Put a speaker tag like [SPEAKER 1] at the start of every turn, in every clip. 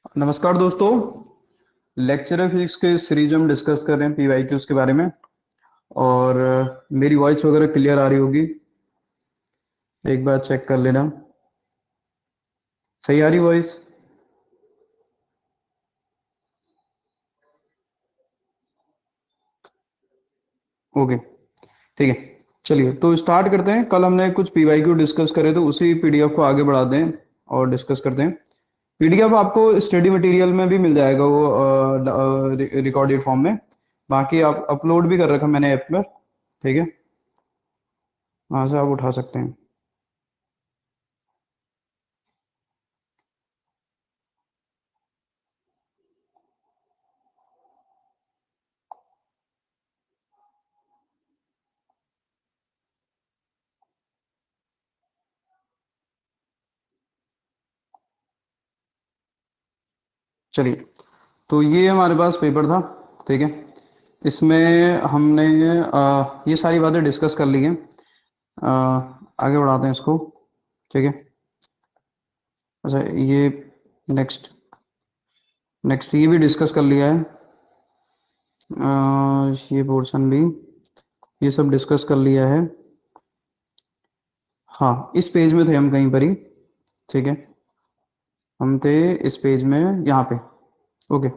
[SPEAKER 1] नमस्कार दोस्तों। Lecture physics के सीरीज हम डिस्कस कर रहे हैं पीवाईक्यूज के बारे में। और मेरी वॉइस वगैरह क्लियर आ रही होगी, एक बार चेक कर लेना। सही आ रही वॉइस? ओके, ठीक है। चलिए तो स्टार्ट करते हैं। कल हमने कुछ पीवाईक्यू डिस्कस करे तो उसी पीडीएफ को आगे बढ़ाते हैं और डिस्कस करते हैं। पीडीएफ आपको स्टडी मटेरियल में भी मिल जाएगा, वो रिकॉर्डेड फॉर्म में। बाकी आप अपलोड भी कर रखा मैंने ऐप पर, ठीक है, वहाँ से आप उठा सकते हैं। चलिए, तो ये हमारे पास पेपर था, ठीक है। इसमें हमने ये सारी बातें डिस्कस कर ली हैं। आगे बढ़ाते हैं इसको, ठीक है। अच्छा, ये नेक्स्ट नेक्स्ट ये भी डिस्कस कर लिया है। ये पोर्शन भी, ये सब डिस्कस कर लिया है। हाँ, इस पेज में थे हम कहीं पर ही, ठीक है। हम थे इस पेज में, यहाँ पे। ओके,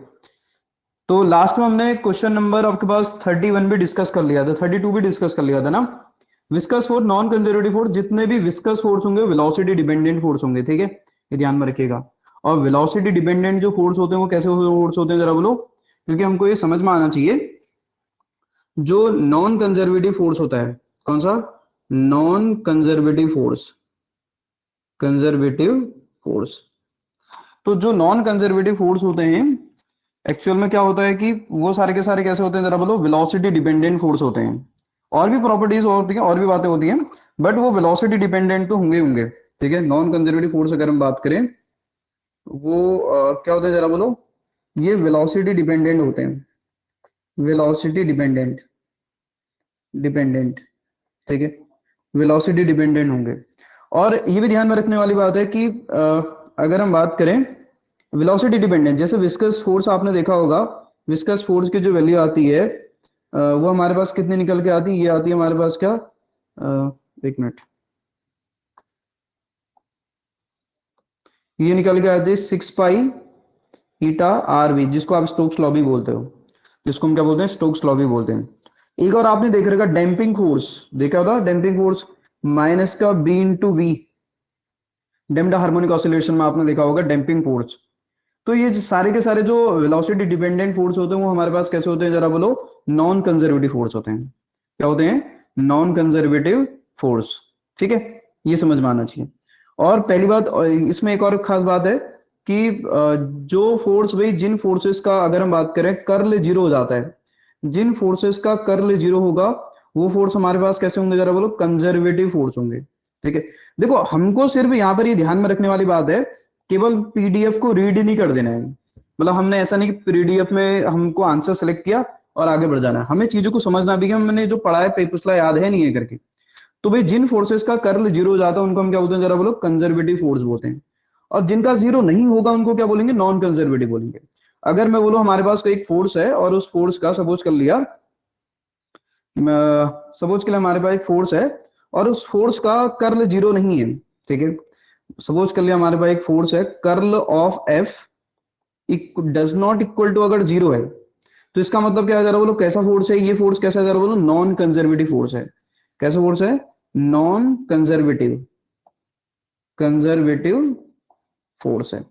[SPEAKER 1] तो लास्ट में हमने क्वेश्चन नंबर आपके पास 31 भी डिस्कस कर लिया था, 32 भी डिस्कस कर लिया था ना। Viscous force, non conservative force, जितने भी विस्कस फोर्स होंगे वेलोसिटी डिपेंडेंट फोर्स होंगे, ठीक है, ये ध्यान में रखिएगा। और वेलोसिटी डिपेंडेंट जो फोर्स होते हैं वो कैसे फोर्स होते हैं जरा बोलो, क्योंकि हमको ये समझ में आना चाहिए। जो नॉन कंजर्वेटिव फोर्स होता है, कौन सा? Non conservative force, conservative force. तो जो नॉन कंजर्वेटिव फोर्स होते हैं, एक्चुअल में क्या होता है कि वो सारे के सारे कैसे होते हैं जरा बोलो, वेलोसिटी डिपेंडेंट फोर्स होते हैं। और भी प्रॉपर्टीज होती हैं, और भी बातें होती हैं, बट वो वेलोसिटी डिपेंडेंट तो होंगे होंगे, ठीक है। नॉन कंजर्वेटिव फोर्स अगर हम बात करें, वो क्या होते हैं जरा बोलो, ये वेलोसिटी डिपेंडेंट होते हैं, वेलोसिटी डिपेंडेंट, डिपेंडेंट, ठीक है, वेलोसिटी डिपेंडेंट होंगे। और ये भी ध्यान में रखने वाली बात है कि अगर हम बात करें वेलोसिटी डिपेंडेंट, जैसे विस्कस फोर्स आपने देखा होगा, विस्कस फोर्स की जो वैल्यू आती है वो हमारे पास कितनी निकल के आती है, ये आती है हमारे पास क्या, एक मिनट, ये निकल के आती है 6 पाई ईटा आर वी, जिसको आप स्टोक्स लॉ भी बोलते हो, जिसको हम क्या बोलते हैं, स्टोक्स लॉ भी बोलते हैं। एक और आपने देख रखा डैम्पिंग फोर्स, देखा होगा डैम्पिंग फोर्स, माइनस का b into v, damped harmonic oscillation में आपने देखा होगा डैम्पिंग फोर्स। तो ये सारे के सारे जो वेलोसिटी डिपेंडेंट फोर्स होते हैं वो हमारे पास कैसे होते हैं जरा बोलो, नॉन कंजर्वेटिव फोर्स होते हैं। क्या होते हैं? नॉन कंजर्वेटिव फोर्स, ठीक है, ये समझ में आना चाहिए। और पहली बात, और इसमें एक और खास बात है कि जो फोर्स, भाई जिन फोर्सेस का अगर हम बात करें कर्ल जीरो हो जाता है, जिन फोर्सेस का कर्ल जीरो होगा वो फोर्स हमारे पास कैसे होंगे जरा बोलो, कंजर्वेटिव फोर्स होंगे, ठीक है। देखो, हमको सिर्फ यहाँ पर ये ध्यान में रखने वाली बात है, केवल पीडीएफ को रीड ही नहीं कर देना है। मतलब हमने ऐसा नहीं कि पीडीएफ में हमको आंसर सेलेक्ट किया और आगे बढ़ जाना है, हमें चीजों को समझना भी कि हमने जो पढ़ा है पिछला याद है नहीं है करके। तो भाई जिन फोर्सेस का कर्ल जीरो हो जाता है उनको हम क्या बोलते हैं जरा बोलो, कंजर्वेटिव फोर्स बोलते हैं। और जिनका जीरो नहीं होगा उनको क्या बोलेंगे, नॉन कंजर्वेटिव बोलेंगे। अगर मैं बोलूं हमारे पास कोई एक फोर्स है और उस फोर्स का सपोज कर लिया, सपोज के लिए हमारे पास एक फोर्स है और उस फोर्स का कर्ल जीरो नहीं है, ठीक है। सपोज कर लिया हमारे पास एक फोर्स है, curl of F does not equal to अगर जीरो है, तो इसका मतलब क्या है जरा बोलो, कैसा फोर्स है ये, फोर्स कैसा है जरा बोलो, नॉन कंजर्वेटिव फोर्स है। कैसा फोर्स है? नॉन कंजर्वेटिव, कंजर्वेटिव फोर्स है,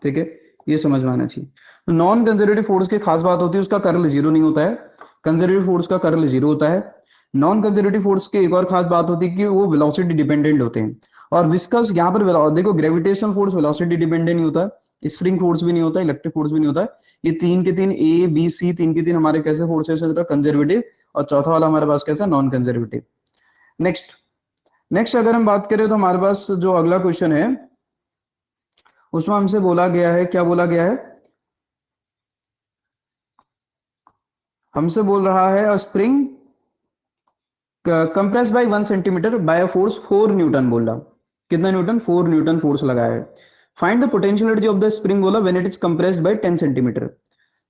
[SPEAKER 1] ठीक है, ये समझ में आना चाहिए। तो नॉन कंजर्वेटिव फोर्स की खास बात होती है उसका कर्ल जीरो नहीं होता है, कंजर्वेटिव फोर्स का कर्ल जीरो होता है। नॉन कंजर्वेटिव फोर्स की एक और खास बात होती है कि वो वेलोसिटी डिपेंडेंट होते हैं। और विस्कस यहाँ पर देखो, ग्रेविटेशनल फोर्स वेलोसिटी डिपेंडेंट नहीं होता है, स्प्रिंग फोर्स भी नहीं होता है, इलेक्ट्रिक फोर्स भी नहीं होता है। ये तीन के तीन, ए बी सी, तीन के तीन हमारे कैसे फोर्सेस है, कंजर्वेटिव। और चौथा वाला हमारे पास कैसा, नॉन कंजर्वेटिव। नेक्स्ट, नेक्स्ट अगर हम बात करें तो हमारे पास जो अगला क्वेश्चन है उसमें हमसे बोला गया है, क्या बोला गया है, हमसे बोल रहा है spring compress by 1 centimetre by force 4 newton, बोल रहा कितना न्यूटन, 4 न्यूटन फोर्स लगाया है। Find the potential energy of the spring बोला when it is compressed by 10 centimetre.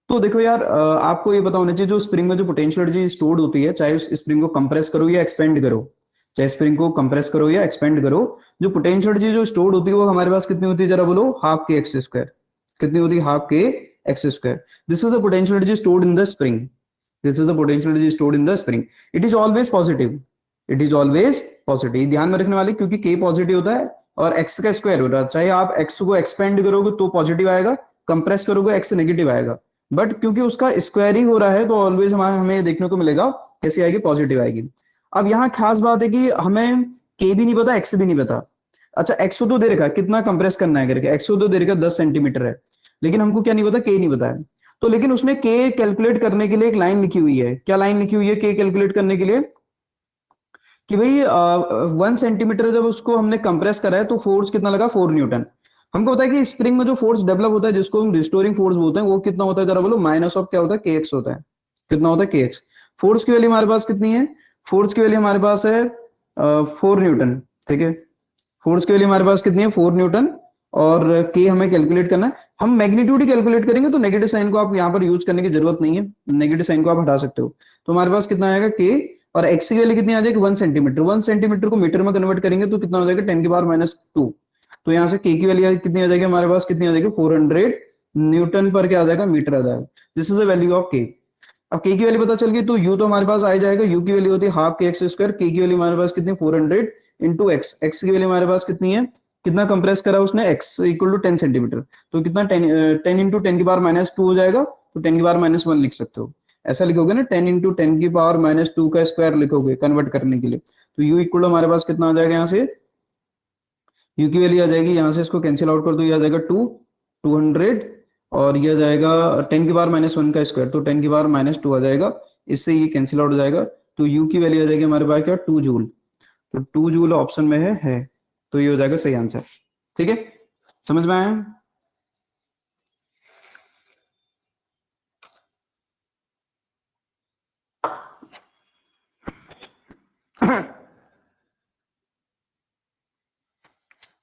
[SPEAKER 1] तो देखो यार, आपको ये पता होना चाहिए जो स्प्रिंग में जो पोटेंशियल एनर्जी स्टोर्ड होती है, चाहे उस स्प्रिंग को कंप्रेस करो या एक्सपेंड करो, चाहे स्प्रिंग को कंप्रेस करो या एक्सपेंड करो, जो पोटेंशियल एनर्जी जो स्टोर्ड होती है वो हमारे पास कितनी होती है, जरा बोलो, हाफ के एक्स स्क्वायर। कितनी होती है? हाफ के x square. This is the potential energy stored in the spring. This is the potential energy stored in the spring. It is always positive. It is always positive, ध्यान में रखने वाले, क्योंकि के पॉजिटिव होता है और एक्स का स्क्वायर होता है। चाहे आप एक्स को एक्सपेंड करोगे तो पॉजिटिव आएगा, कंप्रेस करोगे एक्स नेगेटिव आएगा, बट क्योंकि उसका स्क्वायर ही हो रहा है तो ऑलवेज हमें देखने को मिलेगा कैसी आएगी, पॉजिटिव आएगी। अब यहाँ खास बात है कि हमें के भी नहीं पता, एक्स भी नहीं पता। अच्छा, एक्स को तो दे रखा है, कितना कंप्रेस करना है करके, एक्स को तो दे रखा है 10 सेंटीमीटर है, लेकिन हमको क्या नहीं पता, के नहीं पता है। तो लेकिन उसने के कैलकुलेट करने के लिए एक लाइन लिखी हुई है। क्या लाइन लिखी हुई है के कैलकुलेट करने के लिए? कि भाई 1 सेंटीमीटर जब उसको हमने कंप्रेस करा है तो फोर्स कितना लगा, 4 न्यूटन। हमको पता है कि स्प्रिंग में जो फोर्स डेवलप होता है जिसको हम रिस्टोरिंग फोर्स बोलते हैं, वो कितना होता है, जरा बोलो, माइनस ऑफ क्या होता है, के एक्स होता है। कितना होता है, के एक्स। फोर्स की वैल्यू हमारे पास कितनी है? फोर्स की वैल्यू हमारे पास है 4 न्यूटन। ठीक है, फोर्स की वैल्यू हमारे पास कितनी है, 4 न्यूटन। और के हमें कैलकुलेट करना है। हम मैग्नीट्यूड ही कैलकुलेट करेंगे तो नेगेटिव साइन को आप यहाँ पर यूज करने की जरूरत नहीं है, नेगेटिव साइन को आप हटा सकते हो। तो हमारे पास कितना आएगा, के, और एक्स की वैल्यू कितनी आ जाएगी, 1 सेंटीमीटर। 1 सेंटीमीटर को मीटर में कन्वर्ट करेंगे तो कितना हो जाएगा, 10⁻²। तो यहाँ से के की वैल्यू कितनी आ जाएगी हमारे पास, कितनी आ जाएगी, 400 न्यूटन पर क्या आ जाएगा, मीटर आ जाएगा। This is the value of के। अब के की वैल्यू पता चल गई तो यू तो हमारे पास आ जाएगा, यू की वैल्यू होती है हाफ के एक्स स्क्वायर। के की वैल्यू हमारे पास कितनी, 400 इंटू एक्स। एक्स की वैल्यू हमारे पास कितनी है, कितना कंप्रेस करा उसने, एक्स इक्वल टू 10 सेंटीमीटर। तो कितना, 10 इंटू 10⁻²² हो जाएगा। तो 10⁻⁻1 लिख सकते हो। ऐसा लिखोगे ना, 10 इंटू 10⁻² का स्क्वायर लिखोगे कन्वर्ट करने के लिए। तो यू इक्वल हमारे पास कितना आ जाएगा, यहाँ से यू की वैल्यू आ जाएगी, यहाँ से इसको कैंसिल आउट कर दो, ये आ जाएगा 200। और ये आ जाएगा 10⁻⁻1 का स्क्वायर, तो 10⁻²आ जाएगा। इससे ये कैंसिल आउट हो जाएगा। तो यू की वैल्यू आ जाएगी हमारे पास क्या, 2 जूल। तो 2 जूल ऑप्शन में है। तो ये हो जाएगा सही आंसर। ठीक है, समझ में आया?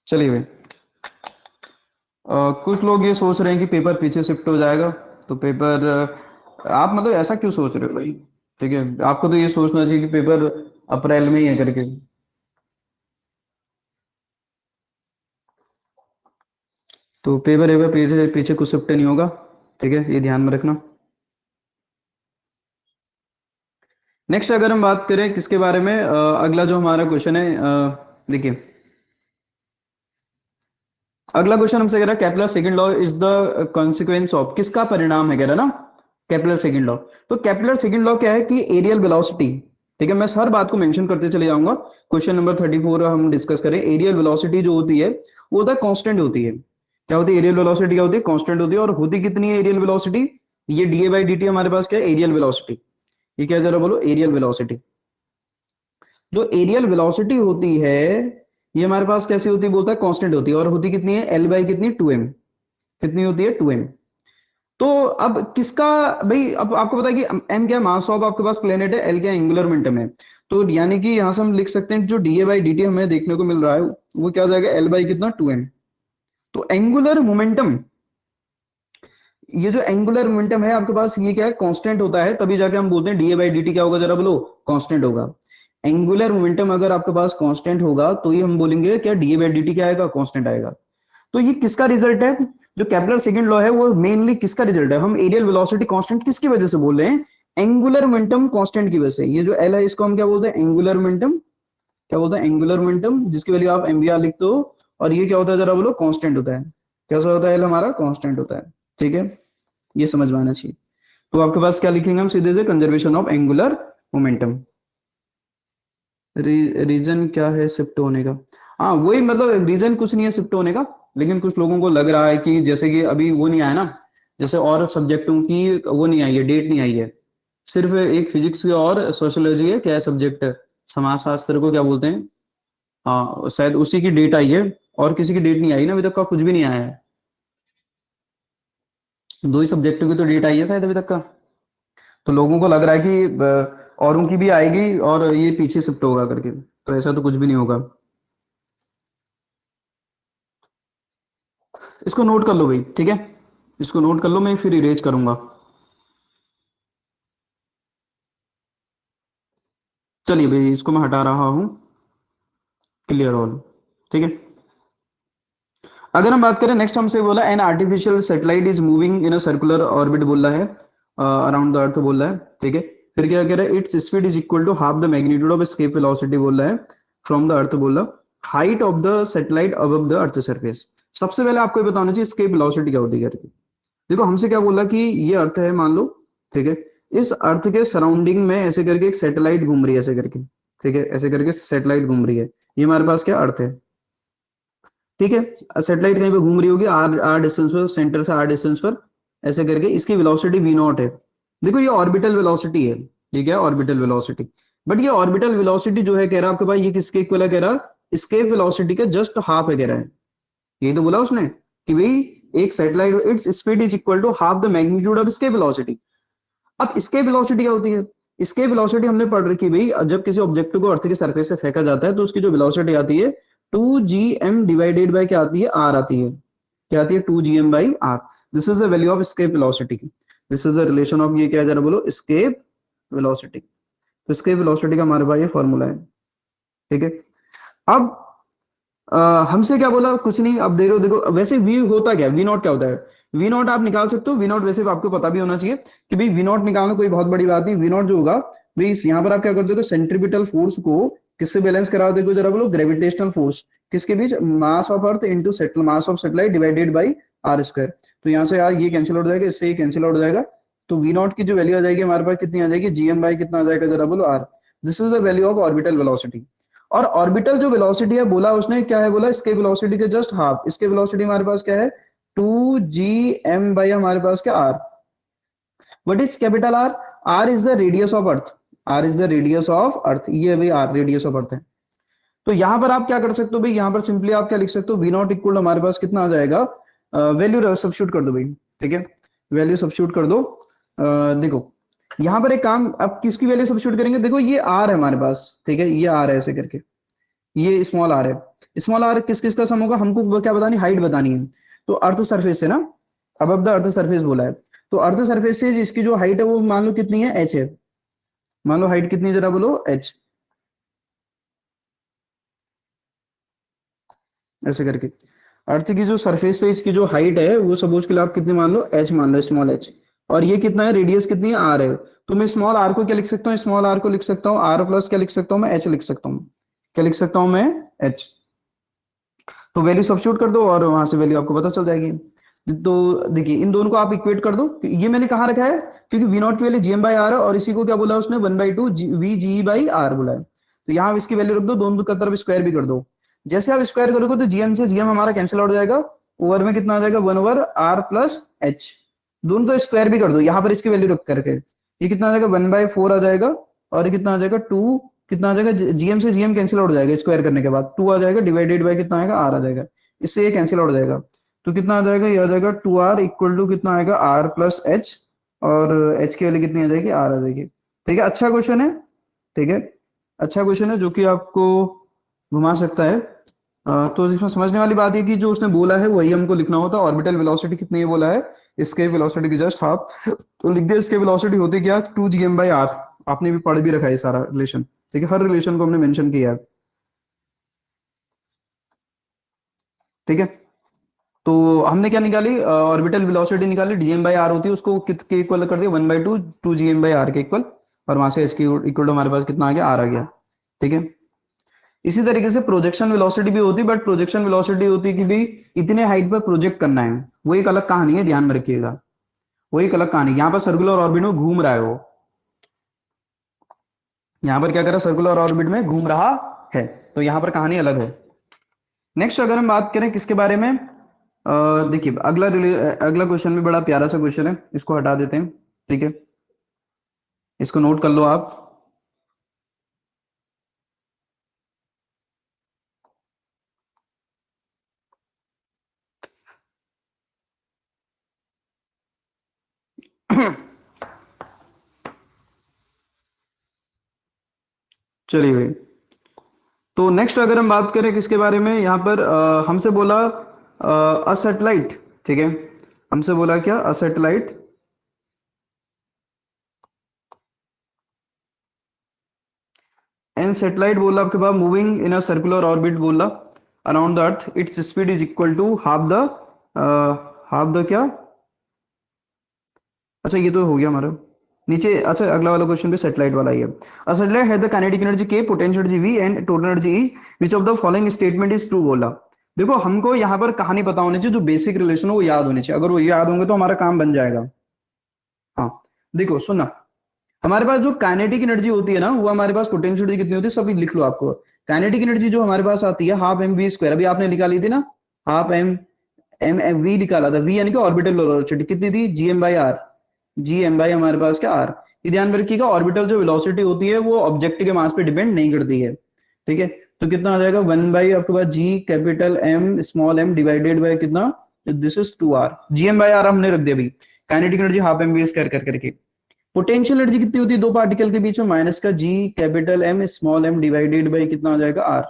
[SPEAKER 1] चलिए भाई, कुछ लोग ये सोच रहे हैं कि पेपर पीछे शिफ्ट हो जाएगा। तो पेपर आप मतलब ऐसा क्यों सोच रहे हो भाई? ठीक है, आपको तो ये सोचना चाहिए कि पेपर अप्रैल में ही है करके। तो पेपर एक पीछे पीछे कुछ शिफ्ट नहीं होगा। ठीक है, ये ध्यान में रखना। नेक्स्ट अगर हम बात करें किसके बारे में, अगला जो हमारा क्वेश्चन है, देखिए, अगला क्वेश्चन हमसे कह रहा है Kepler second law is the consequence of, किसका परिणाम है कह रहा ना, केपलर सेकंड लॉ। तो केपलर सेकंड लॉ क्या है कि एरियल वेलोसिटी, ठीक है, मैं हर बात को मेंशन करते चले जाऊंगा। क्वेश्चन नंबर 34 हम डिस्कस करें। एरियल वेलोसिटी जो होती है वो होता है कांस्टेंट होती है। क्या होती है एरियल वेलोसिटी, क्या होती है, कांस्टेंट होती है। और होती कितनी है एरियल वेलोसिटी, ये डीए बाई डी टी हमारे पास क्या है, एरियल वेलोसिटी। ये क्या, जरा बोलो, एरियल वेलोसिटी। जो एरियल वेलोसिटी होती है ये हमारे पास कैसी होती है, बोलता है कांस्टेंट होती है। और होती कितनी है, एल बाई कितनी, 2m। कितनी होती है, 2m। तो अब किसका, भाई अब आपको पता है कि एम क्या, मास ऑफ आपके पास प्लेनेट है, एल क्या, एंगुलर मोमेंटम है। तो यानी कि यहां से हम लिख सकते हैं जो D A by D T हमें देखने को मिल रहा है वो क्या हो जाएगा, एल बाई कितना, 2m। तो एंगुलर मोमेंटम, ये जो एंगुलर मोमेंटम है आपके पास ये क्या है, कांस्टेंट होता है, तभी जाके हम बोलते हैं D A by D T क्या होगा, जरा बोलो, कांस्टेंट होगा। एंगुलर मोमेंटम अगर आपके पास कांस्टेंट होगा तो ही हम बोलेंगे क्या, D A by D T क्या आएगा, कांस्टेंट आएगा। तो ये किसका रिजल्ट है, जो केपलर सेकंड लॉ है वो मेनली किसका रिजल्ट है। हम एरियल वेलोसिटी कांस्टेंट किसकी वजह से बोल रहे हैं, एंगुलर मोमेंटम कांस्टेंट की वजह से। ये जो एल है इसको हम क्या बोलते हैं, एंगुलर मोमेंटम। क्या बोलते हैं, एंगुलर मोमेंटम, जिसकी वैल्यू आप एमवीआर लिखते हो। और ये क्या होता है, जरा बोलो, कांस्टेंट होता है। कैसा होता है, एल हमारा कांस्टेंट होता है। ठीक है, ये समझ में आना चाहिए। तो आपके पास क्या लिखेंगे हम सीधे से, conservation of angular momentum. Reason क्या है शिफ्ट होने का? हाँ वही, मतलब रीजन कुछ नहीं है शिफ्ट होने का, लेकिन कुछ लोगों को लग रहा है कि जैसे कि अभी वो नहीं आया ना, जैसे और सब्जेक्टों की वो नहीं आई है, डेट नहीं आई है। सिर्फ एक फिजिक्स और सोशियोलॉजी है, क्या है सब्जेक्ट, समाज शास्त्र को क्या बोलते हैं, हाँ शायद उसी की डेट आई है। और किसी की डेट नहीं आई ना अभी तक का, कुछ भी नहीं आया है। दो ही सब्जेक्टों की तो डेट आई है शायद अभी तक का। तो लोगों को लग रहा है कि औरों की भी आएगी और ये पीछे शिफ्ट होगा करके, तो ऐसा तो कुछ भी नहीं होगा। इसको नोट कर लो भाई, ठीक है, इसको नोट कर लो, मैं फिर इरेज करूंगा। चलिए भाई इसको मैं हटा रहा हूं, क्लियर ऑल, ठीक है। अगर हम बात करें नेक्स्ट, हमसे बोला an artificial satellite is moving in a circular orbit बोल रहा है, अराउंड द अर्थ बोल रहा है, ठीक है। फिर क्या कह रहा है, its speed is equal to half the magnitude of escape velocity बोल रहा है फ्रॉम द अर्थ बोल रहा, height of the satellite above the earth surface. सबसे पहले आपको ये बताना चाहिए स्केप वेलोसिटी क्या होती है करके। देखो हमसे क्या बोला कि ये अर्थ है मान लो, ठीक है, इस अर्थ के सराउंडिंग में ऐसे करके एक सैटेलाइट घूम रही है ऐसे करके, ठीक है, ऐसे करके सैटेलाइट घूम रही है, ये हमारे पास क्या अर्थ है, ठीक है। सैटेलाइट कहीं पे घूम रही होगी आर आर डिस्टेंस पर, सेंटर से आर डिस्टेंस पर, ऐसे करके इसकी वेलोसिटी वी नॉट है। देखो ये ऑर्बिटल वेलोसिटी है, ठीक है, ऑर्बिटल वेलोसिटी। बट ये ऑर्बिटल वेलोसिटी जो है कह रहा है आपके पास, ये किसके इक्वल है, कह रहा स्केप वेलोसिटी के जस्ट हाफ है कह रहा है। यही तो बोला उसने कि भाई एक satellite its speed is equal to half the magnitude of escape velocity. अब स्केप वेलोसिटी क्या होती है, स्केप वेलोसिटी हमने पढ़ रखी भाई, जब किसी ऑब्जेक्ट को अर्थ के सरफेस से फेंका जाता है तो उसकी जो वेलोसिटी आती है 2gm डिवाइडेड बाय क्या आती है, आर आती है, क्या आती है, 2gm by R. This is the value of escape velocity, this is the relation of, ये क्या है जरा बोलो, स्केप वेलोसिटी। तो स्केप वेलोसिटी का हमारे पास ये फॉर्मूला है, ठीक है। अब हमसे क्या बोला, कुछ नहीं, अब देखो देखो वैसे वी होता क्या, वी नॉट क्या होता है, वी नॉट आप निकाल सकते हो, वी नॉट वैसे आपको पता भी होना चाहिए कि भाई वी नॉट निकालना कोई बहुत बड़ी बात नहीं। वी नॉट जो होगा भाई, यहाँ पर आप क्या करते हो, सेंट्रीपिटल फोर्स को किससे बैलेंस करा देखो जरा बोलो, ग्रेविटेशनल फोर्स किसके बीच, mass of earth into settle mass of satellite divided by R square. तो यहाँ से यार ये कैंसिल आउट हो जाएगा, इससे ये कैंसिल आउट हो जाएगा, तो वी नॉट की जो वैल्यू आ जाएगी हमारे पास कितनी आ जाएगी, जीएम बाई कितना आ जाएगा जरा बोलो, R. This is the value of orbital velocity. और ऑर्बिटल जो वेलोसिटी है बोला उसने क्या है, बोला इसके वेलोसिटी के जस्ट हाफ, इसके वेलोसिटी हमारे पास क्या है, 2gm बाई हमारे पास क्या, R. What is capital R, R is the radius of earth, R is the radius of earth, ये भाई आर रेडियस ऑफ अर्थ है। तो यहां पर आप क्या कर सकते हो भाई, यहां पर सिंपली आप क्या लिख सकते हो, वी नॉट इक्वल हमारे पास कितना आ जाएगा, वैल्यू सब्स्टिट्यूट कर दो भाई, ठीक है, वैल्यू सब्स्टिट्यूट कर दो। देखो यहां पर एक काम, अब किसकी वैल्यू सब्स्टिट्यूट करेंगे, देखो ये आर है हमारे पास, ठीक है, ये आर है ऐसे करके, ये स्मॉल आर है, स्मॉल आर किस किस का सम होगा, हमको क्या बतानी, हाइट बतानी है। तो अर्थ सरफेस से ना, अब द अर्थ सरफेस बोला है, तो अर्थ सरफेस से इसकी जो हाइट है वो मान लो कितनी है, एच है, मान लो हाइट कितनी है जरा बोलो, एच, ऐसे करके अर्थ की जो सरफेस से इसकी जो हाइट है वो सपोज के लिए आप कितनी मान लो, एच मान लो, स्मॉल एच। और ये कितना है, रेडियस कितनी है, आर है। तो मैं स्मॉल आर को क्या लिख सकता हूँ, स्मॉल आर को लिख सकता हूँ आर प्लस क्या लिख सकता हूँ मैं, एच लिख सकता हूँ, क्या लिख सकता हूँ मैं, एच। तो वैल्यू सब्स्टिट्यूट कर दो और वहां से वैल्यू आपको पता चल जाएगी। तो देखिए इन दोनों को आप इक्वेट कर दो, ये मैंने कहाँ रखा है, क्योंकि वी नॉट की वैल्यू जीएम बाई आर है और इसी को क्या बोला उसने, 1/2 वी जी बाई आर बोला है। तो यहाँ इसकी वैल्यू रख दो, दोनों का तरफ स्क्वायर भी कर दो। जैसे आप स्क्वायर करोगे तो जीएम से जीएम हमारा कैंसिल आउट हो जाएगा, ओवर में कितना आ जाएगा, 1/r प्लस एच। दोनों को स्क्वायर भी कर दो, यहाँ पर इसकी वैल्यू रख करके ये कितना आ जाएगा, 1/4 आ जाएगा, और ये कितना आ जाएगा, 2, कितना आ जाएगा, जीएम से जीएम कैंसिल आउट हो जाएगा स्क्वायर करने के बाद, 2 आ जाएगा डिवाइडेड बाय कितना आएगा, आर आ जाएगा, इससे ये कैंसिल आउट हो जाएगा। तो कितना आ जाएगा, ये आ जाएगा 2r इक्वल टू कितना आएगा, आर प्लस एच, और एच की वैल्यू कितनी आ जाएगी, आर आ जाएगी। ठीक है, अच्छा क्वेश्चन है, ठीक है, अच्छा क्वेश्चन है जो कि आपको घुमा सकता है। तो इसमें समझने वाली बात है कि जो उसने बोला है वही हमको लिखना होता है। ऑर्बिटल वेलोसिटी कितनी है बोला है, इसके वेलोसिटी की जस्ट हाफ, तो लिख दिया, इसके वेलोसिटी होती क्या, 2gm बाई आर। आपने भी पढ़ भी रखा है सारा रिलेशन, ठीक है, हर रिलेशन को हमने मेंशन किया है, ठीक है। तो हमने क्या निकाली, ऑर्बिटल वेलोसिटी निकाली, डीएम बाई आर होती है, उसको कित के इक्वल कर दिया, 1/2 2gm बाई आर के इक्वल, और वहां से एच के इक्वल हमारे पास कितना आ गया, आर आ गया, ठीक है। इसी तरीके से प्रोजेक्शन वेलोसिटी भी होती है, बट प्रोजेक्शन वेलोसिटी होती है कि भाई इतने हाइट पर प्रोजेक्ट करना है, वो एक अलग कहानी है, ध्यान में रखिएगा, वो एक अलग कहानी। यहाँ पर सर्कुलर ऑर्बिट में घूम रहा है वो, यहाँ पर क्या कर रहा है, सर्कुलर ऑर्बिट में घूम रहा है, तो यहाँ पर कहानी अलग है। नेक्स्ट अगर हम बात करें किसके बारे में, देखिए अगला क्वेश्चन भी बड़ा प्यारा सा क्वेश्चन है, इसको हटा देते हैं, ठीक है, इसको नोट कर लो आप। चलिए भाई, तो नेक्स्ट अगर हम बात करें किसके बारे में, यहाँ पर हमसे बोला अ सैटेलाइट, ठीक है, हमसे बोला क्या, अ सैटेलाइट एंड सैटेलाइट बोला आपके पास moving in a circular orbit बोला around the earth, its speed is equal to half the क्या, अच्छा ये तो हो गया हमारा नीचे। अच्छा अगला वाला क्वेश्चन भी सेटेलाइट वाला ही है। A satellite has the kinetic energy K, potential energy V and total energy E, which of the following statement is true बोला। देखो हमको यहाँ पर कहानी पता होनी चाहिए, जो बेसिक रिलेशन हो वो याद होनी चाहिए, अगर वो याद होंगे तो हमारा काम बन जाएगा। हाँ देखो सुनना, हमारे पास जो काइनेटिक एनर्जी होती है ना, वो हमारे पास पोटेंशियल एनर्जी कितनी होती है, सभी लिख लो आपको। काइनेटिक एनर्जी जो हमारे पास आती है हाफ एम वी स्क्वायर, अभी आपने निकाली थी ना, half m m m v निकाला था, वी यानी कि ऑर्बिटल वेलोसिटी कितनी थी, G M by R, G M by हमारे पास क्या आर। ये ध्यान में रखिएगा, ऑर्बिटल जो वेलोसिटी होती है वो ऑब्जेक्ट के मास पे डिपेंड नहीं करती है, ठीक है। तो कितना आ जाएगा, वन बाई आपके पास G capital M small M divided by कितना, this is two R, G M by R हमने रख दिया अभी। Kinetic energy half M V square कर करके। पोटेंशियल एनर्जी कितनी होती है दो पार्टिकल के बीच में, माइनस का G capital M small M divided by कितना आ जाएगा आर।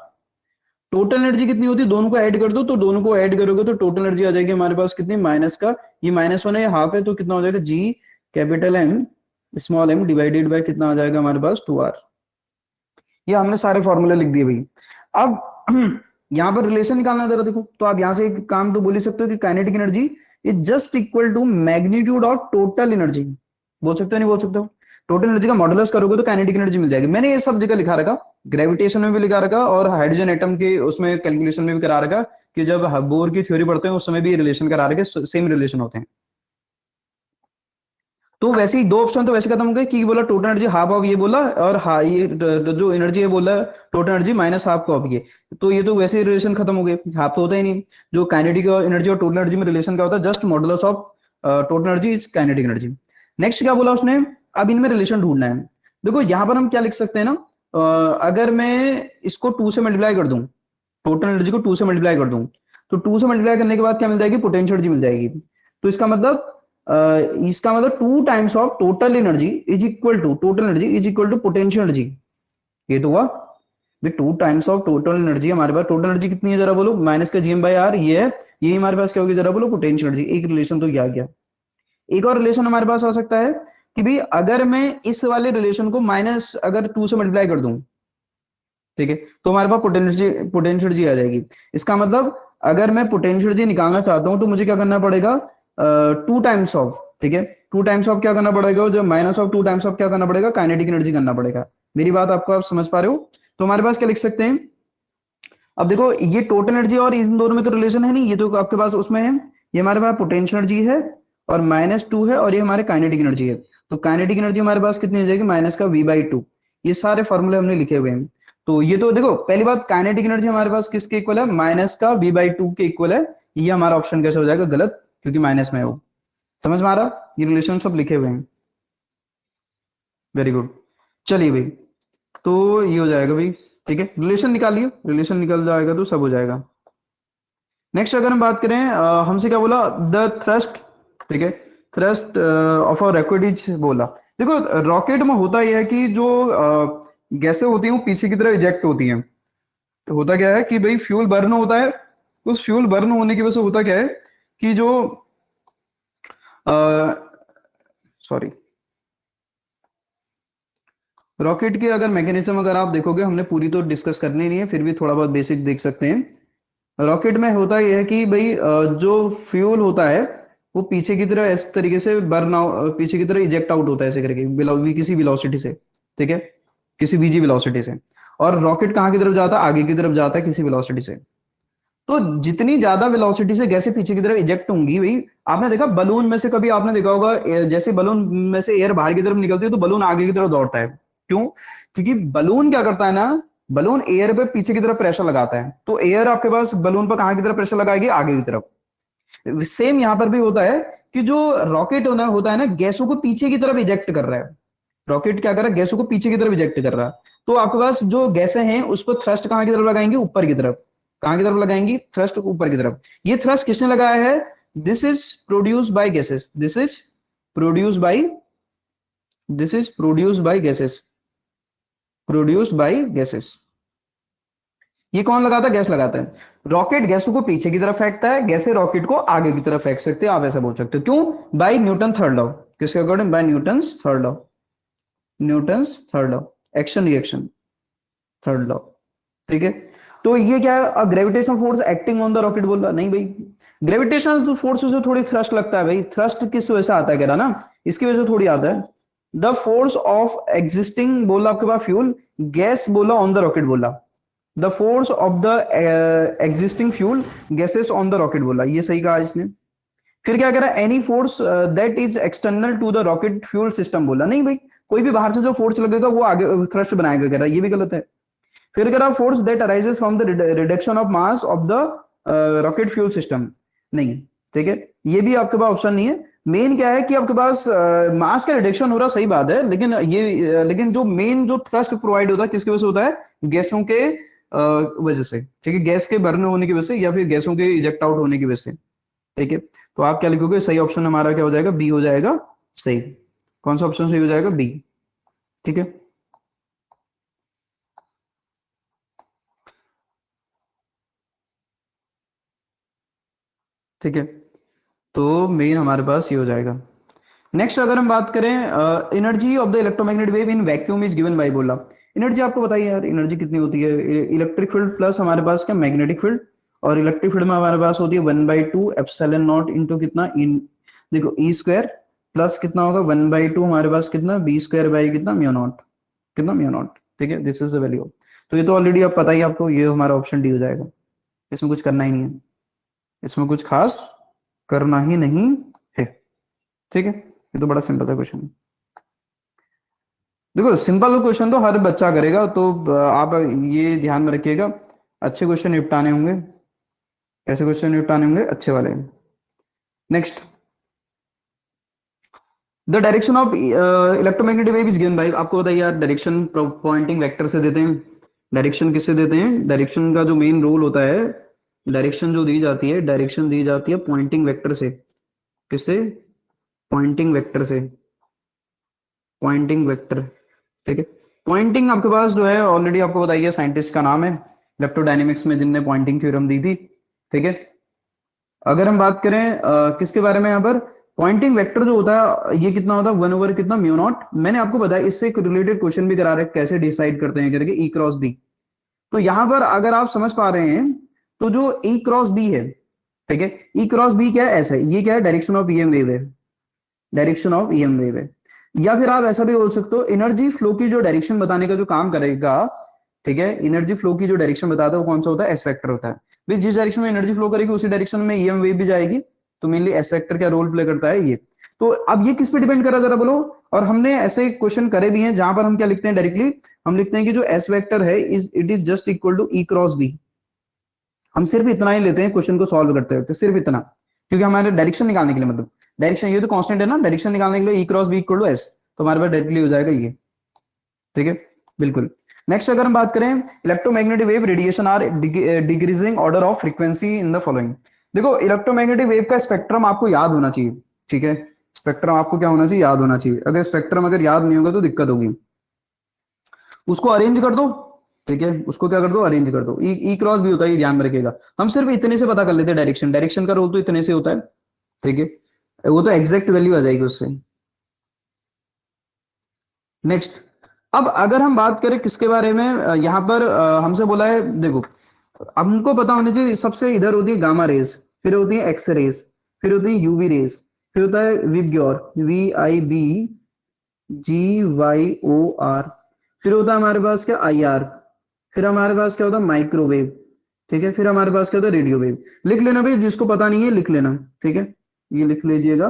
[SPEAKER 1] टोटल एनर्जी कितनी होती है, दोनों को ऐड कर दो, तो दोनों को ऐड करोगे तो टोटल एनर्जी आ जाएगी हमारे पास कितनी, माइनस का, ये माइनस वन है ये हाफ है, तो कितना हो जाएगा G capital M small M divided by कितना आ जाएगा हमारे पास टू आर। ये हमने सारे फॉर्मूले लिख दिए भाई। अब यहाँ पर रिलेशन निकालना जरा देखो, तो आप यहाँ से एक काम तो बोल ही सकते हो कि kinetic energy is just equal to magnitude of total energy, बोल सकते हो नहीं बोल सकते हो। टोटल एनर्जी का मॉडुलस करोगे तो काइनेटिक एनर्जी मिल जाएगी, मैंने ये सब जगह लिखा रखा, ग्रेविटेशन में भी लिखा रखा और हाइड्रोजन एटम के उसमें कैलकुलेशन में भी करा रखा, कि जब बोर की थ्योरी पढ़ते हैं उस समय भी रिलेशन करा रखे, सेम रिलेशन होते हैं। तो वैसे ही दो ऑप्शन तो वैसे खत्म हो गए, कि बोला टोटल एनर्जी हाफ ऑफ ये बोला, और ये जो एनर्जी है बोला टोटल एनर्जी माइनस हाफ को ऑफ ये, तो ये तो वैसे ही रिलेशन खत्म हो गए, हाफ तो होता ही नहीं। जो काइनेटिक एनर्जी और टोटल एनर्जी में रिलेशन क्या होता है, just modulus of total energy is kinetic energy. Next क्या बोला उसने, अब इनमें रिलेशन ढूंढना है। देखो यहाँ पर हम क्या लिख सकते हैं ना, अगर मैं इसको टू से मल्टीप्लाई कर दूं, टोटल एनर्जी को टू से मल्टीप्लाई कर दूं, तो टू से मल्टीप्लाई करने के बाद क्या मिल जाएगी, पोटेंशियल एनर्जी मिल जाएगी। तो इसका मतलब two times of total energy is equal to, total energy is equal to potential energy. ये तो हुआ two times of total energy, हमारे पास टोटल एनर्जी कितनी है जरा बोलो, माइनस का जीएम बाई आर ये है, ये हमारे पास क्या होगी जरा बोलो, पोटेंशियल एनर्जी। एक रिलेशन तो क्या गया। एक और रिलेशन हमारे पास आ सकता है कि भाई अगर मैं इस वाले रिलेशन को माइनस अगर टू से मल्टीप्लाई कर दूं, ठीक है, तो हमारे पास पोटेंशियल एनर्जी आ जाएगी। इसका मतलब अगर मैं पोटेंशियल एनर्जी निकालना चाहता हूं तो मुझे क्या करना पड़ेगा, टू टाइम्स ऑफ, ठीक है, टू टाइम्स ऑफ क्या करना पड़ेगा, जो minus of to times of क्या करना पड़ेगा, काइनेटिक एनर्जी करना पड़ेगा। मेरी बात आपको आप समझ पा रहे हो। तो हमारे पास क्या लिख सकते हैं, अब देखो ये टोटल एनर्जी और इन दोनों में तो रिलेशन है नहीं, ये तो आपके पास उसमें है, ये हमारे पास पोटेंशियल एनर्जी है और माइनस टू है, और ये हमारे काइनेटिक एनर्जी है। तो काइनेटिक एनर्जी हमारे पास कितनी हो जाएगी, माइनस का वी बाई टू। ये सारे फॉर्मूले हमने लिखे हुए हैं। तो ये तो देखो पहली बात, काइनेटिक एनर्जी हमारे पास किसके इक्वल है, माइनस का वी बाई टू के इक्वल है। ये हमारा ऑप्शन कैसे हो जाएगा गलत, क्योंकि माइनस में है वो। समझ में आ रहा, ये रिलेशन सब लिखे हुए हैं। Very good. चलिए भाई, तो ये हो जाएगा भाई, ठीक है, रिलेशन निकालिए, रिलेशन निकल जाएगा तो सब हो जाएगा। नेक्स्ट अगर हम बात करें, हमसे क्या बोला, द थ्रस्ट, ठीक है, thrust of a rocket is बोला। देखो रॉकेट में होता यह है कि जो गैसें होती हैं वो पीछे की तरफ इजेक्ट होती हैं। तो होता क्या है कि भाई फ्यूल बर्न होता है, उस फ्यूल बर्न होने की वजह से होता क्या है कि जो सॉरी, रॉकेट के अगर मैकेनिज्म अगर आप देखोगे, हमने पूरी तो डिस्कस करनी नहीं है, फिर भी थोड़ा बहुत बेसिक देख सकते हैं। रॉकेट में होता यह है कि भाई जो फ्यूल होता है वो पीछे की तरफ इस तरीके से बर्न आउट, पीछे की तरफ इजेक्ट आउट होता है ऐसे करके, किसी वेलोसिटी से, ठीक है, किसी बीजी वेलोसिटी से। और रॉकेट कहाँ की तरफ जाता है, आगे की तरफ जाता है किसी वेलोसिटी से। तो जितनी ज्यादा वेलोसिटी से गैसें पीछे की तरफ इजेक्ट होंगी भाई, आपने देखा बलून में से, कभी आपने देखा होगा जैसे बलून में से एयर बाहर की तरफ निकलती है तो बलून आगे की तरफ दौड़ता है। क्यों, क्योंकि बलून क्या करता है ना, बलून एयर पे पीछे की तरफ प्रेशर लगाता है, तो एयर आपके पास बलून पर कहाँ की तरफ प्रेशर लगाएगी, आगे की तरफ। सेम यहां पर भी होता है कि जो रॉकेट होता है ना, गैसों को पीछे की तरफ इजेक्ट कर रहा है। रॉकेट क्या कर रहा है, गैसों को पीछे की तरफ इजेक्ट कर रहा है। तो आपके पास जो गैसें हैं उसको थ्रस्ट कहाँ की तरफ लगाएंगे, ऊपर की तरफ। कहाँ की तरफ लगाएंगी, थ्रस्ट ऊपर की तरफ। ये थ्रस्ट किसने लगाया है, this is produce by gases, produce by this is produce by gases, produced by gases. ये कौन लगाता है? गैस लगाता है। रॉकेट गैसों को पीछे की तरफ फेंकता है, गैसें रॉकेट को आगे की तरफ फेंक सकते हो, आप ऐसा बोल सकते हो। क्यों? By Newton third law. किसके according? By Newton's third law. Newton's third law, action reaction third law. ठीक है। तो ये क्या है? Gravitational force acting on the rocket बोल रहा नहीं भाई। ग्रेविटेशनल फोर्स से थोड़ी थ्रस्ट लगता है भाई। थ्रस्ट किस वजह से आता है कह रहा ना, इसकी वजह से थोड़ी आता है। द फोर्स ऑफ एग्जिस्टिंग बोला आपके पास फ्यूल, गैस बोला ऑन द रॉकेट बोला। The force of the existing fuel gases on the rocket बोला, ये सही कहा इसने। फिर क्या कह रहा है? Any force that is external to the rocket fuel system बोला नहीं भाई। कोई भी बाहर से जो फोर्स लगेगा वो आगे थ्रस्ट बनाएगा, कह रहा है ये भी गलत है। फिर कह रहा force that arises from the reduction of mass of the rocket fuel system, नहीं। ठीक है, ये भी आपके पास ऑप्शन नहीं है। मेन क्या है कि आपके पास मास का रिडक्शन हो रहा, सही बात है, लेकिन ये लेकिन जो मेन जो थ्रस्ट प्रोवाइड होता है किसकी वजह से होता है? गैसों के वजह से। ठीक है, गैस के बर्न होने की वजह से या फिर गैसों के इजेक्ट आउट होने की वजह से। ठीक है, तो आप क्या लिखोगे? सही ऑप्शन हमारा क्या हो जाएगा? बी हो जाएगा सही। कौन सा ऑप्शन सही हो जाएगा? बी। ठीक है, ठीक है, तो मेन हमारे पास ये हो जाएगा। नेक्स्ट अगर हम बात करें, energy of the electromagnetic wave in vacuum is given by बोला। एनर्जी आपको बताइए यार, एनर्जी कितनी होती है? इलेक्ट्रिक फील्ड प्लस हमारे पास क्या? Magnetic field. और इलेक्ट्रिक फील्ड में हमारे पास होती है 1/2 एप्सिलॉन नॉट इंटू कितना इन, देखो ई स्क्वायर, प्लस कितना होगा 1/2 हमारे पास कितना बी स्क्वायर बाई कितना म्यू नॉट, कितना म्यू नॉट। ठीक है, दिस इज द वैल्यू। तो ये तो ऑलरेडी आप पता ही आपको, ये हमारा ऑप्शन डी हो जाएगा। इसमें कुछ करना ही नहीं है, इसमें कुछ खास करना ही नहीं है। ठीक है, ये तो बड़ा सिंपल था क्वेश्चन। देखो सिंपल क्वेश्चन तो हर बच्चा करेगा, तो आप ये ध्यान में रखिएगा, अच्छे क्वेश्चन निपटाने होंगे। कैसे क्वेश्चन निपटाने होंगे? अच्छे वाले। Next, the direction of electromagnetic wave is given by, आपको बताइए यार, डायरेक्शन पॉइंटिंग वेक्टर से देते हैं। डायरेक्शन किससे देते हैं? डायरेक्शन का जो मेन रोल होता है, डायरेक्शन जो दी जाती है, डायरेक्शन दी जाती है पॉइंटिंग वेक्टर से। किससे? पॉइंटिंग वेक्टर से। Poynting vector. ठीक है, पॉइंटिंग आपके पास जो है ऑलरेडी आपको बताइए, साइंटिस्ट का नाम है इलेक्ट्रोडायनेमिक्स में जिनने पॉइंटिंग थ्योरम दी थी। ठीक है, अगर हम बात करें किसके बारे में यहाँ पर, पॉइंटिंग वेक्टर जो होता है ये कितना होता है? 1/, कितना म्यू नॉट। मैंने आपको बताया, इससे एक रिलेटेड क्वेश्चन भी करा रहे कैसे डिसाइड करते हैं करके, ई क्रॉस बी। तो यहाँ पर अगर आप समझ पा रहे हैं, तो जो ई क्रॉस बी है, ठीक है, ई क्रॉस बी क्या है? ऐसे ये क्या है? डायरेक्शन ऑफ ईएम वेव है, डायरेक्शन ऑफ ईएम वेव है। या फिर आप ऐसा भी बोल सकते हो, एनर्जी फ्लो की जो डायरेक्शन बताने का जो काम करेगा, ठीक है, एनर्जी फ्लो की जो डायरेक्शन बताता है वो कौन सा होता है? एस वेक्टर होता है। भी जिस डायरेक्शन में एनर्जी फ्लो करेगी उसी डायरेक्शन में ईएम वेव भी जाएगी। तो मेनली एस वेक्टर क्या रोल प्ले करता है? ये। तो अब ये किस पे डिपेंड कर रहा है जरा बोलो। और हमने ऐसे क्वेश्चन करे भी हैं जहां पर हम क्या लिखते हैं डायरेक्टली, हम लिखते हैं कि जो एस वेक्टर है is it is just equal to E cross B. हम सिर्फ इतना ही लेते हैं क्वेश्चन को सॉल्व करते हैं, तो सिर्फ इतना, क्योंकि हमारे डायरेक्शन निकालने के लिए, मतलब डायरेक्शन ये तो कांस्टेंट है ना, डायरेक्शन निकालने के लिए E cross B equal to S, तो हमारे पास डायरेक्टली हो जाएगा ये। ठीक है, बिल्कुल। नेक्स्ट अगर हम बात करें, electromagnetic wave radiation are decreasing order of frequency in the following. देखो इलेक्ट्रोमैग्नेटिक वेव का स्पेक्ट्रम आपको याद होना चाहिए। ठीक है, स्पेक्ट्रम आपको क्या होना चाहिए? याद होना चाहिए। अगर स्पेक्ट्रम अगर याद नहीं होगा तो दिक्कत होगी। उसको अरेंज कर दो। ठीक है, उसको क्या कर दो? अरेंज कर दो। ई क्रॉस भी होता है, ये ध्यान में रखिएगा। हम सिर्फ इतने से पता कर लेते हैं डायरेक्शन, डायरेक्शन का रोल तो इतने से होता है। ठीक है, वो तो एग्जैक्ट वैल्यू आ जाएगी उससे। नेक्स्ट, अब अगर हम बात करें किसके बारे में, यहाँ पर हमसे बोला है, देखो हमको पता होना चाहिए, सबसे इधर होती है गामा रेज, फिर होती है एक्स रेज, फिर होती है यूवी रेज, फिर होता है विबग्योर, VIBGYOR, फिर होता है हमारे पास क्या? IR, फिर हमारे पास क्या होता है? माइक्रोवेव। ठीक है, फिर हमारे पास क्या होता है? Radio wave. लिख लेना भाई, जिसको पता नहीं है लिख लेना। ठीक है, ये लिख लीजिएगा,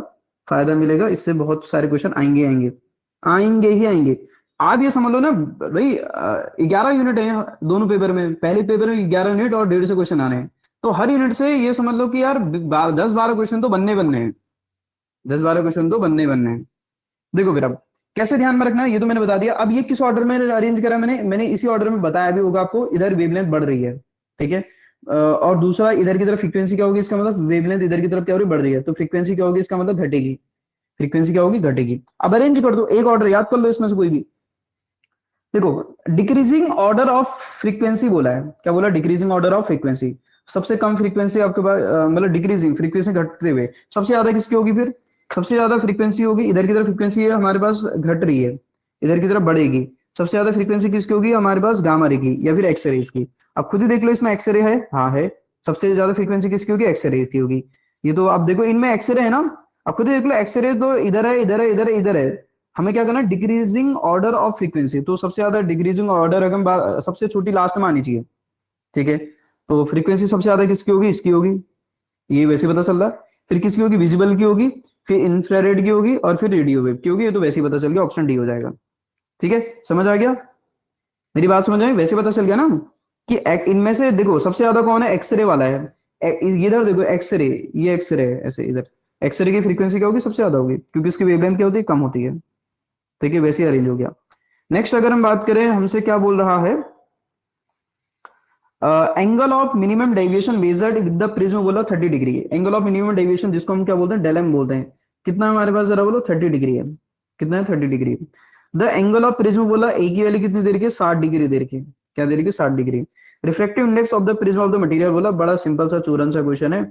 [SPEAKER 1] फायदा मिलेगा इससे, बहुत सारे क्वेश्चन आएंगे आएंगे, आएंगे ही आएंगे। आप ये समझ लो ना भाई, 11 यूनिट है दोनों पेपर में, पहले पेपर में 11 यूनिट और 150 क्वेश्चन आने हैं। तो हर यूनिट से ये समझ लो कि यार 10-12 क्वेश्चन तो बनने बनने हैं, 10-12 क्वेश्चन तो बनने बनने हैं। देखो फिर अब कैसे ध्यान में रखना है ये तो मैंने बता दिया। अब ये किस ऑर्डर में अरेंज करा मैंने, इसी ऑर्डर में बताया भी होगा आपको। इधर वेवलेंथ बढ़ रही है, ठीक है, और दूसरा इधर की तरफ फ्रीक्वेंसी क्या होगी, इसका मतलब वेवलेंथ इधर की तरफ क्या हो रही? बढ़ रही है, तो फ्रीक्वेंसी क्या होगी? इसका मतलब घटेगी। फ्रीक्वेंसी क्या होगी? घटेगी। अब अरेंज कर दो, एक ऑर्डर याद कर लो इसमें से कोई भी। देखो, डिक्रीजिंग ऑर्डर ऑफ फ्रीक्वेंसी बोला है, क्या बोला, डिक्रीजिंग ऑर्डर ऑफ फ्रीक्वेंसी। सबसे कम फ्रीक्वेंसी आपके पास मतलब डिक्रीजिंग फ्रीक्वेंसी घटते हुए, सबसे ज्यादा किसकी होगी फिर, सबसे ज्यादा फ्रीक्वेंसी होगी इधर की तरफ, फ्रीक्वेंसी है हमारे पास घट रही है, इधर की तरफ बढ़ेगी, सबसे ज्यादा फ्रीक्वेंसी किसकी होगी हमारे पास, गामा रे की या फिर एक्सरेज की। अब खुद ही देख लो, इसमें एक्सरे है, हाँ है, सबसे ज्यादा फ्रीक्वेंसी किसकी होगी, एक्सरेज की होगी। ये तो आप देखो इनमें एक्सरे है ना, अब खुद ही देख लो, एक्सरे तो इधर है, इधर है, इधर है, इधर है, हमें क्या करना है, डिक्रीजिंग ऑर्डर ऑफ फ्रीक्वेंसी, तो सबसे ज्यादा डिक्रीजिंग ऑर्डर अगर सबसे छोटी लास्ट में आनी चाहिए, ठीक है। तो फ्रीक्वेंसी सबसे ज्यादा किसकी होगी, इसकी होगी, ये वैसे पता चल रहा है। फिर किसकी होगी, विजिबल की होगी, फिर इंफ्रारेड की होगी, और फिर रेडियो वेव की होगी, ये तो वैसे ही पता चल गया, ऑप्शन डी हो जाएगा। ठीक है, समझ आ गया, मेरी बात समझ आई, वैसे पता चल गया ना कि इनमें से देखो सबसे ज्यादा कौन है, एक्सरे वाला है। इधर देखो एक्सरे, ये एक्सरे है ऐसे इधर, एक्सरे की फ्रीक्वेंसी क्या होगी, सबसे ज्यादा होगी, क्योंकि इसकी वेवलेंथ क्या होती है, कम होती है। ठीक है, वैसे ही अरेंज हो गया। नेक्स्ट अगर हम बात करें, हमसे क्या बोल रहा है, angle of minimum deviation measured with the prism, बोला 30 डिग्री है। एंगल ऑफ मिनिमम डेविएशन जिसको हम क्या बोलते हैं, डेलम बोलते हैं, कितना है हमारे पास, जरा बोलो, 30 डिग्री है। कितना है, 30 degree. The angle of prism बोला, ए की वैल्यू कितनी देर की, 60 डिग्री देर की, क्या देर की, 60 degree. Refractive index of the prism of the material बोला, बड़ा सिंपल सा चूरन सा क्वेश्चन है,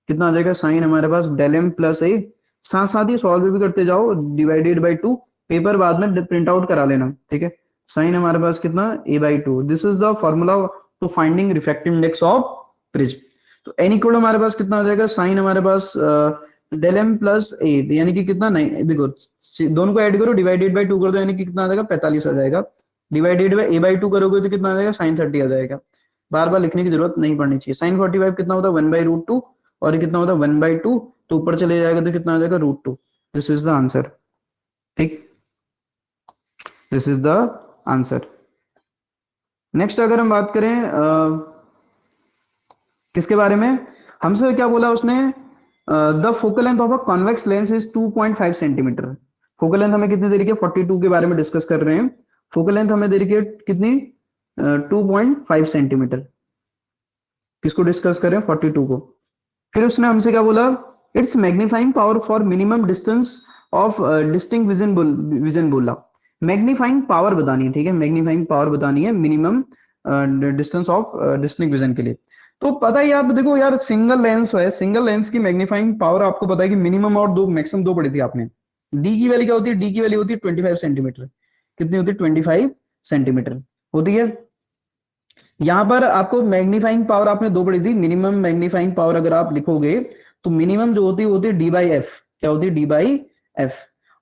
[SPEAKER 1] कितना आ जाएगा, साइन हमारे पास डेल एम प्लस ए, साथ साथ ही सॉल्व भी करते जाओ, डिवाइडेड बाई 2, पेपर बाद में प्रिंट आउट करा लेना, ठीक है। साइन हमारे पास कितना, a/2, this is the formula to finding refractive index of prism. तो एन इक्वल हमारे पास कितना आ जाएगा, साइन हमारे पास डेल एम प्लस ए, यानी कि कितना, नहीं देखो, दोनों को ऐड करो, डिवाइडेड बाई 2 कर दो, यानी कि कितना आ जाएगा, 45 आ जाएगा। डिवाइडेड बाई a/2 करोगे तो कितना आ जाएगा, साइन 30 आ जाएगा। बार बार लिखने की जरूरत नहीं पड़नी चाहिए। साइन 45 कितना होता है, 1/√2, और ये कितना होता है, 1/2, तो ऊपर चले जाएगा तो कितना आ जाएगा, √2। This is the answer. ठीक, this is the answer. Next अगर हम बात करें किसके बारे में, हमसे क्या बोला उसने, the focal length of a convex lens is 2.5 centimetre. Focal length हमें कितनी दे रही है, 42 के बारे में डिस्कस कर रहे हैं। फोकल लेंथ हमें दे रही है कितनी, 2.5 सेंटीमीटर। किसको डिस्कस करें, 42 को। फिर उसने हमसे क्या बोला, it's magnifying power for minimum distance of distinct vision, vision बोला। मैग्नीफाइंग पावर बतानी है, ठीक है, मैग्नीफाइंग पावर बतानी है minimum distance of distinct vision के लिए। तो पता ही, आप देखो यार, सिंगल लेंस है, सिंगल लेंस की मैग्नीफाइंग पावर आपको पता है कि मिनिमम और दो मैक्सिमम दो पड़ी थी आपने। डी की वैल्यू क्या होती है, डी की वैल्यू होती है 25 सेंटीमीटर। कितनी होती है, 25 सेंटीमीटर होती है। यहाँ पर आपको मैग्नीफाइंग पावर आपने दो पढ़ी थी, मिनिमम मैग्नीफाइंग पावर अगर आप लिखोगे तो मिनिमम जो होती है वो होती है d/f, क्या होती है, d/f।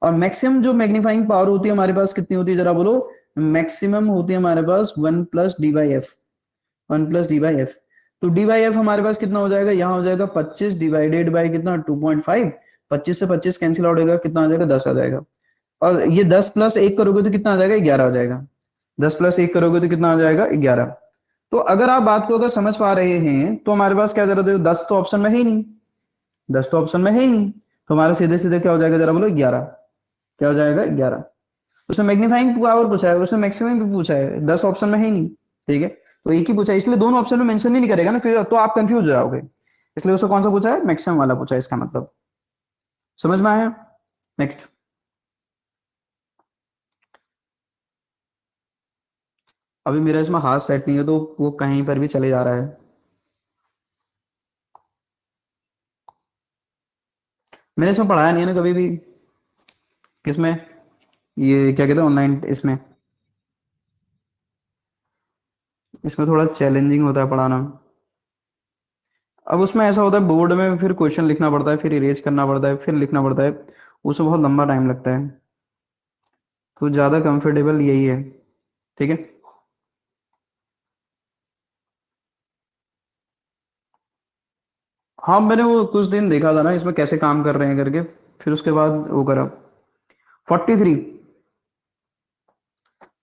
[SPEAKER 1] और मैक्सिमम जो मैग्नीफाइंग पावर होती है हमारे पास कितनी होती है, जरा बोलो, मैक्सिमम होती है हमारे पास 1+d/f, 1+d/f। तो d/f हमारे पास कितना हो जाएगा, यहाँ हो जाएगा 25 डिवाइडेड बाई कितना, 2.5। 25 से 25 कैंसिल आउट होगा, कितना आ जाएगा, 10 आ जाएगा। और ये 10 प्लस 1 करोगे तो कितना आ जाएगा, 11 आ जाएगा। 10 प्लस 1 करोगे तो कितना आ जाएगा, 11। तो अगर आप बात को अगर समझ पा रहे हैं तो हमारे पास क्या जरूरत है, 10 तो ऑप्शन में है ही नहीं, 10 तो ऑप्शन में है ही नहीं, तो हमारा सीधे सीधे क्या हो जाएगा, जरा बोलो, 11। क्या हो जाएगा, 11। उसने मैग्नीफाइंग पावर पूछा है, उसने मैक्सिमम भी पूछा है, 10 ऑप्शन में है ही नहीं, ठीक है। तो एक ही पूछा है, इसलिए दोनों ऑप्शन में मेंशन ही नहीं करेगा ना, फिर तो आप कंफ्यूज हो जाओगे। इसलिए उसको कौन सा पूछा है, मैक्सिमम वाला पूछा है, इसका मतलब समझ में आया। नेक्स्ट, अभी मेरा इसमें हाथ सेट नहीं है तो वो कहीं पर भी चले जा रहा है। मैंने इसमें पढ़ाया नहीं है ना कभी भी। किसमें, ये क्या कहते हैं, ऑनलाइन इसमें। इसमें थोड़ा चैलेंजिंग होता है पढ़ाना। अब उसमें ऐसा होता है, बोर्ड में फिर क्वेश्चन लिखना पड़ता है, फिर इरेज करना पड़ता है, फिर लिखना पड़ता है, उसमें बहुत लंबा टाइम लगता है। तो ज़्यादा कंफर्टेबल यही है, ठीक है। हाँ, मैंने वो कुछ दिन देखा था ना इसमें कैसे काम कर रहे हैं करके, फिर उसके बाद वो करा। 43,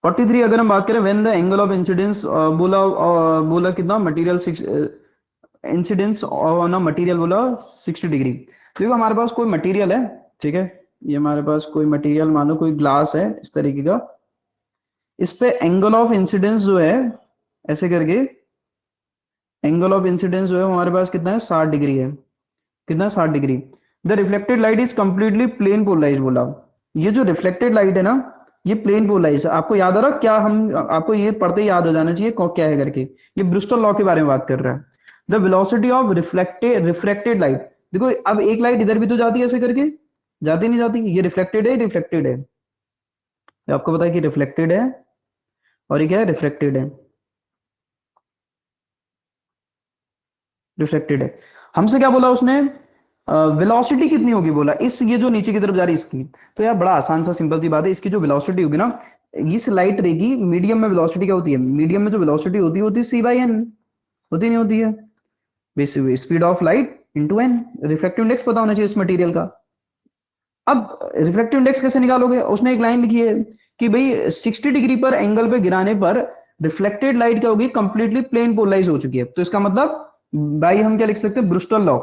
[SPEAKER 1] 43 अगर हम बात करें, when the angle of incidence, बोला कितना, material six, incidence on a material बोला 60 डिग्री। देखो हमारे पास कोई मटेरियल है, ठीक है, ये हमारे पास कोई मटेरियल, मान लो कोई ग्लास है इस तरीके का, इस पे एंगल ऑफ इंसिडेंस जो है, ऐसे करके एंगल ऑफ इंसिडेंस जो है हमारे पास कितना है, 60 डिग्री है। कितना, 60 degree. The reflected light is completely plane polarise बोला। ये जो रिफ्लेक्टेड लाइट है ना, ये प्लेन पोलराइज, आपको याद आ रहा क्या, हम आपको ये पढ़ते ही याद हो जाना चाहिए क्या है करके। ये ब्रिस्टल लॉ के बारे में बात कर रहा है। The velocity of reflected light, देखो अब एक लाइट इधर भी तो जाती है ऐसे करके, जाती नहीं जाती, ये रिफ्लेक्टेड है रिफ्लेक्टेड है, ये आपको पता है कि रिफ्लेक्टेड है और ये क्या है, रिफ्लेक्टेड है, रिफ्लेक्टेड है। हमसे क्या बोला उसने, वेलोसिटी कितनी होगी बोला, इस ये जो नीचे की तरफ जा रही है इसकी। तो यार बड़ा आसान सा सिंपल सी बात है, इसकी जो वेलोसिटी होगी ना, इस लाइट रे की मीडियम में वेलोसिटी क्या होती है, मीडियम में जो वेलोसिटी होती है सी बाई एन, होती नहीं होती है, speed of light into n. Reflective index पता होना चाहिए इस मटेरियल का। अब रिफ्लेक्टिव इंडेक्स कैसे निकालोगे, उसने एक लाइन लिखी है कि भाई 60 डिग्री पर एंगल पे गिराने पर रिफ्लेक्टेड लाइट क्या होगी, कंप्लीटली प्लेन पोलराइज हो चुकी है। तो इसका मतलब भाई हम क्या लिख सकते हैं, ब्रुस्टल लॉ।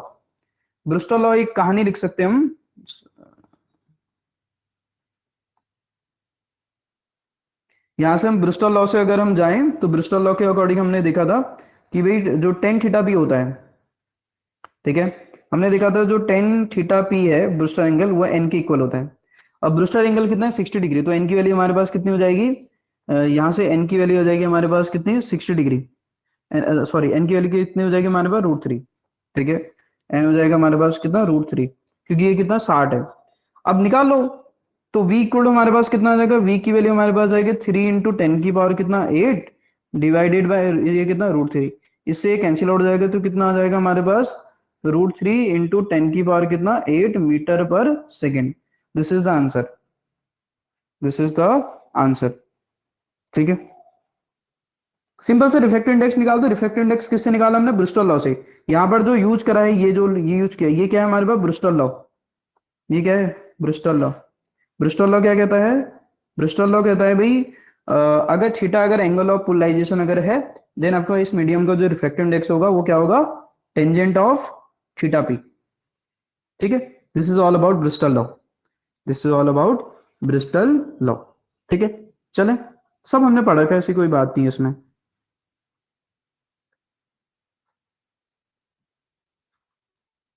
[SPEAKER 1] ब्रुस्टल लॉ एक कहानी लिख सकते हैं हम, यहां से हम ब्रुस्टल लॉ से अगर हम जाएं तो ब्रुस्टल लॉ के अकॉर्डिंग हमने देखा था कि भाई जो टेन थीटा पी होता है, ठीक है, हमने देखा था जो टेन थीटा पी है ब्रूस्टर एंगल, वो एन के इक्वल होता है। अब ब्रूस्टर एंगल कितना है, 60 डिग्री, तो एन की वैल्यू हमारे पास कितनी हो जाएगी, यहाँ से एन की वैल्यू हो जाएगी हमारे पास कितनी, 60 डिग्री, सॉरी एन की वैल्यू कितनी हो जाएगी हमारे पास, √3, ठीक है, एन हो जाएगा हमारे पास कितना, √3, क्योंकि ये कितना 60 है। अब निकाल लो, तो v इक्वल हमारे पास कितना आ जाएगा, v की वैल्यू हमारे पास आएगी 3 × 10 की पावर कितना 8 डिवाइडेड बाय ये कितना √3, इससे कैंसिल आउट हो जाएगा, तो कितना आ जाएगा हमारे पास, √3 × 10 की पावर कितना 8 मीटर पर second. This is the answer, this is the answer, ठीक है। सिंपल से रिफ्लेक्टिव इंडेक्स निकाल दो। रिफ्लेक्टिव इंडेक्स किससे निकाला हमने, ब्रिस्टल लॉ से। यहाँ पर जो यूज करा है, ये जो ये यूज किया, ये क्या है हमारे पास, ब्रिस्टल लॉ, ये क्या है, ब्रिस्टल लॉ। ब्रिस्टल लॉ क्या कहता है, ब्रिस्टल लॉ कहता है भाई अगर थीटा अगर एंगल ऑफ पोलराइजेशन अगर है, देन आपका इस मीडियम का जो रिफ्लेक्टिव इंडेक्स होगा वो क्या होगा, टेंजेंट ऑफ थीटा पी, ठीक है। This is all about Bristol law, this is all about Bristol law, ठीक है। चलें, सब हमने पढ़ा था, ऐसी कोई बात नहीं है इसमें।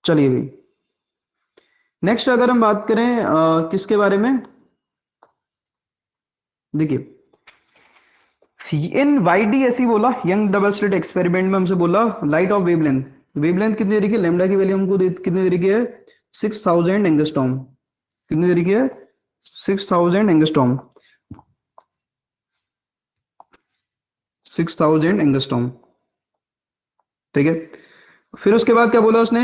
[SPEAKER 1] चलिए भाई, नेक्स्ट अगर हम बात करें किसके बारे में, देखिए इन वाईडी ऐसी बोला, यंग डबल स्लिट एक्सपेरिमेंट में हमसे बोला लाइट ऑफ वेवलेंथ, वेवलेंथ कितनी तरीके, लेमडा की वैल्यू हमको कितनी तरीके है, 6000 एंगस्ट्रॉम, कितनी तरीके है, 6000 एंगस्ट्रॉम, 6000 एंगस्ट्रॉम, ठीक है। फिर उसके बाद क्या बोला उसने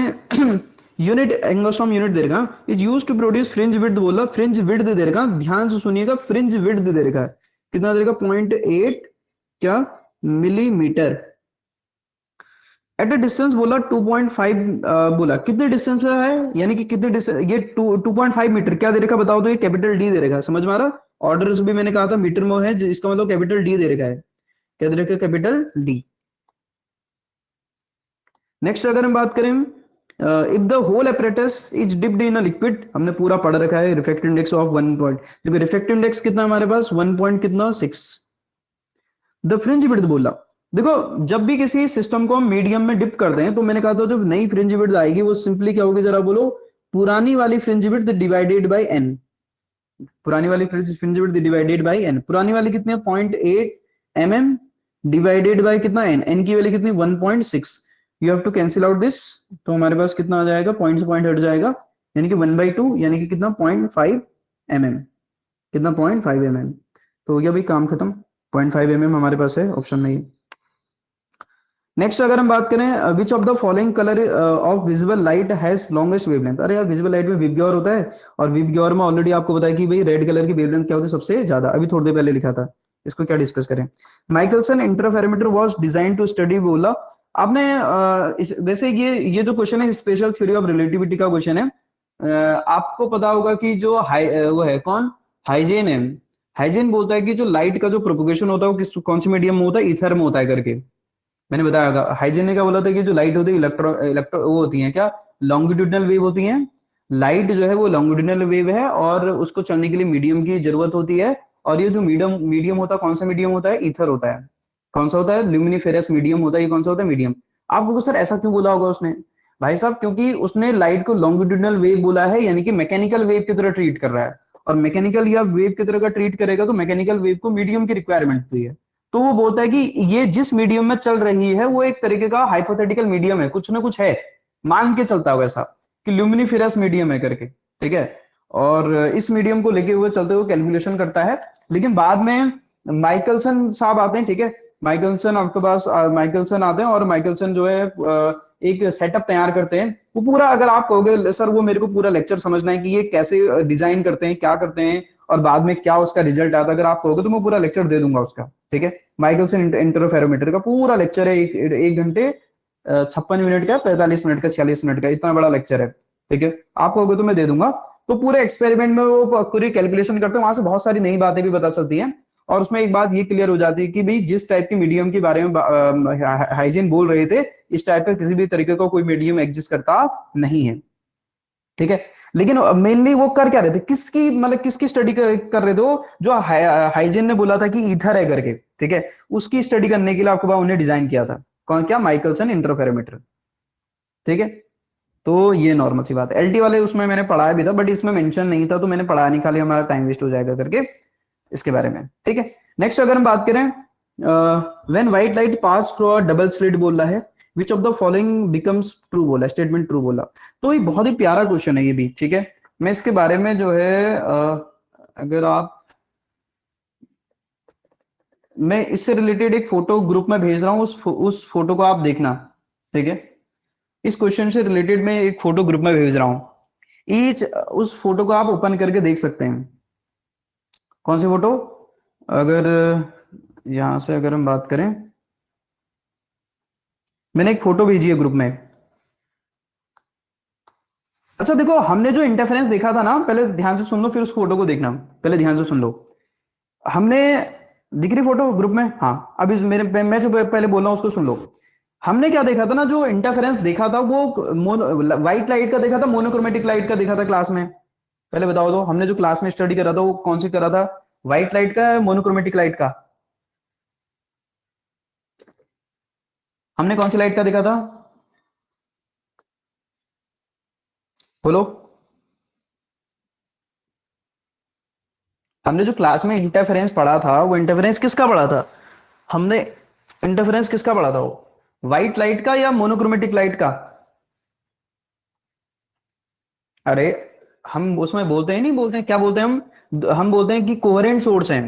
[SPEAKER 1] यूनिट एंगस्ट्रॉम यूनिट दे रखा, is use to produce fringe width, बोला फ्रिंज विड्थ दे रखा, ध्यान से सुनिएगा, फ्रिंज विड्थ दे रखा है कितना दे रखा, 0.8 क्या मिलीमीटर, एट अ डिस्टेंस बोला 2.5, बोला कितने डिस्टेंस पे है, यानी कि कितने डिस्टेंस, ये 2.5 मीटर क्या दे रखा बताओ, तो ये कैपिटल डी दे रखा है, समझ में आ रहा, ऑर्डर भी मैंने कहा था मीटर में है, इसका मतलब कैपिटल डी दे रखा है, क्या दे रखा है, कैपिटल डी। नेक्स्ट अगर हम बात करें, if the whole apparatus is dipped in a liquid, हमने पूरा पढ़ रखा है रिफ्लेक्टिव इंडेक्स ऑफ 1 पॉइंट, क्योंकि रिफ्लेक्टिव इंडेक्स कितना हमारे पास 1 पॉइंट कितना 6, द फ्रिंज विड्थ बोला, देखो जब भी किसी सिस्टम को हम मीडियम में डिप करते हैं, तो मैंने कहा था जब नई फ्रिंज विड्थ आएगी वो सिंपली क्या होगी, जरा बोलो, पुरानी वाली fringe width divided by n, पुरानी वाली fringe width divided by n, पुरानी वाली कितनी है 0.8 mm डिवाइडेड बाय कितना एन, एन की वैल्यू कितनी 1.6, you have to cancel out this, तो हमारे पास कितना आ जाएगा, पॉइंट से पॉइंट हट जाएगा, यानी कि 1/2, यानी कि कितना 0.5 mm, कितना 0.5 mm, तो हो गया भाई काम खत्म, 0.5 mm हमारे पास है ऑप्शन में। नेक्स्ट अगर हम बात करें, विच of the following colour of visible light has longest wavelength, अरे यार विजिबल लाइट में विबग्योर होता है, और विबग्योर में ऑलरेडी आपको बताया कि भाई रेड कलर की वेवलेंथ क्या होती है सबसे ज्यादा, अभी थोड़ी देर पहले लिखा था, इसको क्या डिस्कस करें। Michelson interferometer was design to study, बोला आपने वैसे ये जो क्वेश्चन है स्पेशल थ्योरी ऑफ रिलेटिविटी का क्वेश्चन है, आपको पता होगा कि जो वो है कौन, हाइजेन है, हाइजेन बोलता है कि जो लाइट का जो प्रोपोगेशन होता है वो किस कौन से मीडियम में होता है, ईथर में होता है करके, मैंने बताया। हाइजेन ने क्या बोला था कि जो लाइट होती है इलेक्ट्रो वो होती है क्या, लॉन्गिट्यूडनल वेव होती है, लाइट जो है वो लॉन्गिट्यूडनल वेव है, और उसको चलने के लिए मीडियम की जरूरत होती है, और ये जो मीडियम मीडियम होता है, कौन सा मीडियम होता है, ईथर होता है, कौन सा होता है, ल्यूमिनिफेरस मीडियम होता है, ये कौन सा होता है, मीडियम। आपको सर ऐसा क्यों बोला होगा उसने, भाई साहब क्योंकि उसने लाइट को लॉन्गिट्यूडनल वेव बोला है, यानी कि मैकेनिकल वेव की तरह ट्रीट कर रहा है, और मैकेनिकल या वेव की तरह का ट्रीट करेगा तो मैकेनिकल वेव को मीडियम की रिक्वायरमेंट होती है। तो वो बोलता है कि ये जिस मीडियम में चल रही है वो एक तरीके का हाइपोथेटिकल मीडियम है, कुछ ना कुछ है, मान के चलता है वैसा कि ल्यूमिनिफेरस मीडियम है करके, ठीक है। और इस मीडियम को लेके हुए चलते हुए कैलकुलेशन करता है। लेकिन बाद में माइकलसन साहब आते हैं, ठीक है, माइकलसन आपके पास माइकलसन आते हैं और माइकलसन जो है एक सेटअप तैयार करते हैं। वो पूरा, अगर आप कहोगे सर वो मेरे को पूरा लेक्चर समझना है कि ये कैसे डिजाइन करते हैं, क्या करते हैं और बाद में क्या उसका रिजल्ट आता है, अगर आप कहोगे तो मैं पूरा लेक्चर दे दूंगा उसका, ठीक है। माइकलसन इंटरफेरोमीटर का पूरा लेक्चर है, एक घंटे 56 मिनट का, 45 मिनट का, 46 मिनट का, इतना बड़ा लेक्चर है, ठीक है। आप कहोगे तो मैं दे दूंगा। तो पूरे एक्सपेरिमेंट में वो पूरी कैलकुलेशन करते हैं, वहां से बहुत सारी नई बातें भी पता चलती हैं। और उसमें एक बात ये क्लियर हो जाती है कि भाई जिस टाइप की मीडियम के बारे में हाइजीन बोल रहे थे, इस टाइप का किसी भी तरीके का कोई मीडियम एग्जिस्ट करता नहीं है, ठीक है। लेकिन मेनली वो कर क्या रहे थे, किसकी मतलब किसकी स्टडी कर रहे थे वो, जो हाइजीन ने बोला था कि ईथर है करके, ठीक है, उसकी स्टडी करने के लिए आपको उन्हें डिजाइन किया था। कौन, क्या, माइकलसन इंटरफेरोमीटर, ठीक है। तो ये नॉर्मल सी बात है। एलटी वाले उसमें मैंने पढ़ाया भी था बट इसमें मेंशन नहीं था तो मैंने पढ़ाया नहीं, खाली हमारा टाइम वेस्ट हो जाएगा करके इसके बारे में, ठीक है। नेक्स्ट अगर हम बात करें, when white light pass through a double slit बोला है, विच of the following becomes true बोला, स्टेटमेंट ट्रू बोला। तो ये बहुत ही प्यारा क्वेश्चन है ये भी, ठीक है। मैं इसके बारे में जो है अगर आप, मैं इससे रिलेटेड एक फोटो ग्रुप में भेज रहा हूँ, उस फोटो को आप देखना, ठीक है। इस क्वेश्चन से रिलेटेड मैं एक फोटो ग्रुप में भेज रहा हूँ, ईच उस फोटो को आप ओपन करके देख सकते हैं। कौन सी फोटो, अगर यहां से अगर हम बात करें, मैंने एक फोटो भेजी है ग्रुप में। अच्छा देखो, हमने जो इंटरफेरेंस देखा था ना, पहले ध्यान से सुन लो फिर उस फोटो को देखना, पहले ध्यान से सुन लो। हमने, दिख रही फोटो ग्रुप में, हाँ, अभी मेरे मैं जो पहले बोल रहा हूँ उसको सुन लो। हमने क्या देखा था ना, जो इंटरफेरेंस देखा था वो व्हाइट लाइट का देखा था, मोनोक्रोमेटिक लाइट का देखा था क्लास में। पहले बताओ तो, हमने जो क्लास में स्टडी करा था वो कौन सी करा था, व्हाइट लाइट का, मोनोक्रोमेटिक लाइट का? हमने कौन सी लाइट का देखा था, बोलो। हमने जो क्लास में इंटरफेरेंस पढ़ा था वो इंटरफेरेंस किसका पढ़ा था, हमने इंटरफेरेंस किसका पढ़ा था वो, व्हाइट लाइट का या मोनोक्रोमेटिक लाइट का? अरे हम उसमें बोलते हैं, नहीं बोलते हैं, क्या बोलते हैं हम बोलते हैं कि कोहेरेंट सोर्स है।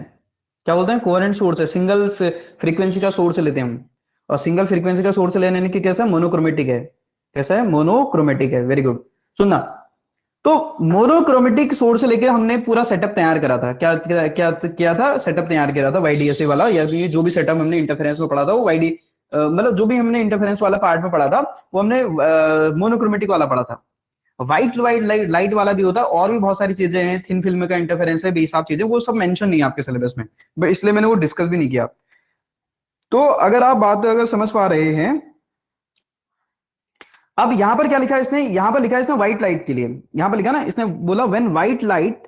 [SPEAKER 1] क्या बोलते हैं, कोहेरेंट सोर्स है, सिंगल फ्रीक्वेंसी का सोर्स लेते हैं हम। और सिंगल फ्रीक्वेंसी का सोर्स लेने की कैसा, मोनोक्रोमेटिक है। कैसा है, मोनोक्रोमेटिक है, वेरी गुड। सुनना, तो मोनोक्रोमेटिक सोर्स लेके हमने पूरा सेटअप तैयार करा था, क्या क्या क्या किया था, सेटअप तैयार किया था वाईडीएसए वाला, या फिर जो भी सेटअप हमने इंटरफेरेंस में पढ़ा था वो वाईडी मतलब जो भी हमने इंटरफेरेंस वाला पार्ट में पढ़ा था वो हमने मोनोक्रोमेटिक वाला पढ़ा था। व्हाइट वाइट लाइट वाला भी होता है, और भी बहुत सारी चीजें हैं, थिन फिल्म का इंटरफेरेंस है, बेसाब चीजें, वो सब मेंशन नहीं है आपके सिलेबस में, बट इसलिए मैंने वो डिस्कस भी नहीं किया। तो अगर आप बात अगर समझ पा रहे हैं, अब यहां पर क्या लिखा है इसने, यहां पर लिखा है इसने व्हाइट लाइट के लिए, यहां पर लिखा ना इसने, बोला when white light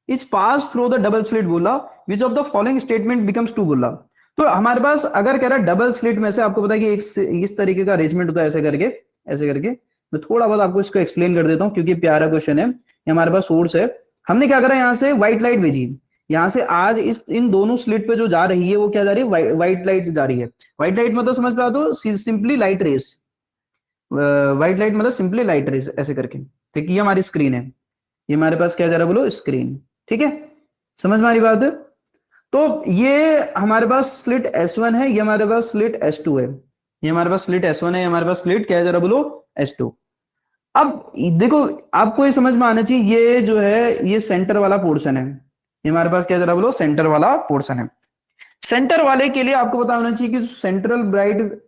[SPEAKER 1] is pass through the double slit, बोला which of the following statement becomes true, बोला। तो हमारे पास अगर कह रहा है डबल स्लिट में से, आपको पता है कि एक इस तरीके का अरेंजमेंट होता है, ऐसे करके, ऐसे करके। मैं थोड़ा बहुत आपको इसको एक्सप्लेन कर देता हूँ क्योंकि प्यारा क्वेश्चन है, ये हमारे पास सोर्स है। हमने क्या करा, यहाँ से व्हाइट लाइट भेजी, यहाँ से आज इस इन दोनों स्लिट पे जो जा रही है वो क्या जा रही है, व्हाइट लाइट जा रही है। व्हाइट लाइट मतलब समझ पा दो, simply light rays, white light मतलब सिंपली लाइट रेस, ऐसे करके, ठीक है। ये हमारी स्क्रीन है, ये हमारे पास क्या जा रहा है, बोलो, स्क्रीन, ठीक है। समझ में आ रही बात है? तो ये हमारे पास स्लिट S1 है, ये हमारे पास स्लिट S2 है, ये हमारे पास स्लिट S1 है, ये हमारे पास स्लिट क्या है जरा बोलो, S2। अब देखो, आपको ये समझ में आना चाहिए, ये जो है ये सेंटर वाला पोर्शन है, ये हमारे पास क्या जरा बोलो, सेंटर वाला पोर्शन है। सेंटर वाले के लिए आपको पता होना चाहिए कि सेंट्रल ब्राइट,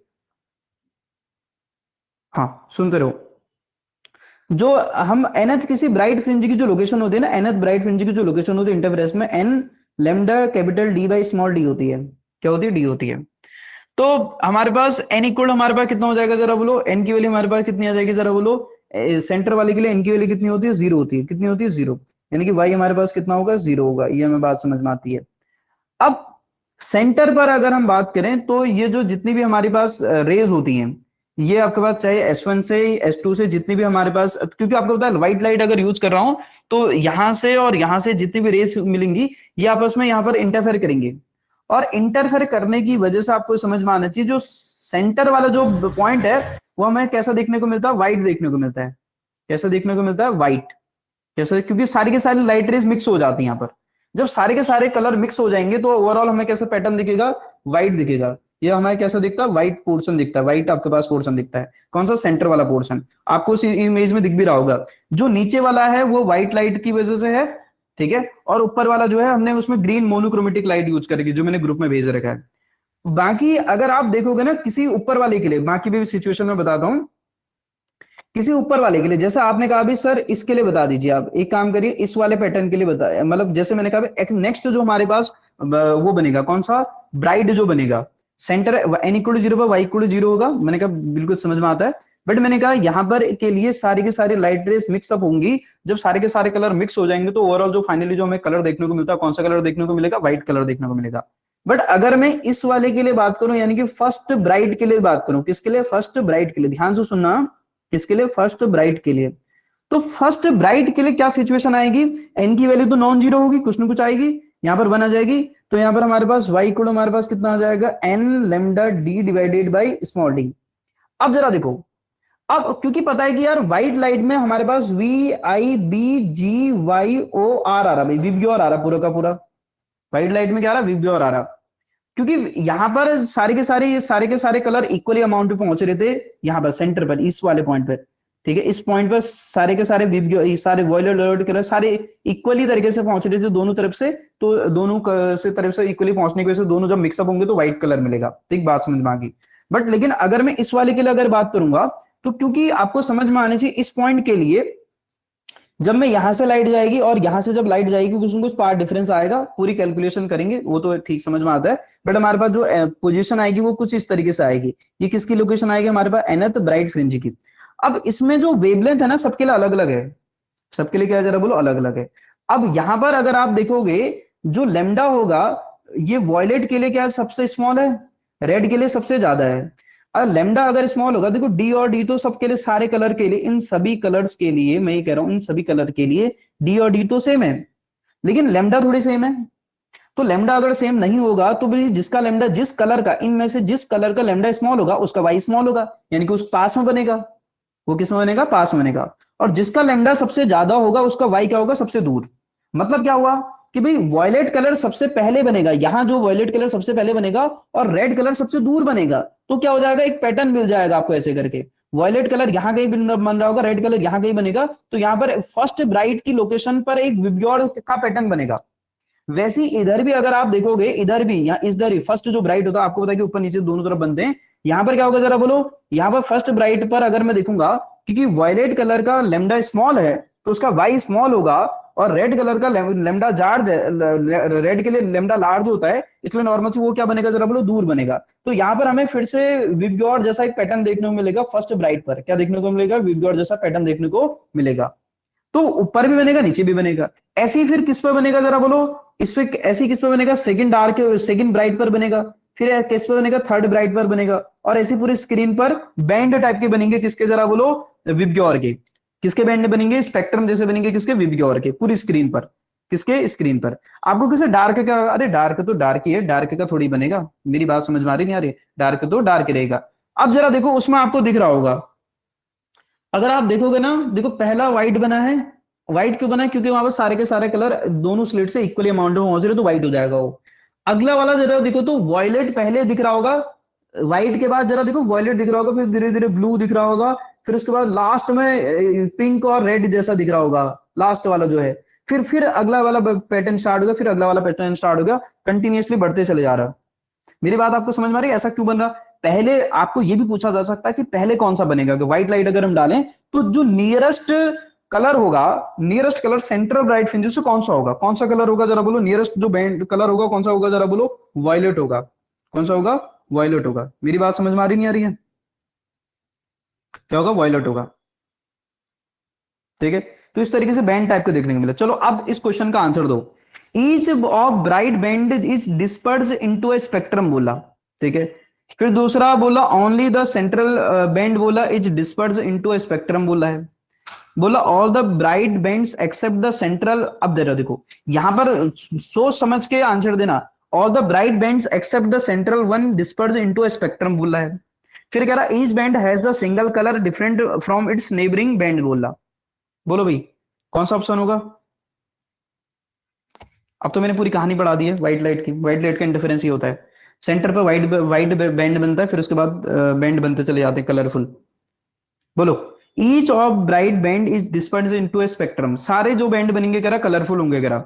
[SPEAKER 1] हाँ सुनते रहो, जो हम nth किसी ब्राइट फ्रिंज की जो लोकेशन होती है ना, nth ब्राइट फ्रिंज की जो लोकेशन होती है इंटरफेरेंस में, n lambda capital D by small d होती है, क्या होती है, d होती है। तो हमारे पास n इक्वल हमारे पास कितना हो जाएगा जरा बोलो, n की वैल्यू हमारे पास कितनी आ जाएगी जरा बोलो, सेंटर वाले के लिए n की वैल्यू कितनी होती है, जीरो होती है, कितनी होती है, जीरो, यानी कि y हमारे पास कितना होगा, जीरो होगा, ये हमें बात समझ में आती है। अब सेंटर पर अगर हम बात करें तो ये जो जितनी भी हमारे पास रेज होती हैं, ये आपके पास चाहे S1 से S2 से जितनी भी हमारे पास, क्योंकि आपको पता है व्हाइट लाइट अगर यूज कर रहा हूं तो यहां से और यहां से जितनी भी रेस मिलेंगी ये आपस में यहाँ पर इंटरफेयर करेंगे, और इंटरफेयर करने की वजह से आपको समझ में आना चाहिए जो सेंटर वाला जो पॉइंट है वो हमें कैसा देखने को मिलता है, व्हाइट देखने को मिलता है। कैसा देखने को मिलता है, व्हाइट। कैसे, क्योंकि सारी के सारी लाइट रेज मिक्स हो जाती है यहाँ पर। जब सारे के सारे कलर मिक्स हो जाएंगे तो ओवरऑल हमें कैसा पैटर्न दिखेगा, व्हाइट दिखेगा। ये हमें कैसा दिखता है, व्हाइट पोर्शन दिखता है, व्हाइट आपके पास पोर्शन दिखता है। कौन सा, सेंटर वाला पोर्शन। आपको इस इमेज में दिख भी रहा होगा, जो नीचे वाला है वो व्हाइट लाइट की वजह से है, ठीक है, और ऊपर वाला जो है हमने उसमें ग्रीन मोनोक्रोमेटिक लाइट यूज करके जो मैंने ग्रुप में भेज रखा है। बाकी अगर आप देखोगे ना किसी ऊपर वाले के लिए, बाकी भी सिचुएशन में बताता हूँ, किसी ऊपर वाले के लिए जैसा आपने कहा अभी सर इसके लिए बता दीजिए, आप एक काम करिए इस वाले पैटर्न के लिए बता, मतलब जैसे मैंने कहा नेक्स्ट जो हमारे पास वो बनेगा कौन सा, ब्राइड जो बनेगा, centre n equal to zero पर वाई इक्वल टू जीरो होगा, मैंने कहा बिल्कुल समझ में आता है। बट मैंने कहा यहाँ पर के लिए सारी के सारी लाइट रेस मिक्सअप होंगी, जब सारे के सारे कलर मिक्स हो जाएंगे तो ओवरऑल जो फाइनली जो हमें कलर देखने को मिलता है, कौन सा कलर देखने को मिलेगा, व्हाइट कलर देखने को मिलेगा। बट अगर मैं इस वाले के लिए बात करूं, यानी कि फर्स्ट ब्राइट के लिए बात करूं, किसके लिए, फर्स्ट ब्राइट के लिए, ध्यान से सुनना, किसके लिए, फर्स्ट ब्राइट के लिए। तो फर्स्ट ब्राइट के लिए क्या सिचुएशन आएगी, एन की वैल्यू तो नॉन जीरो होगी, कुछ ना कुछ आएगी, यहाँ पर वन आ जाएगी। तो यहाँ पर हमारे पास वाई इक्वल हमारे पास कितना आ जाएगा, n lambda D divided by small D. अब जरा देखो, अब क्योंकि पता है कि यार व्हाइट लाइट में हमारे पास V I B G Y O R आ रहा, भाई विब्योर आ रहा पूरा का पूरा, व्हाइट लाइट में क्या आ रहा, विब्योर आ रहा। क्योंकि यहाँ पर सारे के सारे कलर इक्वली अमाउंट पे पहुंच रहे थे, यहाँ पर सेंटर पर इस वाले पॉइंट पर, ठीक है, इस पॉइंट पर सारे के सारे सारे वॉयलेट कलर सारे इक्वली तरीके से पहुंच रहे थे दोनों तरफ से। तो दोनों से तरफ से इक्वली पहुंचने की वजह से दोनों जब मिक्सअप होंगे तो व्हाइट कलर मिलेगा, ठीक, बात समझ में आ गई। बट लेकिन अगर मैं इस वाले के लिए अगर बात करूंगा, तो क्योंकि आपको समझ में आना चाहिए इस पॉइंट के लिए, जब मैं यहां से लाइट जाएगी और यहां से जब लाइट जाएगी कुछ ना कुछ पार्ट डिफरेंस आएगा, पूरी कैलकुलेशन करेंगे वो तो ठीक समझ में आता है। बट हमारे पास जो पोजीशन आएगी वो कुछ इस तरीके से आएगी। ये किसकी लोकेशन आएगी, हमारे पास एनथ ब्राइट फ्रिंज की। अब इसमें जो वेवलेंथ है ना सबके लिए अलग अलग है, सबके लिए क्या है जरा बोलो, अलग अलग है। अब यहां पर अगर आप देखोगे जो लेमडा होगा, ये वॉयलेट के लिए क्या सबसे स्मॉल है, रेड के लिए सबसे ज्यादा है। और लेमडा अगर स्मॉल होगा, देखो डी और डी तो सबके लिए, सारे कलर के लिए, इन सभी कलर्स के लिए मैं ये कह रहा हूं, इन सभी कलर के लिए डी और डी तो सेम है, लेकिन लेमडा थोड़ी सेम है। तो लेमडा अगर सेम नहीं होगा तो भी जिसका लेमडा, जिस कलर का, इनमें से जिस कलर का लेमडा स्मॉल होगा उसका वाई स्मॉल होगा, यानी कि उस पास में बनेगा, वो किस में बनेगा, पास में बनेगा। और जिसका लेमडा सबसे ज्यादा होगा उसका वाई क्या होगा, सबसे दूर। मतलब क्या हुआ कि भाई वॉयलेट कलर सबसे पहले बनेगा, यहां जो वॉयलेट कलर सबसे पहले बनेगा और रेड कलर सबसे दूर बनेगा। तो क्या हो जाएगा, एक पैटर्न मिल जाएगा आपको ऐसे करके, वॉयलेट कलर यहां कहीं बन रहा होगा, रेड कलर यहां कहीं बनेगा, तो यहां पर फर्स्ट ब्राइट की लोकेशन पर एक विब्योर का पैटर्न बनेगा। वैसे ही इधर भी अगर आप देखोगे, इधर भी, यहाँ इधर ही फर्स्ट जो ब्राइट होता है, आपको पता है कि ऊपर नीचे दोनों तरफ बनते हैं, यहाँ पर क्या होगा जरा बोलो, यहाँ पर फर्स्ट ब्राइट पर अगर मैं देखूंगा, क्योंकि वायलेट कलर का लेमडा स्मॉल है तो उसका वाई स्मॉल होगा, और रेड कलर का लेमडा जार्ज है, रेड के लिए लेमडा लार्ज होता है, इसलिए नॉर्मल से वो क्या बनेगा जरा बोलो, दूर बनेगा। तो यहाँ पर हमें फिर से विबग्योर जैसा एक पैटर्न देखने को मिलेगा, फर्स्ट ब्राइट पर क्या देखने को मिलेगा, विबग्योर जैसा पैटर्न देखने को मिलेगा। तो ऊपर भी बनेगा नीचे भी बनेगा। ऐसे ही फिर किस पे बनेगा जरा बोलो, इस पे ऐसे किस पे बनेगा, सेकंड डार्क, सेकंड ब्राइट पर बनेगा, फिर किस पे बनेगा, थर्ड ब्राइट पर बनेगा, और ऐसे पूरी स्क्रीन पर बैंड टाइप के बनेंगे, किसके जरा बोलो, विबग्योर के। किसके बैंड बनेंगे, स्पेक्ट्रम जैसे बनेंगे, किसके, विबग्योर के, पूरी स्क्रीन पर, किसके, स्क्रीन पर। आपको किसे डार्क का, अरे डार्क तो डार्क ही है, डार्क का थोड़ी बनेगा, मेरी बात समझ में आ रही नहीं आ रही, डार्क तो डार्क रहेगा। अब जरा देखो उसमें आपको दिख रहा होगा, अगर आप देखोगे ना, देखो पहला व्हाइट बना है, व्हाइट क्यों बना है, क्योंकि वहां पर सारे के सारे कलर दोनों स्लिट से इक्वली अमाउंट में पहुंच रहे तो व्हाइट हो जाएगा वो। अगला वाला जरा देखो तो वॉयलेट पहले दिख रहा होगा, व्हाइट के बाद जरा देखो वॉयलेट दिख रहा होगा, फिर धीरे धीरे ब्लू दिख रहा होगा, फिर उसके बाद लास्ट में पिंक और रेड जैसा दिख रहा होगा, लास्ट वाला जो है। फिर अगला वाला पैटर्न स्टार्ट होगा, फिर अगला वाला पैटर्न स्टार्ट होगा, कंटिन्यूअसली बढ़ते चले जा रहा है। मेरी बात आपको समझ में आ रही है, ऐसा क्यों बन रहा। पहले आपको ये भी पूछा जा सकता है कि पहले कौन सा बनेगा, कि व्हाइट लाइट अगर हम डालें तो जो नियरेस्ट कलर होगा, nearest colour central bright fringes से कौन सा होगा, कौन सा कलर होगा जरा बोलो, नियरेस्ट जो बैंड कलर होगा कौन सा होगा जरा बोलो, वायलेट होगा। कौन सा होगा, वायलेट होगा। मेरी बात समझ में आ रही नहीं आ रही है, क्या होगा, वायलेट होगा, ठीक है। तो इस तरीके से बैंड टाइप का देखने को मिला। चलो अब इस क्वेश्चन का आंसर दो। Each of bright band is disperse into a spectrum बोला, ठीक है। फिर दूसरा बोला ओनली द सेंट्रल बैंड बोला is disperse into a spectrum बोला है। बोला all the bright bands except the central, अब दे रहा देखो यहां पर सोच समझ के आंसर देना। All the bright bands except the central one disperse into a spectrum बोला है। फिर कह रहा each band has the single colour different from its neighbouring band बोला। बोलो भाई कौन सा ऑप्शन होगा। अब तो मैंने पूरी कहानी बढ़ा दी है व्हाइट लाइट की। व्हाइट लाइट का इंटरफेरेंस ये होता है, सेंटर पर व्हाइट व्हाइट बैंड बनता है, फिर उसके बाद बैंड बनते चले जाते हैं कलरफुल। बोलो each of bright band is disperse into a spectrum, सारे जो बैंड बनेंगे कह रहा कलरफुल होंगे कह रहा।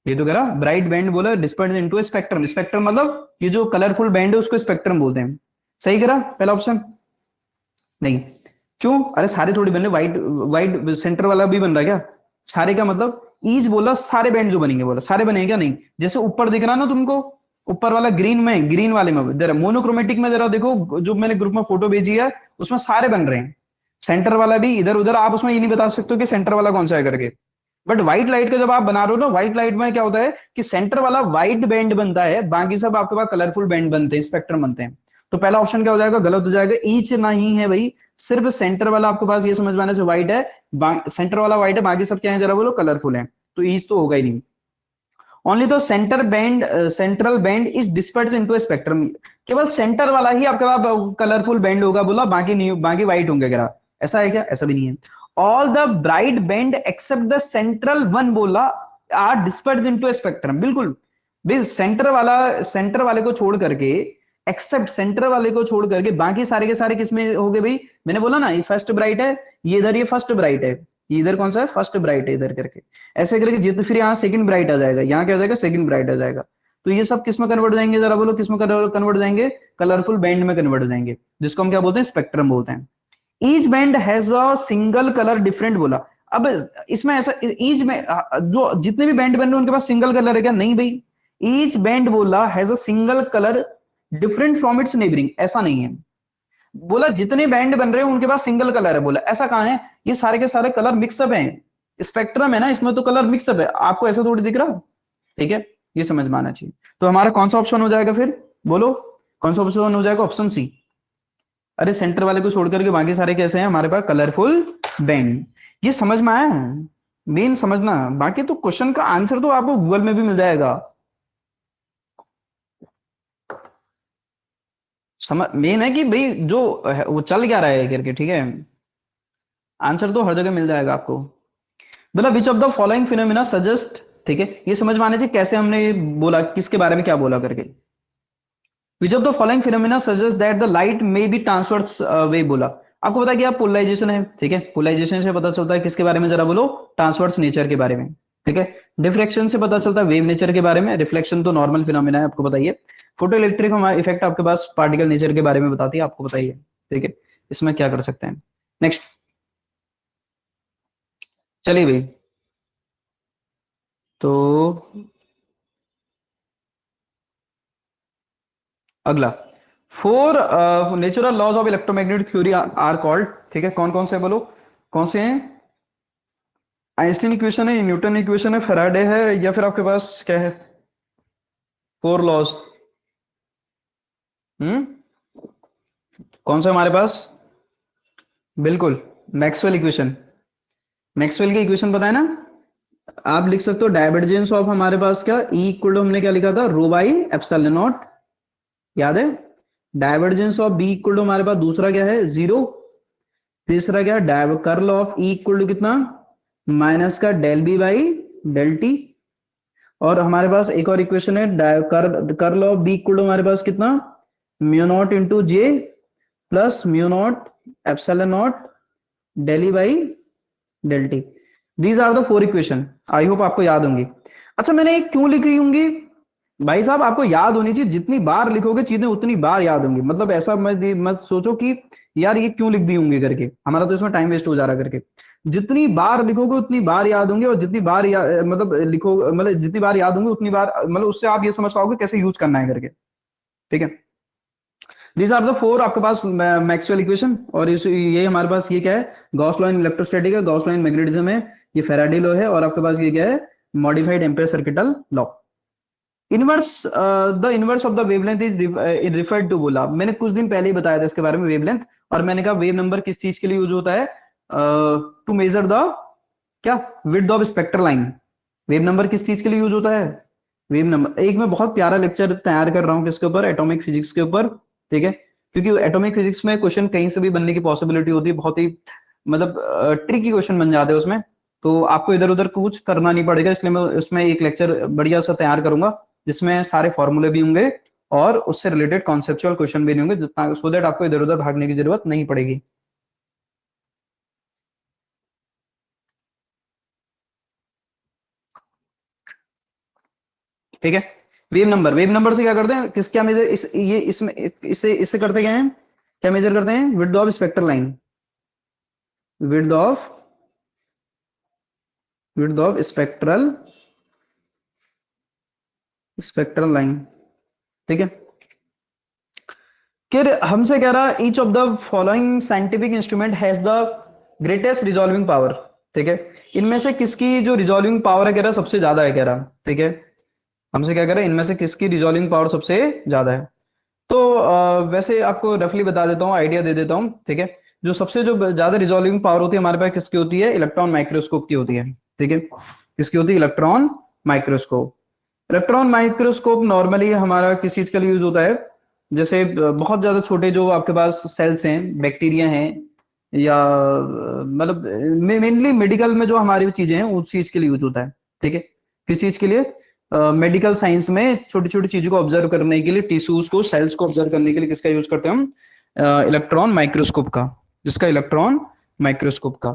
[SPEAKER 1] ये तो कह रहा ब्राइट बैंड बोला disperse into a spectrum, spectrum मतलब ये जो कलरफुल बैंड है उसको स्पेक्ट्रम बोलते हैं। सही कह रहा पहला ऑप्शन। नहीं क्यों, अरे सारे थोड़ी बन रहे, व्हाइट व्हाइट सेंटर वाला भी बन रहा है क्या। सारे का मतलब ईच बोला सारे बैंड जो बनेंगे, बोला सारे बनेंगे क्या, नहीं। जैसे ऊपर दिख रहा ना तुमको, ऊपर वाला ग्रीन में, ग्रीन वाले में जरा मोनोक्रोमेटिक में जरा देखो, जो मैंने ग्रुप में फोटो भेजी है उसमें सारे बन रहे हैं। सेंटर वाला भी इधर उधर, आप उसमें ये नहीं बता सकते हो कि सेंटर वाला कौन सा है करके। बट व्हाइट लाइट का जब आप बना रहे हो ना, व्हाइट लाइट में क्या होता है कि सेंटर वाला व्हाइट बैंड बनता है, बाकी सब आपके पास कलरफुल बैंड बनते हैं, स्पेक्ट्रम बनते हैं। तो पहला ऑप्शन क्या हो जाएगा, गलत हो जाएगा। ईच नहीं है भाई, सिर्फ सेंटर वाला आपके पास ये समझ में आने से व्हाइट है, सेंटर वाला व्हाइट है, बाकी सब क्या है जरा बोलो कलरफुल है। तो ईच तो होगा ही नहीं। Only the centre band central band is disperse into spectrum, केवल सेंटर वाला ही आपके पास कलरफुल बैंड होगा बोला, बाकी नहीं, बाकी व्हाइट होंगे कह रहा। ऐसा है क्या, ऐसा भी नहीं है। All the bright band except the central one बोला आर डिस्पर्स इनटू स्पेक्ट्रम, बिल्कुल भी सेंटर वाले को छोड़ करके, एक्सेप्ट सेंटर वाले को छोड़ करके बाकी सारे के सारे किसमें हो गए भाई। मैंने बोला ना ये फर्स्ट ब्राइट है, ये इधर ये फर्स्ट ब्राइट है, ये इधर कौन सा है फर्स्ट ब्राइट है इधर करके, ऐसे करके जित फिर यहाँ सेकंड ब्राइट आ जाएगा, यहाँ क्या हो जाएगा सेकंड ब्राइट आ जाएगा। तो ये सब किस में कन्वर्ट जाएंगे जरा बोलो, किस में कन्वर्ट जाएंगे, कलरफुल बैंड में कन्वर्ट जाएंगे, जिसको हम क्या बोलते हैं स्पेक्ट्रम बोलते हैं। Each band has a single colour different बोला। अब इसमें ऐसा ईच में जो जितने भी बैंड बन रहे हैं उनके पास सिंगल कलर है क्या, नहीं भाई। ईच बैंड बोला has a single colour different from its neighbouring, ऐसा नहीं है। बोला जितने बैंड बन रहे हैं उनके पास सिंगल कलर है, बोला ऐसा कहां है, ये सारे के सारे कलर मिक्सअप हैं, स्पेक्ट्रम है ना इसमें, तो कलर मिक्सअप है, आपको ऐसा थोड़ी दिख रहा। ठीक है, ये समझ में आना चाहिए। तो हमारा कौन सा ऑप्शन हो जाएगा फिर, बोलो कौन सा ऑप्शन हो जाएगा, ऑप्शन सी। अरे सेंटर वाले को छोड़ करके बाकी सारे कैसे हैं हमारे पास कलरफुल बैंड। ये समझ में आया, मेन समझना, बाकी तो क्वेश्चन का आंसर तो आपको गूगल में भी मिल जाएगा। समझ मेन है कि भाई जो वो चल क्या रहा है करके, ठीक है। आंसर तो हर जगह मिल जाएगा आपको। मतलब विच of the following phenomena suggest, ठीक है, ये समझ में आने चाहिए कैसे हमने बोला, किसके बारे में क्या बोला करके। Which of the following phenomena suggest that the light may be transverse wave बोला। आपको पता है कि आप पोलराइजेशन है, ठीक है, पोलराइजेशन से पता चलता है किसके बारे में जरा बोलो, ट्रांसवर्स नेचर के बारे में। ठीक है, डिफ्रेक्शन से पता चलता है वेव नेचर के बारे में, रिफ्लेक्शन तो नॉर्मल फिनोमिना है आपको बताइए। फोटो इलेक्ट्रिक इफेक्ट आपके पास पार्टिकल नेचर के बारे में बताती है, आपको बताइए। ठीक है, इसमें क्या कर सकते हैं। नेक्स्ट चलिए भाई, तो अगला, four natural laws of electromagnetic theory are called, ठीक है, कौन कौन से बोलो, कौन से हैं। आइंस्टीन इक्वेशन है, न्यूटन इक्वेशन है, फैराडे है, या फिर आपके पास क्या है, फोर लॉज। हम्म, कौन सा हमारे पास, बिल्कुल मैक्सवेल इक्वेशन। मैक्सवेल की इक्वेशन पता है ना, आप लिख सकते हो डाइवर्जेंस ऑफ हमारे पास क्या, ई इक्वल टू हमने क्या लिखा था, रो बाई एप्सिलॉन नॉट, याद है। Divergence of B equal to हमारे पास दूसरा क्या है, जीरो। तीसरा क्या है, curl of E equal to कितना, माइनस का del B by del T. और हमारे पास एक और इक्वेशन है, curl of B equal to हमारे पास कितना, mu naught into J plus mu naught epsilon naught del by del T. These are the four equation, I hope आपको याद होंगी। अच्छा मैंने क्यों लिखी होंगी, भाई साहब आपको याद होनी चाहिए, जितनी बार लिखोगे चीजें उतनी बार याद होंगी, मतलब ऐसा मत सोचो कि यार ये क्यों लिख दी होंगी करके, हमारा तो इसमें टाइम वेस्ट हो जा रहा करके। जितनी बार लिखोगे उतनी बार याद होंगे, और जितनी बार मतलब लिखो, मतलब जितनी बार याद होंगे उतनी बार, मतलब उससे आप ये समझ पाओगे कैसे यूज करना है करके। ठीक है, दीज आर द फोर आपके पास मैक्सवेल इक्वेशन। और ये हमारे पास ये क्या है, गॉस लॉ इन इलेक्ट्रोस्टैटिक है, गॉस लॉ इन मैग्नेटिज्म है, ये फैराडे लॉ है, और आपके पास ये क्या है, modified Ampere circuital law. Inverse, the inverse of the wavelength is referred to, बोला मैंने कुछ दिन पहले ही बताया था इसके बारे में वेवलेंथ, और मैंने कहा वेव नंबर किस चीज के लिए यूज होता है, टू मेजर द क्या, width of spectral line. Wave number किस चीज के लिए यूज होता है, वेव नंबर। एक मैं बहुत प्यारा लेक्चर तैयार कर रहा हूँ किसके ऊपर, एटॉमिक फिजिक्स के ऊपर, ठीक है, क्योंकि एटॉमिक फिजिक्स में क्वेश्चन कहीं से भी बनने की पॉसिबिलिटी होती है, बहुत ही मतलब ट्रिकी क्वेश्चन बन जाते हैं उसमें, तो आपको इधर उधर कुछ करना नहीं पड़ेगा, इसलिए मैं उसमें एक लेक्चर बढ़िया सा तैयार करूंगा जिसमें सारे फॉर्मूले भी होंगे और उससे रिलेटेड कॉन्सेप्चुअल क्वेश्चन भी नहीं होंगे, जितना सो दैट आपको इधर उधर भागने की जरूरत नहीं पड़ेगी। ठीक है, वेव नंबर से क्या करते हैं, किस क्या मेजर, इस ये इसमें इससे इससे करते क्या हैं, क्या मेजर करते हैं, width of spectral line, width of width of spectral line, ठीक है। फिर हमसे कह रहा each of the following scientific instrument has the greatest resolving power, ठीक है, इनमें से किसकी जो रिजॉल्विंग पावर है कह रहा सबसे ज्यादा है, कह रहा, ठीक है, हमसे क्या कह रहा है, इनमें से किसकी रिजॉल्विंग पावर सबसे ज्यादा है। तो वैसे आपको रफली बता देता हूँ, आइडिया दे देता हूँ, ठीक है, जो सबसे जो ज्यादा रिजॉल्विंग पावर होती है हमारे पास किसकी होती है, इलेक्ट्रॉन माइक्रोस्कोप की होती है, ठीक है, किसकी होती है, electron microscope. Electron microscope normally हमारा किस चीज के लिए यूज होता है, जैसे बहुत ज्यादा छोटे जो आपके पास सेल्स हैं, बैक्टीरिया हैं, या मतलब मेनली मेडिकल में जो हमारी चीजें हैं उस चीज के लिए यूज होता है, ठीक है, किस चीज के लिए, मेडिकल साइंस में छोटी छोटी चीजों को ऑब्जर्व करने के लिए, टिश्यूज को, सेल्स को ऑब्जर्व करने के लिए किसका यूज करते हैं हम, इलेक्ट्रॉन माइक्रोस्कोप का, जिसका इलेक्ट्रॉन माइक्रोस्कोप का,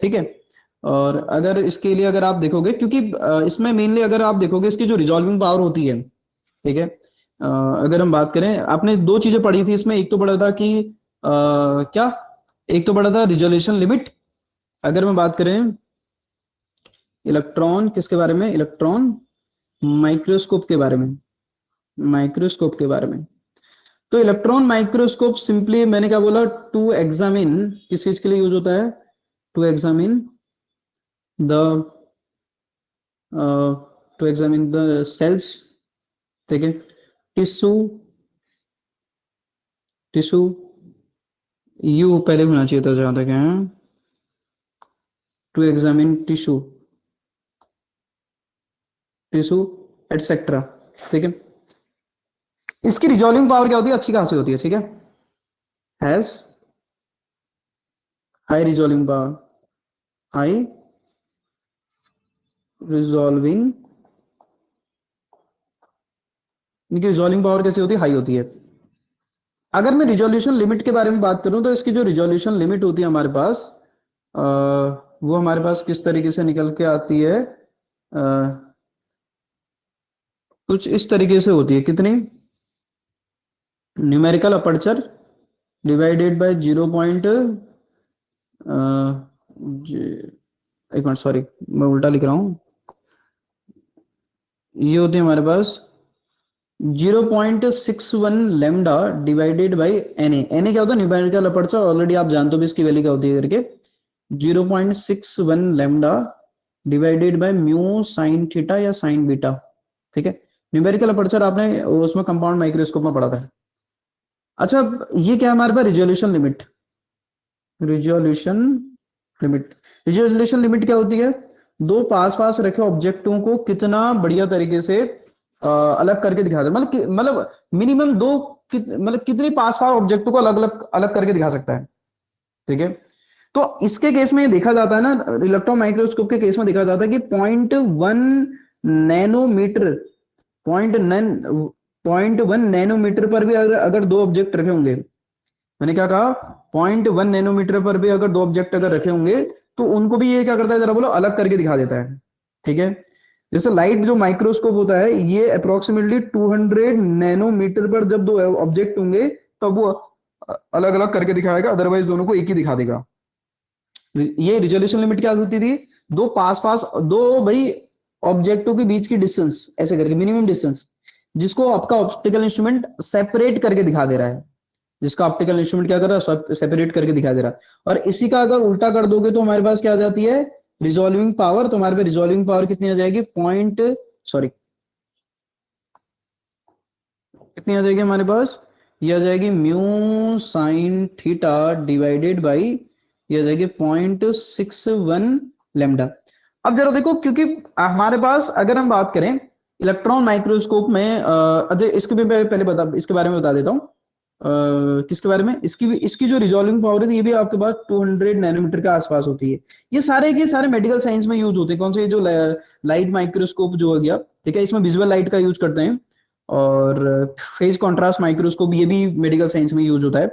[SPEAKER 1] ठीक है। और अगर इसके लिए अगर आप देखोगे, क्योंकि इसमें मेनली अगर आप देखोगे इसकी जो रिजॉल्विंग पावर होती है, ठीक है, अगर हम बात करें, आपने दो चीजें पढ़ी थी इसमें, एक तो पढ़ा था कि क्या, एक तो पढ़ा था रिजोल्यूशन लिमिट, अगर मैं बात करें इलेक्ट्रॉन किसके बारे में, इलेक्ट्रॉन माइक्रोस्कोप के बारे में, माइक्रोस्कोप के बारे में। तो इलेक्ट्रॉन माइक्रोस्कोप सिंपली मैंने क्या बोला, टू एग्जामिन, किस चीज के लिए यूज होता है, to examine the to examine the cells, ठीक है, टिश्यू, टिश्यू, यू पहले होना चाहिए था जहां तक है, to examine tissue, tissue etcetera, ठीक है। इसकी रिजॉल्विंग पावर क्या होती है, अच्छी खासी होती है, ठीक है, has high resolving power, high resolving, इनकी रिजॉल्विंग पावर कैसी होती है, हाई होती है। अगर मैं रिजोल्यूशन लिमिट के बारे में बात करूं तो इसकी जो रिजोल्यूशन लिमिट होती है हमारे पास, वो हमारे पास किस तरीके से निकल के आती है, कुछ इस तरीके से होती है, कितनी, न्यूमेरिकल अपर्चर डिवाइडेड बाय 0. एक मिनट सॉरी, मैं उल्टा लिख रहा हूं, ये होती है हमारे पास 0.61 lambda divided by N A क्या होता है, न्यूमेरिकल अपर्चर, ऑलरेडी आप जानते हो भी इसकी वैल्यू क्या होती है करके, 0.61 lambda divided by mu sine theta या साइन बीटा, ठीक है, न्यूमेरिकल अपर्चर आपने उसमें कंपाउंड माइक्रोस्कोप में पढ़ा था। अच्छा, ये क्या है हमारे पास, resolution limit, resolution limit, resolution limit क्या होती है, दो पास पास रखे ऑब्जेक्टों को कितना बढ़िया तरीके से अलग करके दिखा दे, मतलब मिनिमम दो, मतलब कितनी पास पास ऑब्जेक्टों को अलग अलग अलग करके दिखा सकता है, ठीक है। तो इसके केस में देखा जाता है ना, इलेक्ट्रॉन माइक्रोस्कोप के केस में देखा जाता है कि 0.1 नैनोमीटर, पॉइंट वन नैनोमीटर पर भी अगर दो ऑब्जेक्ट रखे होंगे, मैंने क्या कहा, 0.1 नैनोमीटर पर भी अगर दो ऑब्जेक्ट अगर रखे होंगे तो उनको भी ये क्या करता है, जरा बोलो, अलग करके दिखा देता है, ठीक है। जैसे लाइट जो माइक्रोस्कोप होता है ये अप्रोक्सीमेटली 200 नैनोमीटर पर जब दो ऑब्जेक्ट होंगे तब वो अलग अलग करके दिखाएगा, अदरवाइज दोनों को एक ही दिखा देगा। ये रिजोल्यूशन लिमिट क्या होती थी, दो पास पास, दो भाई ऑब्जेक्टों के बीच की डिस्टेंस ऐसे करके, मिनिमम डिस्टेंस, जिसको आपका ऑप्टिकल इंस्ट्रूमेंट सेपरेट करके दिखा दे रहा है, जिसका ऑप्टिकल इंस्ट्रूमेंट क्या कर रहा है, सेपरेट करके दिखा दे रहा है। और इसी का अगर उल्टा कर दोगे तो हमारे पास क्या आ जाती है, रिजॉल्विंग पावर, तो हमारे पास रिजॉल्विंग पावर कितनी आ जाएगी, पॉइंट, सॉरी, कितनी आ जाएगी हमारे पास, ये आ जाएगी mu sine theta divided by, ये आ जाएगी 0.61 लेमडा। अब जरा देखो, क्योंकि हमारे पास अगर हम बात करें इलेक्ट्रॉन माइक्रोस्कोप में, अजय इसके भी पहले बता, इसके बारे में बता देता हूँ। किसके बारे में, इसकी जो रिजॉल्विंग पावर है ये भी आपके पास 200 नैनोमीटर के आसपास होती है। ये सारे के सारे मेडिकल साइंस में यूज होते हैं। कौन से, जो लाइट माइक्रोस्कोप जो हो गया, ठीक है, इसमें विजुअल लाइट का यूज करते हैं। और फेज कॉन्ट्रास्ट माइक्रोस्कोप ये भी मेडिकल साइंस में यूज होता है।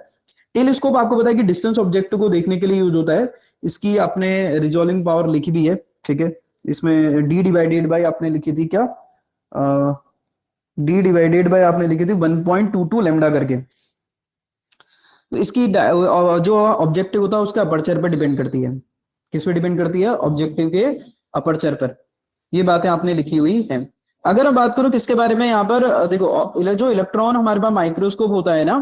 [SPEAKER 1] टेलीस्कोप आपको पता है कि डिस्टेंस ऑब्जेक्ट को देखने के लिए यूज होता है। इसकी आपने रिजॉल्विंग पावर लिखी भी है, ठीक है, इसमें डी डिवाइडेड बाई आपने लिखी थी क्या, डी डिवाइडेड बाई आपने लिखी थी 1.22 लेमडा करके। तो इसकी जो ऑब्जेक्टिव होता है उसके अपर्चर पर डिपेंड करती है। किस पे डिपेंड करती है, ऑब्जेक्टिव के अपर्चर पर। ये बातें आपने लिखी हुई है। अगर मैं बात करूं किसके बारे में, यहाँ पर देखो, जो इलेक्ट्रॉन हमारे पास माइक्रोस्कोप होता है ना,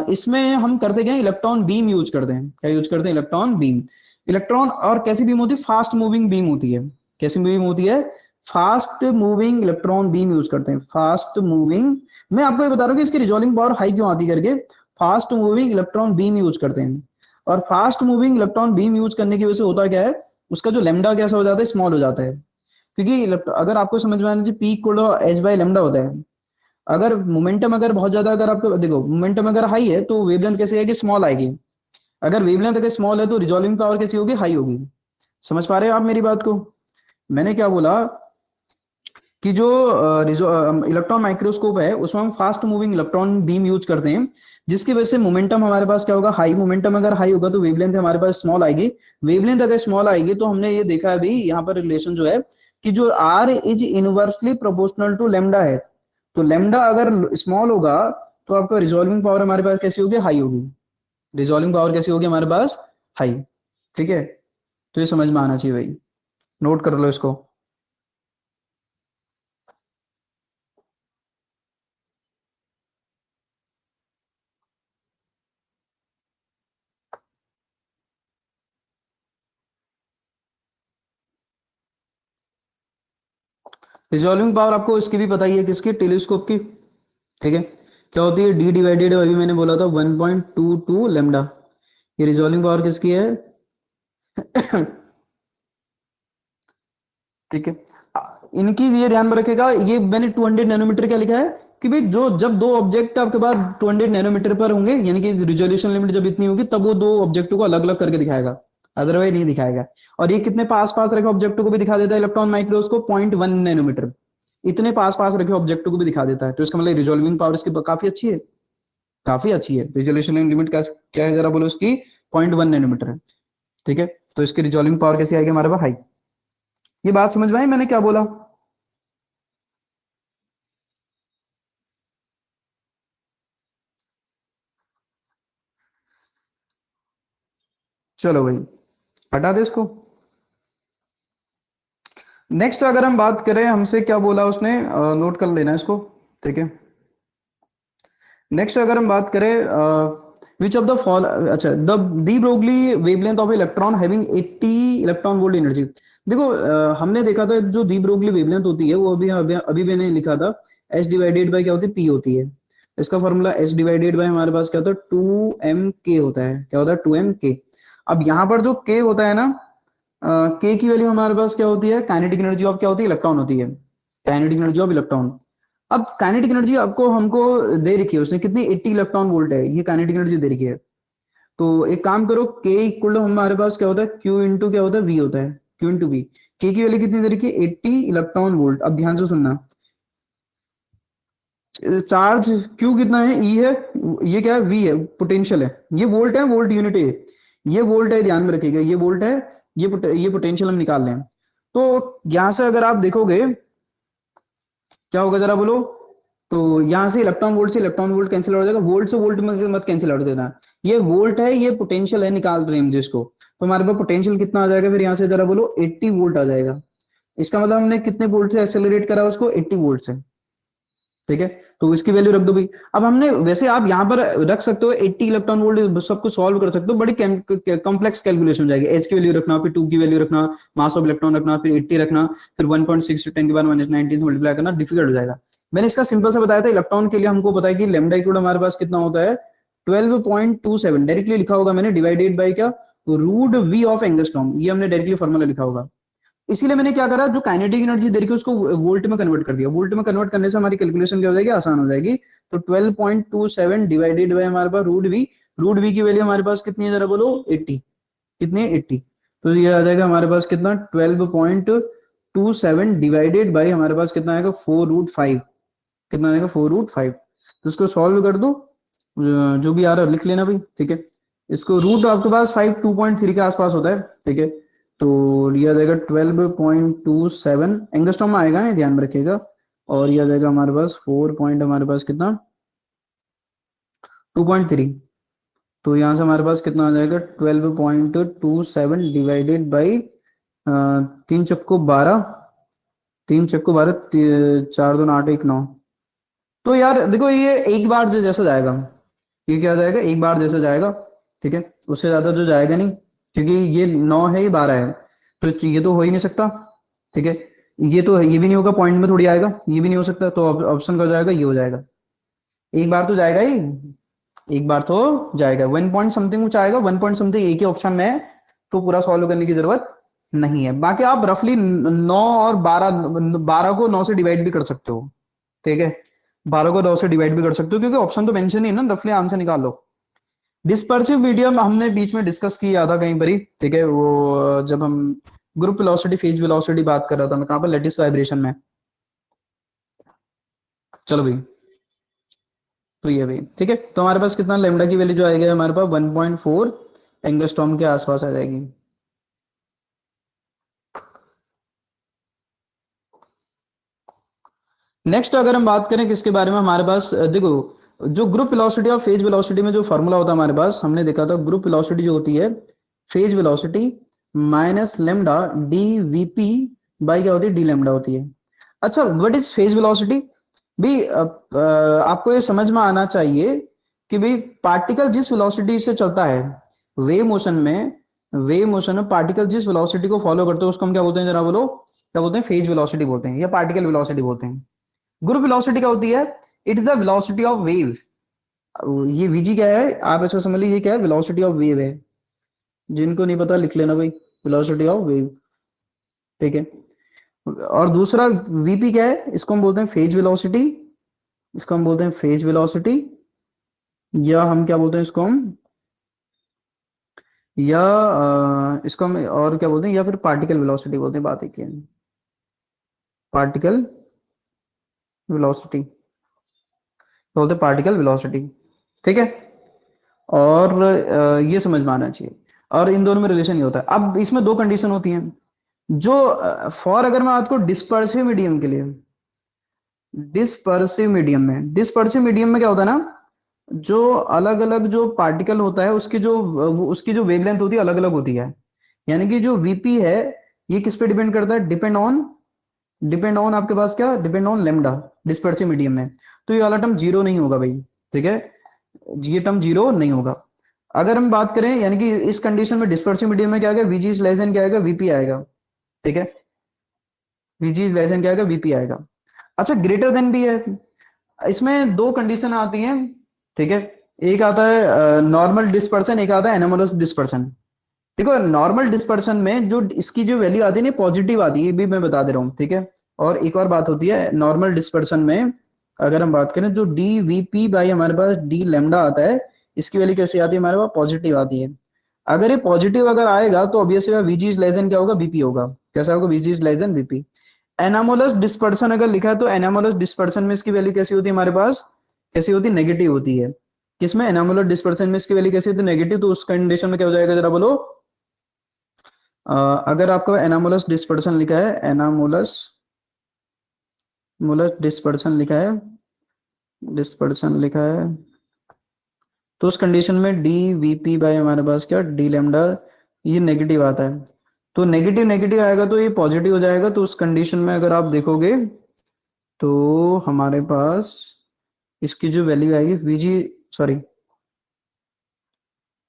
[SPEAKER 1] इसमें हम करते क्या, इलेक्ट्रॉन बीम यूज करते हैं। क्या यूज करते हैं, इलेक्ट्रॉन बीम। इलेक्ट्रॉन, और कैसी बीम होती है, फास्ट मूविंग बीम होती है। कैसी बीम होती है, fast moving electron beam use करते हैं, फास्ट मूविंग। मैं आपको ये बता रहा हूँ कि इसकी रिजॉल्विंग पावर हाई क्यों आती करके, fast moving electron beam use करते हैं। और fast moving electron beam use करने की वजह से होता क्या है, उसका जो लेमडा कैसा हो जाता है, स्मॉल हो जाता है। क्योंकि अगर आपको समझ में आना चाहिए, P equal H by lambda होता है। अगर मोमेंटम अगर बहुत ज्यादा, अगर आपको देखो मोमेंटम अगर हाई है तो वेवलेंथ कैसे आएगी, स्मॉल आएगी। अगर वेवलेंथ अगर स्मॉल है तो रिजॉल्विंग पावर कैसी होगी, हाई होगी। समझ पा रहे हो आप मेरी बात को। मैंने क्या बोला कि जो इलेक्ट्रॉन माइक्रोस्कोप है उसमें हम fast moving electron beam use करते हैं, जिसकी वजह से मोमेंटम हमारे पास क्या होगा, हाई। मोमेंटम अगर हाई होगा तो वेवलेंथ हमारे पास स्मॉल आएगी। वेवलेंथ अगर स्मॉल आएगी तो हमने ये देखा अभी यहाँ पर रिलेशन जो है, कि जो R is inversely proportional to lambda है। तो लेमडा अगर स्मॉल होगा तो आपका रिजॉल्विंग पावर हमारे पास कैसी होगी, हाई होगी। रिजॉल्विंग पावर कैसी होगी हमारे पास, हाई। ठीक है, तो ये समझ में आना चाहिए भाई, नोट कर लो इसको। रिजॉल्विंग पावर आपको इसकी भी पता ही है, किसकी, टेलीस्कोप की। ठीक है, क्या होती है, डी डिवाइडेड, अभी मैंने बोला था 1.22 लेमडा। ये रिजॉल्विंग पावर किसकी है। ठीक है, इनकी ये ध्यान में रखेगा, ये मैंने 200 नैनोमीटर क्या लिखा है, कि भाई जो जब दो ऑब्जेक्ट आपके पास 200 नैनोमीटर पर होंगे, यानी कि रिजोल्यूशन लिमिट जब इतनी होगी, तब वो दो ऑब्जेक्टों को अलग अलग करके दिखाएगा, अदरवाइज नहीं दिखाएगा। और ये कितने पास पास रखे ऑब्जेक्टों को भी दिखा देता है इलेक्ट्रॉन माइक्रोस्कोप, 0.1 नैनोमीटर। इतने पास पास रखे ऑब्जेक्टों को भी दिखा देता है। तो इसका मतलब रिजोल्विंग पावर इसकी काफी अच्छी है, काफी अच्छी है। रिजोल्यूशन लिमिट का क्या है जरा बोलो, उसकी 0.1 नैनोमीटर है। ठीक है, तो इसकी रिजोल्विंग पावर कैसी आएगी हमारे पास, हाई। ये बात समझ में आई मैंने क्या बोला। चलो भाई, हटा दे इसको। नेक्स्ट अगर हम बात करें, हमसे क्या बोला उसने, नोट कर लेना इसको। ठीक है, नेक्स्ट अगर हम बात करें, विच ऑफ द फॉल, अच्छा, the de Broglie wavelength of electron having 80 electron volt energy. देखो, हमने देखा था जो डी ब्रोगली वेवलेंथ होती है वो अभी अभी अभी मैंने लिखा था, एस डिवाइडेड बाय क्या होती है, पी होती है। इसका फॉर्मूला एस डिवाइडेड बाय हमारे पास क्या होता है, 2m k होता है। क्या होता है, 2m k। अब यहाँ पर जो k होता है ना, के की वैल्यू हमारे पास क्या होती है, काइनेटिक एनर्जी ऑफ क्या होती है, इलेक्ट्रॉन होती है। Kinetic energy of electron. अब काइनेटिक एनर्जी आपको हमको दे रखी है उसने कितनी, 80 इलेक्ट्रॉन वोल्ट है, ये काइनेटिक एनर्जी दे रखी है। तो एक काम करो, के इक्वल हमारे पास क्या होता है, क्यू इंटू क्या होता है, वी होता है। Q into V. के की वैल्यू कितनी दे रखी है, 80 इलेक्ट्रॉन वोल्ट। अब ध्यान से सुनना, चार्ज क्यू कितना है, ई है, ये क्या है, वी है, पोटेंशियल है। ये वोल्ट है, वोल्ट यूनिट है। ये वोल्ट है, ध्यान में रखिएगा, ये वोल्ट है। ये पोटेंशियल हम निकाल रहे हैं। तो यहां से अगर आप देखोगे क्या होगा जरा बोलो, तो यहां से इलेक्ट्रॉन वोल्ट कैंसिल हो जाएगा, वोल्ट से वोल्ट में मत कैंसिल आउट देना। ये वोल्ट है, ये पोटेंशियल है, निकाल रहे हैं हम जिसको। तो हमारे पास पोटेंशियल कितना आ जाएगा, फिर यहाँ से जरा बोलो 80 वोल्ट आ जाएगा। इसका मतलब हमने कितने वोल्ट से एक्सेलरेट करा उसको, 80 वोल्ट से। ठीक है, तो इसकी वैल्यू रख दो भाई। अब हमने वैसे आप यहाँ पर रख सकते हो 80 इलेक्ट्रॉन वोल्ट, सबको सॉल्व कर सकते हो, बड़ी कॉम्प्लेक्स कैलकुलेशन हो जाएगी। एच की वैल्यू रखना, फिर 2 की वैल्यू रखना, मास ऑफ इलेक्ट्रॉन रखना, फिर 80 रखना, फिर 1.6 10 की पावर -19 से मल्टीप्लाई करना, डिफिकल्ट हो जाएगा। मैंने इसका सिंपल से बताया था, इलेक्ट्रॉन के लिए हमको पता है कि लेमडा इक्वल हमारे पास कितना होता है 12.27, डायरेक्टली लिखा होगा मैंने, डिवाइडेड बाय क्या, रूट वी ऑफ एंगस्ट्रॉम, ये हमने डायरेक्टली फॉर्मूला लिखा होगा। इसीलिए मैंने क्या करा, जो काइनेटिक एनर्जी दे रखी है उसको वोल्ट में कन्वर्ट कर दिया, वोल्ट में कन्वर्ट करने से हमारी कैलकुलेशन क्या हो जाएगी, आसान हो जाएगी। तो 12.27 डिवाइडेड बाय हमारे पास रूट वी की वैल्यू हमारे पास कितनी है जरा बोलो, 80, कितनी है 80। तो ये आ जाएगा हमारे पास कितना 12.27 डिवाइडेड बाय हमारे पास कितना आएगा 4√5, कितना आएगा 4√5। तो इसको सॉल्व कर दो, जो भी आ रहा है लिख लेना भाई, ठीक है। इसको रूट आपके पास 5 2.3 के आसपास होता है, ठीक है। तो लिया जाएगा 12.27 एंगस्ट्रॉम में आएगा ना, ध्यान में रखिएगा। और यह आ जाएगा हमारे पास 4 पॉइंट हमारे पास कितना 2.3। तो यहाँ से हमारे पास कितना आ जाएगा 12.27 डिवाइडेड बाई 3 चक्को 12, 3 चक्को 12, 4 2 8 1 9। तो यार देखो ये एक बार जैसा जाएगा, ये क्या जाएगा, एक बार जैसा जाएगा, ठीक है। उससे ज्यादा जो जाएगा नहीं, क्योंकि ये 9 है, ये 12 है, तो ये तो हो ही नहीं सकता, ठीक है। ये तो ये भी नहीं होगा, पॉइंट में थोड़ी आएगा, ये भी नहीं हो सकता, तो ऑप्शन का हो जाएगा, ये हो जाएगा। एक बार तो जाएगा ही, एक बार तो जाएगा, 1 पॉइंट समथिंग कुछ आएगा, 1 पॉइंट समथिंग एक ही ऑप्शन में है, तो पूरा सॉल्व करने की जरूरत नहीं है। बाकी आप रफली 9 और 12, 12 को 9 से डिवाइड भी कर सकते हो, ठीक है। 12 को 9 से डिवाइड भी कर सकते हो, क्योंकि ऑप्शन तो मेंशन ही है ना, रफली आंसर निकाल लो। डिस्पर्सिव मीडियम हमने बीच में डिस्कस किया था कहीं पर ही, ठीक है, वो जब हम ग्रुप वेलोसिटी फेज वेलोसिटी बात कर रहा था मैं, कहां पर, लेटिस वाइब्रेशन में। चलो भाई, तो ये भाई ठीक है, तो हमारे पास कितना लेमडा की वैल्यू जो आएगी हमारे पास 1.4 एंगस्ट्रॉम के आसपास आ जाएगी। नेक्स्ट अगर हम बात करें किसके बारे में, हमारे पास देखो, जो ग्रुप वेलोसिटी और फेज वेलोसिटी में जो फॉर्मूला होता है हमारे पास, हमने देखा था ग्रुप वेलोसिटी जो होती है phase velocity minus lambda D VP by क्या होती है, डी लेमडा होती है। अच्छा, व्हाट इज फेज वेलोसिटी भी, आपको ये समझ में आना चाहिए कि भाई पार्टिकल जिस वेलोसिटी से चलता है वेव मोशन में, वेव मोशन में पार्टिकल जिस वेलोसिटी को फॉलो करते हैं उसको हम क्या बोलते हैं जरा बोलो, क्या बोलते हैं, फेज वेलोसिटी बोलते हैं या पार्टिकल वेलोसिटी बोलते हैं। ग्रुप वेलोसिटी क्या होती है, it is the velocity of wave. ये वीजी क्या है, आप इसको समझ लीजिए क्या है, वेलोसिटी ऑफ वेव है। जिनको नहीं पता लिख लेना भाई, वेलोसिटी ऑफ वेव, ठीक है। और दूसरा वीपी क्या है, इसको हम बोलते हैं फेज वेलोसिटी, इसको हम बोलते हैं फेज वेलोसिटी, या हम क्या बोलते हैं इसको हम, या इसको हम और क्या बोलते हैं, या फिर पार्टिकल वेलोसिटी बोलते हैं, बात एक है, पार्टिकल वेलोसिटी बोलते हैं, पार्टिकल वेलोसिटी, ठीक है। और ये समझ में आना चाहिए। और इन दोनों में रिलेशन ये होता है। अब इसमें दो कंडीशन होती हैं, जो फॉर अगर मैं बात करूं डिस्पर्सिव मीडियम के लिए, डिस्पर्सिव मीडियम में क्या होता है ना, जो अलग अलग जो पार्टिकल होता है उसकी जो वेवलेंथ होती है अलग अलग होती है। यानी कि जो वीपी है ये किस पे डिपेंड करता है, डिपेंड ऑन आपके पास क्या, depend on lambda, dispersive medium में। तो ये वाला टर्म जीरो नहीं होगा भाई, ठीक है, ये टर्म जीरो नहीं होगा। अगर हम बात करें यानी कि इस कंडीशन में डिस्पर्सिव मीडियम में क्या आएगा, वीजी इज लेस देन क्या आएगा, वीपी आएगा, ठीक है, वीजी इज लेस देन क्या आएगा, वीपी आएगा। अच्छा, ग्रेटर देन भी है, इसमें दो कंडीशन आती हैं, ठीक है। एक आता है नॉर्मल डिस्पर्सन, एक आता है एनोमलस डिस्पर्सन। देखो नॉर्मल डिस्पर्सन में जो इसकी जो वैल्यू आती है ना पॉजिटिव आती है, ये भी मैं बता दे रहा हूँ, ठीक है। और एक और बात होती है नॉर्मल डिस्पर्सन में, अगर हम बात करें जो डी वी पी बाई हमारे पास डी लेमडा आता है, इसकी वैल्यू कैसे आती है, हमारे पास पॉजिटिव आती है। अगर ये पॉजिटिव अगर आएगा तो obviously VG is less than क्या होगा, बीपी होगा, कैसा होगा, VG is less than VP. Anomalous dispersion अगर लिखा है तो एनामोलस डिस्पर्सन में इसकी वैल्यू कैसी होती है हमारे पास, कैसी होती है, नेगेटिव होती है। किसमें, एनामोलस डिस्पर्सन में इसकी वैल्यू कैसी होती है, नेगेटिव। तो उस कंडीशन में क्या हो जाएगा जरा बोलो, अगर आपको एनामोलस डिस्पर्सन लिखा है, एनामोलस मोलस डिस्पर्सन लिखा है, डिस्पर्सन लिखा है, तो उस कंडीशन में डी वीपी बाय हमारे पास क्या, डी लेमडा, ये नेगेटिव आता है। तो नेगेटिव नेगेटिव आएगा तो ये पॉजिटिव हो जाएगा। तो उस कंडीशन में अगर आप देखोगे तो हमारे पास इसकी जो वैल्यू आएगी VG, sorry,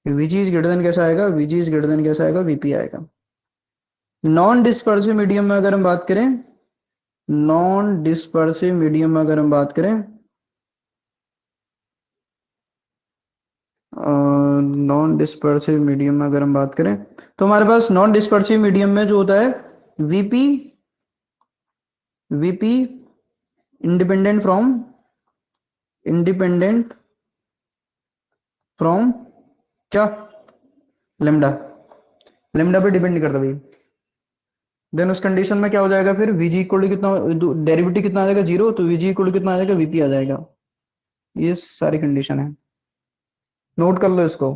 [SPEAKER 1] VG is greater than कैसा आएगा, वीजी इज ग्रेटर देन कैसा आएगा, वीपी आएगा। नॉन डिस्पर्सिव मीडियम में अगर हम बात करें नॉन डिस्पर्सिव मीडियम अगर हम बात करें, नॉन डिस्पर्सिव मीडियम में अगर हम बात करें, तो हमारे पास नॉन डिस्पर्सिव मीडियम में जो होता है VP, VP independent from, independent from क्या, लेमडा, लेमडा पे डिपेंड नहीं करता भाई। देन उस कंडीशन में क्या हो जाएगा फिर, वीजी इक्वल टू कितना, डेरिवेटिव कितना आ जाएगा जीरो, तो वीजी इक्वल टू कितना आ जाएगा, वीपी आ जाएगा। ये सारी कंडीशन है, नोट कर लो इसको।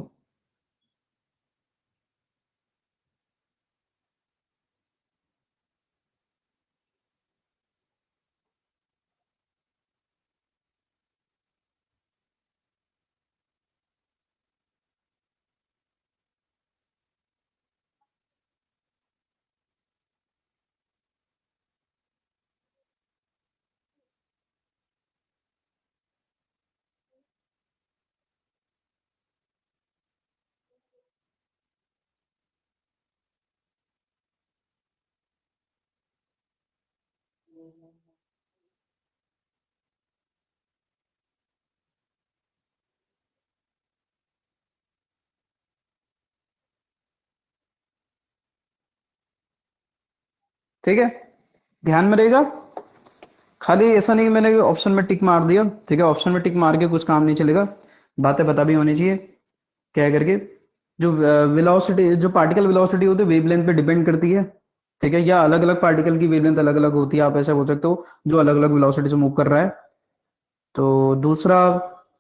[SPEAKER 1] ठीक है, ध्यान में रहेगा। खाली ऐसा नहीं कि मैंने ऑप्शन में टिक मार दिया, ठीक है, ऑप्शन में टिक मार के कुछ काम नहीं चलेगा, बातें पता भी होनी चाहिए क्या करके। जो वेलोसिटी, जो पार्टिकल वेलोसिटी होती है वेवलेंथ पे डिपेंड करती है, ठीक है, या अलग अलग पार्टिकल की वेवलेंथ अलग अलग होती है, आप ऐसा बोल सकते हो, जो अलग अलग वेलोसिटी से मूव कर रहा है। तो दूसरा,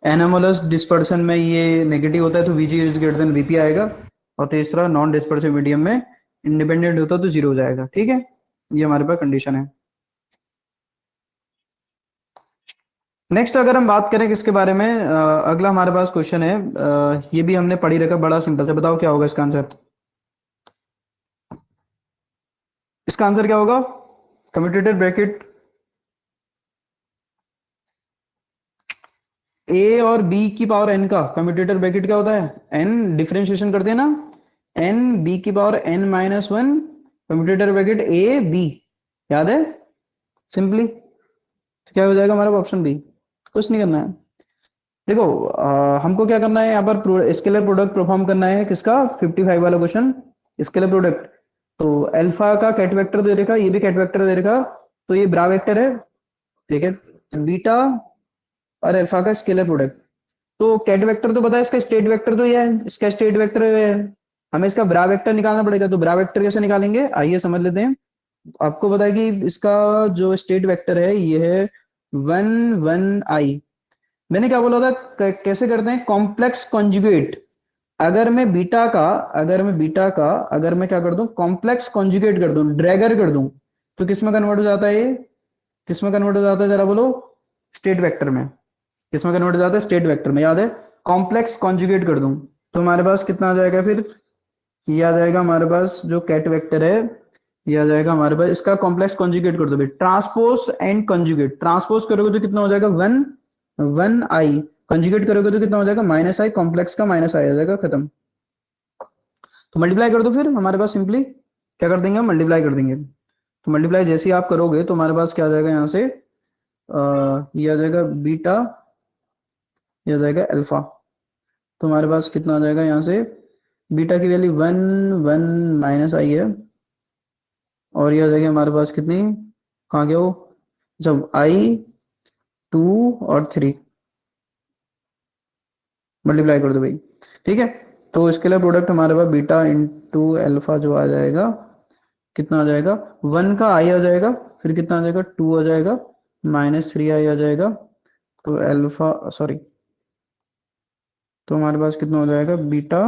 [SPEAKER 1] एनोमलस डिस्पर्सन में ये नेगेटिव होता है तो VG is greater than VP आएगा। और तीसरा, नॉन डिस्पर्सिव मीडियम में इंडिपेंडेंट होता है तो जीरो हो जाएगा। ठीक है, ये हमारे पास कंडीशन है। नेक्स्ट अगर हम बात करें किसके बारे में, अगला हमारे पास क्वेश्चन है, ये भी हमने पढ़ी रखा, बड़ा सिंपल से, बताओ क्या होगा इसका आंसर। इसका आंसर क्या होगा, कम्यूटेटर ब्रैकेट ए और बी की पावर एन का कम्यूटेटर ब्रैकेट क्या होता है, एन, डिफरेंशिएशन करते हैं ना, एन बी की power N minus one, commutator bracket A B, याद है सिंपली। तो क्या हो जाएगा हमारा ऑप्शन बी, कुछ नहीं करना है। देखो हमको क्या करना है यहाँ पर, स्केलर प्रोडक्ट परफॉर्म करना है किसका, 55 वाला क्वेश्चन, स्केलर प्रोडक्ट। तो अल्फा का कैट वेक्टर दे रखा, ये भी कैट वेक्टर दे रखा, तो ये ब्रा वेक्टर है, ठीक है, बीटा और अल्फा का स्केलर प्रोडक्ट। तो कैट वेक्टर तो पता है, इसका स्टेट वेक्टर तो ये है, इसका स्टेट वेक्टर है, हमें इसका ब्रा वेक्टर निकालना पड़ेगा। तो ब्रा वेक्टर कैसे निकालेंगे, आइए समझ लेते हैं। आपको पता है कि इसका जो स्टेट वेक्टर है ये है 1 1 i। मैंने क्या बोला था, कैसे करते हैं, कॉम्प्लेक्स कॉन्जुगेट। अगर मैं बीटा का, अगर मैं बीटा का, अगर मैं क्या कर दूं, कॉम्प्लेक्स कॉन्जुगेट कर दूं, ड्रैगर कर दूं, तो किस में कन्वर्ट हो जाता है ये, किस में कन्वर्ट हो जाता है जरा बोलो, स्टेट वेक्टर में। किस में कन्वर्ट हो जाता है, स्टेट वेक्टर में, याद है, कॉम्प्लेक्स कॉन्जुगेट कर दूं तो हमारे पास कितना आ जाएगा फिर, ये आ जाएगा हमारे पास जो कैट वेक्टर है, ये आ जाएगा हमारे पास, इसका कॉम्प्लेक्स कॉन्जुगेट कर दो भाई, ट्रांसपोज एंड कॉन्जुगेट, ट्रांसपोज करोगे तो कितना हो जाएगा, 1 1 i, कंजुगेट करोगे तो कितना हो जाएगा, माइनस आई, कॉम्प्लेक्स का माइनस आई आ जाएगा, खत्म। तो मल्टीप्लाई कर दो फिर, हमारे पास सिंपली क्या कर देंगे, हम मल्टीप्लाई कर देंगे। तो मल्टीप्लाई जैसे ही आप करोगे तो हमारे पास क्या आ जाएगा यहाँ से, ये आ जाएगा बीटा, ये आ जाएगा अल्फा। तो हमारे पास कितना आ जाएगा यहाँ से, बीटा की वैल्यू 1 1 माइनस आई है, और ये आ जाएगी हमारे पास कितनी, कहाँ गया वो, जब आई 2 और 3, मल्टीप्लाई कर दो भाई, ठीक है। तो इसके लिए प्रोडक्ट हमारे पास बीटा इंटू अल्फा जो आ जाएगा, कितना आ जाएगा, 1 का आई आ जाएगा, फिर कितना आ जाएगा, 2 आ जाएगा, -3i आ जाएगा, तो अल्फा, सॉरी, तो हमारे पास कितना हो जाएगा, बीटा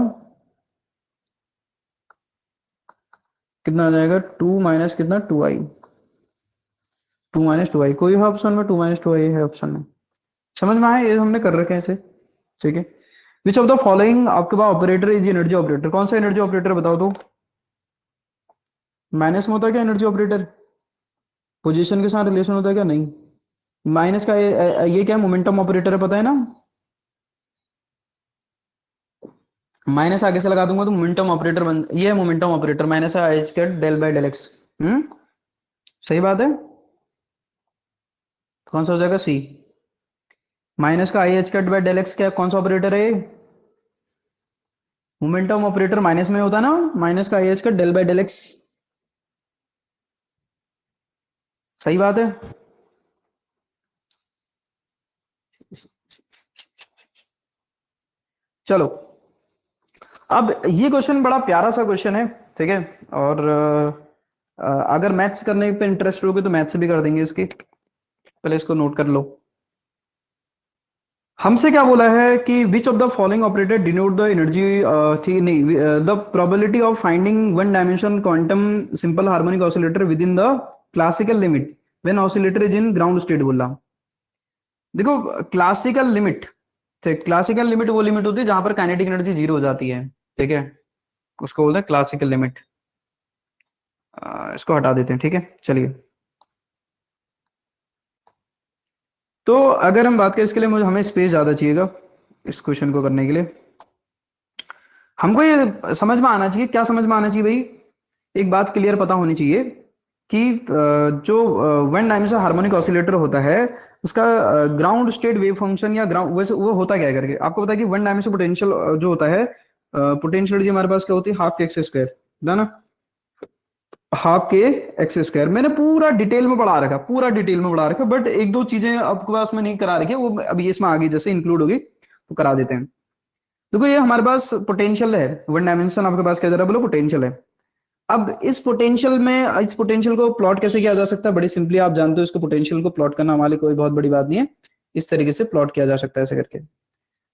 [SPEAKER 1] कितना आ जाएगा, 2 माइनस कितना, 2i, 2 - 2i, कोई है ऑप्शन में, 2 - 2i है ऑप्शन में, समझ में आया, ये हमने कर रखे हैं ऐसे, ठीक है। विच ऑफ द फॉलोइंग आपके पास ऑपरेटर इज एनर्जी ऑपरेटर, कौन सा एनर्जी ऑपरेटर बताओ तो, माइनस में होता है क्या एनर्जी ऑपरेटर, पोजीशन के साथ रिलेशन होता है क्या, नहीं, माइनस का ये क्या मोमेंटम ऑपरेटर है, पता है ना, माइनस आगे से लगा दूंगा तो मोमेंटम ऑपरेटर बन, ये है momentum operator, minus i square del by del x. Hmm, सही बात है। कौन सा हो जाएगा, सी। माइनस का I H cut by del X क्या, कौन सा ऑपरेटर है, मोमेंटम ऑपरेटर माइनस में होता है ना, माइनस का I H cut del by del X. सही बात है। चलो, अब ये क्वेश्चन बड़ा प्यारा सा क्वेश्चन है, ठीक है। और अगर मैथ्स करने पे इंटरेस्ट होगे तो मैथ्स भी कर देंगे इसकी, पहले इसको नोट कर लो। हमसे क्या बोला है कि विच of the following operator denote the energy, ठीक नहीं, the probability of finding one dimension quantum simple harmonic oscillator with in the classical limit when oscillator is in ground state बोला। देखो, क्लासिकल लिमिट, ठीक, क्लासिकल लिमिट वो limit होती है जहां पर काइनेटिक एनर्जी जीरो हो जाती है, ठीक है, उसको बोलते हैं क्लासिकल लिमिट। इसको हटा देते हैं, ठीक है, चलिए। तो अगर हम बात करें इसके लिए, मुझे हमें स्पेस ज्यादा चाहिएगा इस क्वेश्चन को करने के लिए। हमको ये समझ में आना चाहिए, क्या समझ में आना चाहिए भाई, एक बात क्लियर पता होनी चाहिए कि जो वन डायमेंशनल हार्मोनिक ऑसिलेटर होता है उसका ग्राउंड स्टेट वेव फंक्शन या ग्राउंड, वैसे वो होता क्या है करके आपको पता है कि वन डायमेंशनल पोटेंशियल जो होता है, पोटेंशियल एनर्जी हमारे पास क्या होती है, हाफ के एक्स स्क्वायर, ना, हाफ के एक्स स्क्वायर। मैंने पूरा डिटेल में पढ़ा रखा, पूरा डिटेल में पढ़ा रखा, बट एक दो चीजें आपके पास में नहीं करा रखी है, वो अभी इसमें आगे जैसे इंक्लूड होगी तो करा देते हैं। देखो, ये हमारे पास पोटेंशियल है, वन डायमेंशन आपके पास क्या जरा बोलो, पोटेंशियल है। अब इस पोटेंशियल को प्लॉट कैसे किया जा सकता है, बड़ी सिंपली, आप जानते हो इसको, पोटेंशियल को प्लॉट करना हमारे लिए कोई बहुत बड़ी बात नहीं है। इस तरीके से प्लॉट किया जा सकता है ऐसे करके,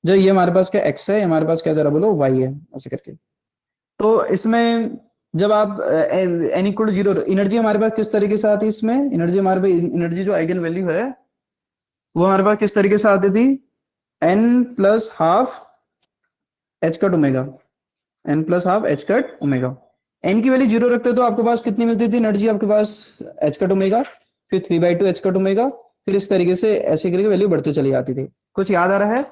[SPEAKER 1] जो ये हमारे पास क्या एक्स है, हमारे पास क्या जरा बोलो वाई है, ऐसे करके। तो इसमें जब आप एन इक्वल जीरो, एनर्जी हमारे पास किस तरीके से आती है, इसमें एनर्जी हमारे पास, एनर्जी जो आइगन वैल्यू है वो हमारे पास किस तरीके से आती थी, N plus half H cut omega, N plus half H cut omega. N की वैल्यू जीरो रखते तो आपके पास कितनी मिलती थी एनर्जी, आपके पास एच कट ओमेगा, फिर 3/2 एच कट ओमेगा, फिर इस तरीके से ऐसे करके वैल्यू बढ़ती चली जाती थी। कुछ याद आ रहा है,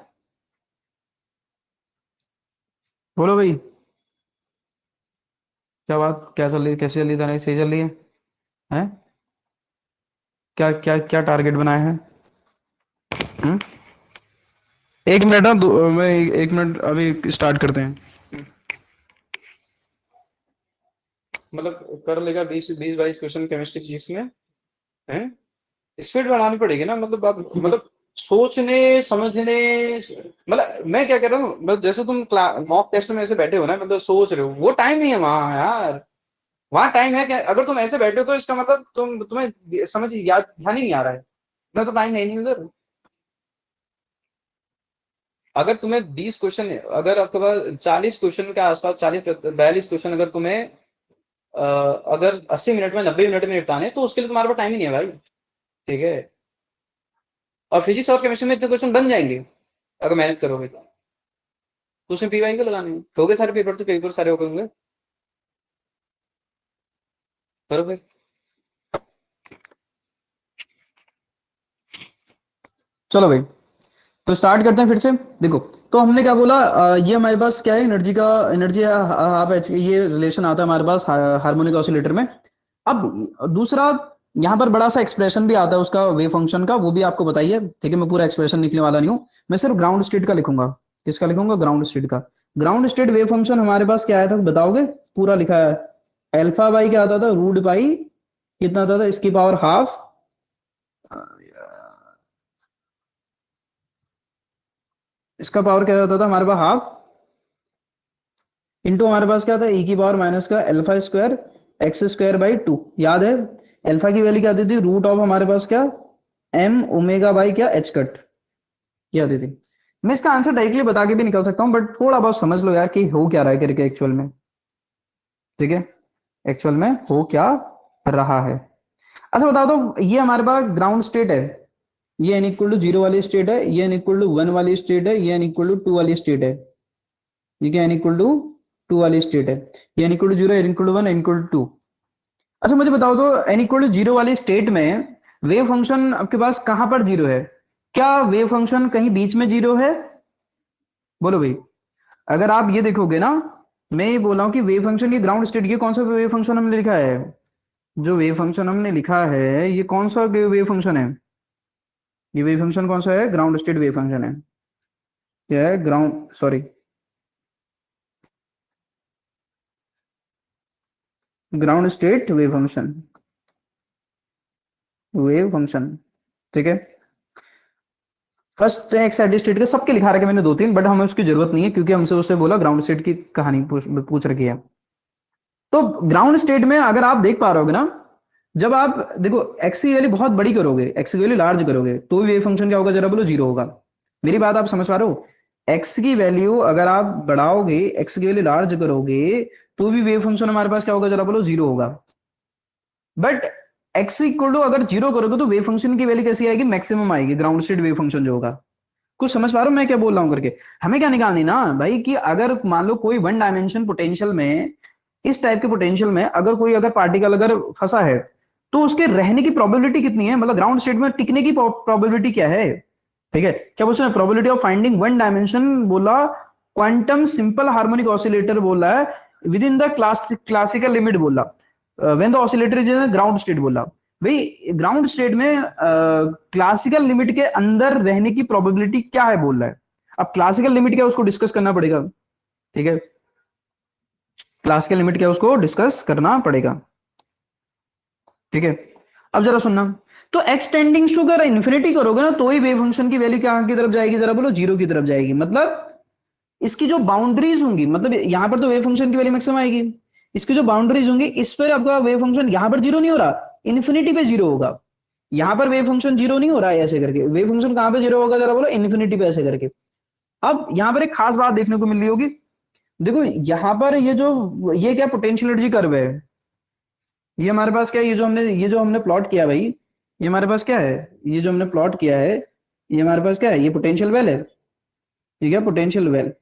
[SPEAKER 1] बोलो भाई, क्या बात, क्या चल रही, कैसे चल रही है, सही चल रही है, हैं? क्या क्या क्या टारगेट बनाए हैं? हम्म? एक मिनट ना, मैं एक मिनट, अभी स्टार्ट करते हैं। मतलब कर लेगा 20-22 क्वेश्चन केमिस्ट्री फिजिक्स में, हैं? स्पीड बढ़ानी पड़ेगी ना, मतलब आप, मतलब सोचने समझने, मतलब मैं क्या कह रहा हूँ, मतलब जैसे तुम मॉक टेस्ट में ऐसे बैठे हो ना, मतलब सोच रहे हो, वो टाइम नहीं है वहां यार। वहां टाइम है क्या, अगर तुम ऐसे बैठे हो तो इसका मतलब तुम्हें समझ याद, ध्यान ही नहीं आ रहा है, इतना तो टाइम है नहीं उधर। अगर तुम्हें 20 क्वेश्चन, अगर आपके पास 40 क्वेश्चन के आसपास, 40-42 क्वेश्चन अगर तुम्हें अगर 80 मिनट में, 90 मिनट में निपटाने हैं, तो उसके लिए तुम्हारे पास टाइम ही नहीं है भाई, ठीक है। और फिजिक्स और केमिस्ट्री में इतने क्वेश्चन बन जाएंगे अगर मेहनत करोगे तो उसमें पीवाई को लगाने हैं, हो गए सारे पेपर, तो पेपर सारे हो गए होंगे, बरोबर। चलो भाई, तो स्टार्ट करते हैं फिर से। देखो, तो हमने क्या बोला, ये हमारे पास क्या है, एनर्जी का, एनर्जी हाफ एच, ये रिलेशन आता है हमारे पास हार्मोनिक ऑसिलेटर में। अब दूसरा, यहाँ पर बड़ा सा एक्सप्रेशन भी आता है उसका वेव फंक्शन का, वो भी आपको बताइए, ठीक है। मैं पूरा एक्सप्रेशन लिखने वाला नहीं हूँ, मैं सिर्फ ग्राउंड स्टेट का लिखूंगा। किसका लिखूंगा, ग्राउंड स्टेट का। ग्राउंड स्टेट वेव फंक्शन हमारे पास क्या आया था बताओगे, पूरा लिखा है। अल्फा बाई क्या आता था, रूट बाई कितना आता था, इसकी पावर हाफ, इसका पावर क्या आता था हमारे पास हाफ, इंटू हमारे पास क्या था, ई की पावर माइनस का alpha square X square by two, याद है। अल्फा की वैल्यू क्या आती थी, रूट ऑफ हमारे पास क्या, एम ओमेगा बाई क्या एच कट, ये आती थी। मैं इसका आंसर डायरेक्टली बता के भी निकल सकता हूँ, बट थोड़ा बहुत समझ लो यार कि हो क्या रहा है करके एक्चुअल में, ठीक है, एक्चुअल में हो क्या रहा है। अच्छा बताओ, तो ये हमारे पास ग्राउंड स्टेट है, ये एन इक्वल टू जीरो वाली स्टेट है, ये एन इक्वल टू वन वाली स्टेट है, ये एन इक्वल टू टू वाली स्टेट है, ये क्या एन इक्वल टू टू वाली स्टेट है, ये N equal to zero, N equal to one, N equal to two. अच्छा मुझे बताओ तो, एन इक्वल टू जीरो वाली स्टेट में वेव फंक्शन आपके पास कहां पर जीरो है, क्या वेव फंक्शन कहीं बीच में जीरो है, बोलो भाई। अगर आप ये देखोगे ना, मैं ये बोल रहा हूँ कि वेव फंक्शन, ये ग्राउंड स्टेट, ये कौन सा वेव फंक्शन हमने लिखा है, जो वेव फंक्शन हमने लिखा है ये कौन सा वेव फंक्शन है, ये वेव फंक्शन कौन सा है? ग्राउंड स्टेट वेव फंक्शन है। क्या है? Ground, sorry, ground state wave function, wave function. ठीक है, फर्स्ट एक्साइटेड स्टेट के सबके लिखा रखे मैंने दो तीन, बट हमें उसकी जरूरत नहीं है क्योंकि हमसे उससे बोला ग्राउंड स्टेट की कहानी पूछ रखी है। तो ग्राउंड स्टेट में अगर आप देख पा रहे हो ना, जब आप देखो एक्स की वैल्यू बहुत बड़ी करोगे, एक्स की वैल्यू लार्ज करोगे, तो वेव फंक्शन क्या होगा जरा बोलो? जीरो होगा। मेरी बात आप समझ पा रहे हो? एक्स की वैल्यू अगर आप बढ़ाओगे, एक्स की वैल्यू लार्ज करोगे, तो भी वेव फंक्शन हमारे पास क्या होगा जरा बोलो? जीरो होगा। बट एक्स इक्वल टू अगर जीरो करोगे तो वेव फंक्शन की वैल्यू कैसी आएगी? मैक्सिमम आएगी, ग्राउंड स्टेट वेव फंक्शन जो होगा। कुछ समझ पा रहे हो मैं क्या बोल रहा हूँ करके? हमें क्या निकालनी ना भाई, कि अगर मान लो कोई वन डायमेंशन पोटेंशियल में, इस टाइप के पोटेंशियल में अगर कोई अगर पार्टिकल अगर फंसा है, तो उसके रहने की प्रोबेबिलिटी कितनी है, मतलब ग्राउंड स्टेट में टिकने की प्रोबेबिलिटी क्या है? ठीक है, क्या बोलते हैं? Probability of finding one dimension बोला, क्वांटम सिंपल हार्मोनिक ऑसिलेटर बोला है, within the classical limit बोला, when the oscillator is in ground state बोला। भाई ग्राउंड स्टेट में क्लासिकल लिमिट के अंदर रहने की प्रोबेबिलिटी क्या है बोल रहा है। अब क्लासिकल लिमिट क्या है उसको डिस्कस करना पड़ेगा। ठीक है, क्लासिकल लिमिट क्या है उसको डिस्कस करना पड़ेगा। ठीक है, अब जरा सुनना। तो एक्स टेंडिंग टू अगर इन्फिनिटी करोगे ना, तो ही वेव फंक्शन की वैल्यू क्या की तरफ जाएगी जरा बोलो? जीरो की तरफ जाएगी। मतलब इसकी जो बाउंड्रीज होंगी, मतलब यहां पर तो वेव फंक्शन की वैल्यू मैक्सिमम आएगी, इसकी जो बाउंड्रीज होंगी इस पर आपका वेव फंक्शन यहां पर जीरो नहीं हो रहा, इन्फिनिटी पे जीरो होगा। यहां पर वेव फंक्शन जीरो नहीं हो रहा है ऐसे करके, वेव फंक्शन कहां पे जीरो होगा जरा बोलो? इन्फिनिटी पे ऐसे करके। अब यहां पर एक खास बात देखने को मिल रही होगी, देखो यहां पर ये जो, ये क्या पोटेंशियल एनर्जी कर्व है, ये हमारे पास क्या है? ये जो हमने प्लॉट किया भाई, ये हमारे पास क्या है? ये जो हमने प्लॉट किया है, ये हमारे पास क्या है? ये पोटेंशियल वेल है। ठीक है, पोटेंशियल वेल।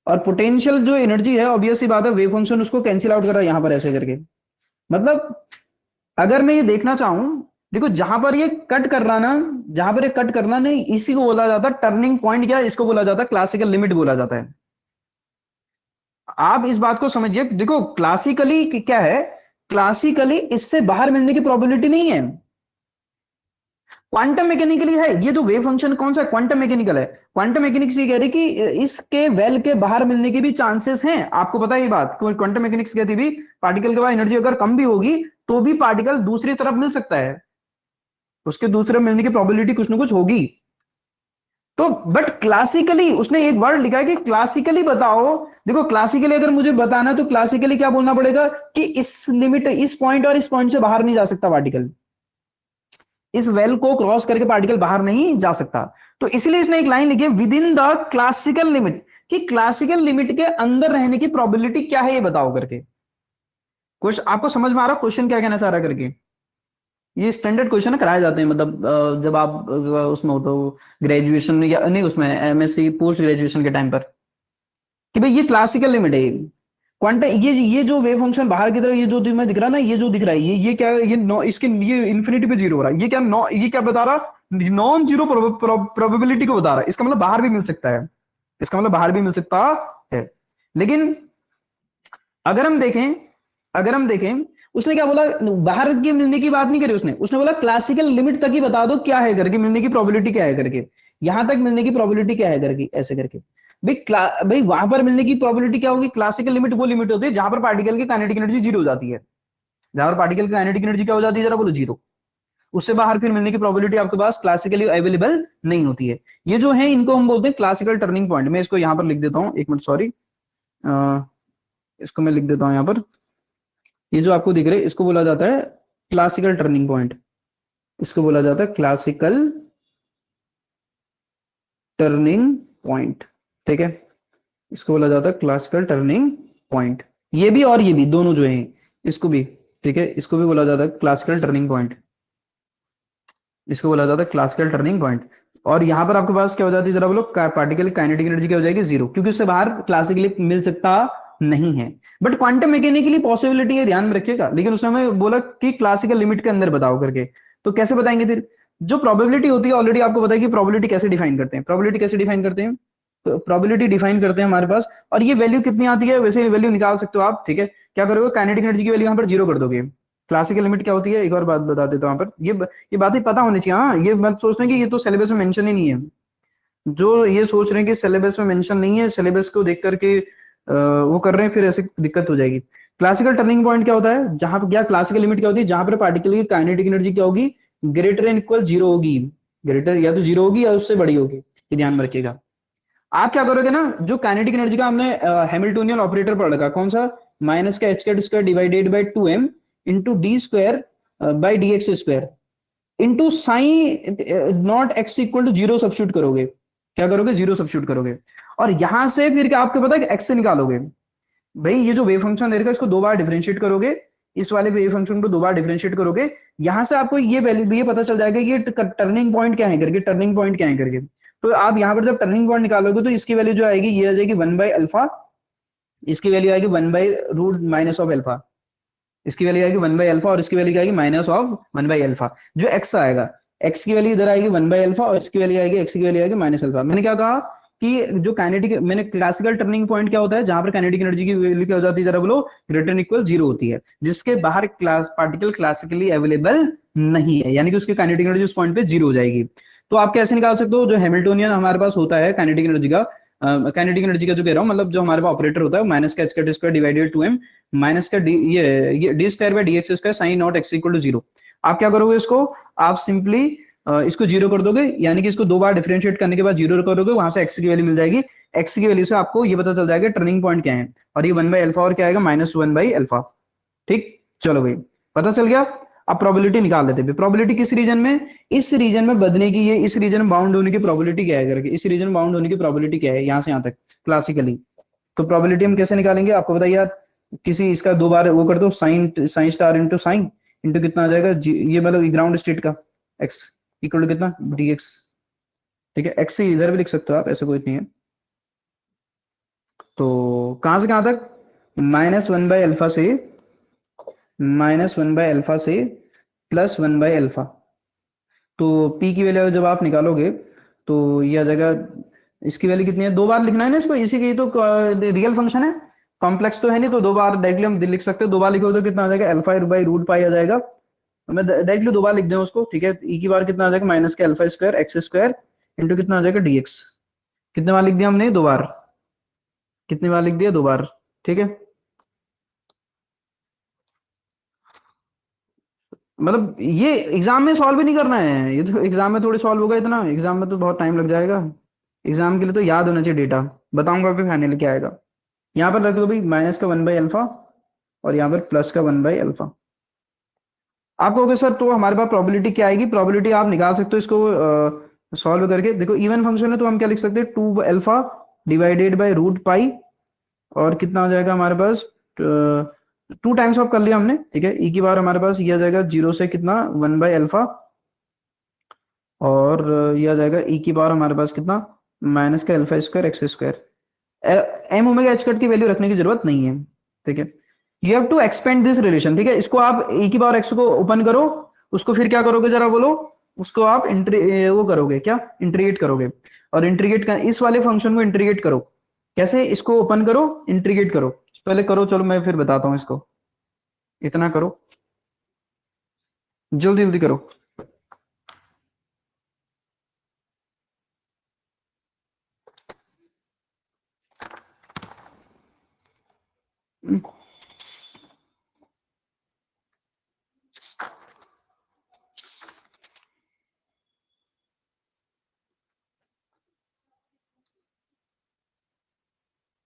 [SPEAKER 1] और पोटेंशियल जो एनर्जी है, ऑब्वियस सी बात है, वेव फंक्शन उसको कैंसिल आउट कर रहा है यहां पर ऐसे करके। मतलब अगर मैं ये देखना चाहूं, देखो जहां पर ये कट कर रहा ना, जहां पर ये कट करना नहीं, इसी को बोला जाता है टर्निंग पॉइंट, या इसको बोला जाता है क्लासिकल लिमिट बोला जाता है। आप इस बात को समझिए, देखो क्लासिकली क्या है, क्लासिकली इससे बाहर मिलने की प्रोबेबिलिटी नहीं है, क्वांटम मैकेनिकली है। ये जो वेव फंक्शन कौन सा क्वांटम मैकेनिकल है, क्वांटम मैकेनिक्स ये कह रही कि इसके वेल के बाहर मिलने की भी चांसेस हैं। आपको पता है ये बात, क्वांटम मैकेनिक्स कहती भी पार्टिकल के पास एनर्जी अगर कम भी होगी, तो भी पार्टिकल दूसरी तरफ मिल सकता है, उसके दूसरे मिलने की प्रोबेबिलिटी कुछ ना कुछ होगी। तो बट क्लासिकली उसने एक वर्ड लिखा है कि क्लासिकली बताओ। देखो क्लासिकली अगर मुझे बताना है, तो क्लासिकली क्या बोलना पड़ेगा कि इस लिमिट, इस पॉइंट और इस पॉइंट से बाहर नहीं जा सकता पार्टिकल, इस वेल को क्रॉस करके पार्टिकल बाहर नहीं जा सकता। तो इसलिए इसने एक लाइन लिखी है, within the classical limit, कि क्लासिकल लिमिट के अंदर रहने की प्रोबेबिलिटी क्या है ये बताओ करके। क्वेश्चन आपको समझ में आ रहा क्वेश्चन क्या कहना चाह रहा करके? ये स्टैंडर्ड क्वेश्चन कराए जाते हैं, मतलब जब आप उसमें हो तो, ग्रेजुएशन में या नहीं, उसमें एमएससी पोस्ट ग्रेजुएशन के टाइम पर, कि भाई ये क्लासिकल लिमिट है, क्वांटम, ये जो वेव फंक्शन बाहर की तरफ, ये जो तुम्हें दिख रहा है ना, ये जो दिख रहा है, ये क्या है? ये इसके ये इन्फिनिटी पे जीरो हो रहा है, ये क्या ये क्या बता रहा? नॉन जीरो प्रोबेबिलिटी को बता रहा है। इसका मतलब बाहर भी मिल सकता है, इसका मतलब बाहर भी मिल सकता है। लेकिन अगर हम देखें, अगर हम देखें, उसने क्या बोला? बाहर के मिलने की बात नहीं करी उसने, उसने बोला क्लासिकल लिमिट तक ही बता दो क्या है करके, मिलने की प्रोबेबिलिटी क्या है करके, यहां तक मिलने की प्रोबेबिलिटी क्या है करके ऐसे करके। भाई वहां पर मिलने की प्रोबेबिलिटी क्या होगी? क्लासिकल लिमिट वो लिमिट होती है जहां पर पार्टिकल की काइनेटिक एनर्जी जीरो हो जाती है, जहां पर पार्टिकल की काइनेटिक एनर्जी क्या हो जाती है जरा बोलो? जीरो। उससे बाहर फिर मिलने की प्रोबेबिलिटी आपके पास क्लासिकली अवेलेबल नहीं होती है। ये जो है इनको हम बोलते हैं क्लासिकल टर्निंग पॉइंट। मैं इसको यहां पर लिख देता हूं, एक मिनट, सॉरी, इसको मैं लिख देता हूं यहां पर। ये जो आपको दिख रहे हैं इसको बोला जाता है क्लासिकल टर्निंग पॉइंट, इसको बोला जाता है क्लासिकल टर्निंग पॉइंट। ठीक है, इसको बोला जाता है क्लासिकल टर्निंग पॉइंट। ये भी और ये भी दोनों जो हैं, इसको भी, ठीक है, इसको भी बोला जाता है क्लासिकल टर्निंग पॉइंट, इसको बोला जाता है क्लासिकल टर्निंग पॉइंट। और यहां पर आपके पास क्या हो जाती है जरा बोलो? पार्टिकल काइनेटिक एनर्जी क्या हो जाएगी? जीरो, क्योंकि उससे बाहर क्लासिकली मिल सकता नहीं है। बट क्वांटम मैकेनिकली पॉसिबिलिटी है, ध्यान में रखिएगा, लेकिन उसने हमें बोला कि क्लासिकल लिमिट के अंदर बताओ करके। तो कैसे बताएंगे फिर? जो प्रोबेबिलिटी होती है, ऑलरेडी आपको पता है कि प्रोबेबिलिटी कैसे डिफाइन करते हैं, प्रोबेबिलिटी कैसे डिफाइन करते हैं, तो प्रोबेबिलिटी डिफाइन करते हैं हमारे पास, और ये वैल्यू कितनी आती है, वैसे वैल्यू निकाल सकते हो आप। ठीक है, क्या करोगे? काइनेटिक एनर्जी की वैल्यू यहां पर जीरो कर दोगे, क्लासिकल लिमिट क्या होती है, एक और बात बता देता हूँ यहाँ पर, ये बातें पता होनी चाहिए। हाँ, ये मत सोचना कि ये तो सिलेबस में मेंशन ही नहीं है। जो ये सोच रहे हैं कि सिलेबस में मेंशन नहीं है, सिलेबस को देख करके वो कर रहे हैं, फिर ऐसे दिक्कत हो जाएगी। क्लासिकल टर्निंग पॉइंट क्या होता है, जहां पर क्या क्लासिकल लिमिट क्या होती है, जहां पर पार्टिकल की काइनेटिक एनर्जी क्या होगी, ग्रेटर एन इक्वल जीरो होगी। ग्रेटर या तो जीरो होगी या उससे बड़ी होगी, ये ध्यान में रखिएगा। आप क्या करोगे ना, जो काइनेटिक एनर्जी का हमने हैमिल्टोनियन ऑपरेटर पढ़ रखा, कौन सा, माइनस का H cut square divided by 2m into D square by D X square into psi naught X equal to zero substitute करोगे। क्या करोगे, जीरो सब्स्टिट्यूट करोगे। और यहां से फिर क्या आपको पता है कि एक्स से निकालोगे। भाई ये जो वेव फंक्शन दे रखा है इसको दो बार डिफरेंशिएट करोगे, इस वाले वेव फंक्शन को दो बार डिफरेंशिएट करोगे, यहां से आपको ये वैल्यू ये पता चल जाएगा कि ये टर्निंग पॉइंट क्या है करके, टर्निंग पॉइंट क्या है करके। तो आप यहाँ पर जब टर्निंग पॉइंट निकालोगे तो इसकी वैल्यू जो आएगी ये आ जाएगी 1/अल्फा, इसकी वैल्यू आएगी 1/रूट माइनस ऑफ अल्फा, इसकी वैल्यू आएगी 1/अल्फा और इसकी वैल्यू आएगी माइनस ऑफ 1/अल्फा। जो एक्स आएगा, एक्स की वैल्यू इधर आएगी 1/अल्फा और इसकी वैल्यू आएगी, एक्स की वैल्यू आएगी माइनस अल्फा। मैंने क्या कहा कि जो काइनेटिक, मैंने क्लासिकल टर्निंग पॉइंट क्या होता है, जहां पर काइनेटिक एनर्जी की वैल्यू क्या हो जाती है, जरा बोलो, ग्रेटर इक्वल जीरो होती है, जिसके बाहर क्लास पार्टिकल क्लासिकली अवेलेबल नहीं है, यानी कि उसकी काइनेटिक एनर्जी उस पॉइंट पे जीरो हो जाएगी। तो आप कैसे निकाल सकते हो, जो हैमिल्टोनियन हमारे पास होता है काइनेटिक एनर्जी का, काइनेटिक एनर्जी का जो कह रहा हूँ, मतलब जो हमारे पास ऑपरेटर होता है माइनस का H cut square divided 2m minus का डी, ये D square by D X square psi naught X equal to zero. आप क्या करोगे इसको, आप सिंपली इसको जीरो कर दोगे, यानी कि इसको दो बार डिफरेंशिएट करने के बाद जीरो करोगे, वहां से एक्स की वैल्यू मिल जाएगी। एक्स की वैल्यू से आपको ये पता चल जाएगा टर्निंग पॉइंट क्या है, और ये 1/अल्फा और क्या आएगा, -1/अल्फा। ठीक, चलो भाई, पता चल गया। अब प्रोबेबिलिटी निकाल लेते हैं। प्रोबेबिलिटी किस रीजन में, इस रीजन में बदने की, ये इस रीजन में बाउंड होने की प्रोबेबिलिटी क्या है करके, इस रीजन में बाउंड होने की प्रोबेबिलिटी क्या है, यहाँ से यहाँ तक क्लासिकली। तो प्रोबेबिलिटी हम कैसे निकालेंगे, आपको बताइए यार। किसी इसका दो बार वो कर दो, psi psi star into psi into कितना आ जाएगा, ये मतलब ग्राउंड स्टेट का एक्स इक्वल टू कितना, डी एक्स। ठीक है, एक्स से इधर भी लिख सकते हो आप, ऐसे कोई नहीं है। तो कहां से कहां तक, -1/अल्फा से, -1/अल्फा से +1/अल्फा। तो p की वैल्यू जब आप निकालोगे तो ये आ जाएगा, इसकी वैल्यू कितनी है, दो बार लिखना है ना इसको, इसी की तो रियल फंक्शन है, कॉम्प्लेक्स तो है नहीं, तो दो बार डायरेक्टली हम लिख सकते हैं। दो बार लिखो तो कितना आ जाएगा, अल्फा बाई रूट पाई आ जाएगा। मैं डायरेक्टली दो बार लिख दूं उसको, ठीक है। ई की बार कितना आ जाएगा, माइनस के alpha square X square into कितना आ जाएगा, dx। कितने बार लिख दिया हमने, दो बार, कितनी बार लिख दिया, दो बार। ठीक है, मतलब ये एग्जाम में सॉल्व भी नहीं करना है, ये तो एग्जाम में थोड़ी सॉल्व होगा, इतना एग्जाम में तो बहुत टाइम लग जाएगा। एग्जाम के लिए तो याद होना चाहिए डेटा, बताऊंगा फिर फाइनली क्या आएगा। यहाँ पर रख दो भाई माइनस का 1/अल्फा और यहाँ पर प्लस का 1/अल्फा। आप कहोगे सर तो हमारे पास प्रोबेबिलिटी क्या आएगी, प्रोबेबिलिटी आप निकाल सकते हो इसको सॉल्व करके। देखो इवन फंक्शन है तो हम क्या लिख सकते हैं, 2 alpha divided by root pi, और कितना हो जाएगा हमारे पास, 2 टाइम्स ऑफ कर लिया हमने, ठीक है। ई की बार हमारे पास ये आ जाएगा जीरो से कितना, 1/अल्फा, और ये आ जाएगा ई की बार हमारे पास कितना, माइनस का alpha square X square. M omega H cut की वैल्यू रखने की जरूरत नहीं है, ठीक है। You have to expand this relation, ठीक है। इसको आप ई की बार एक्स को ओपन करो, उसको फिर क्या करोगे जरा बोलो, उसको आप वो करोगे क्या, इंटीग्रेट करोगे। और इंटीग्रेट कर, इस वाले फंक्शन को इंटीग्रेट करो। कैसे, इसको ओपन करो, इंटीग्रेट करो, पहले करो, चलो मैं फिर बताता हूँ इसको। इतना करो, जल्दी जल्दी करो।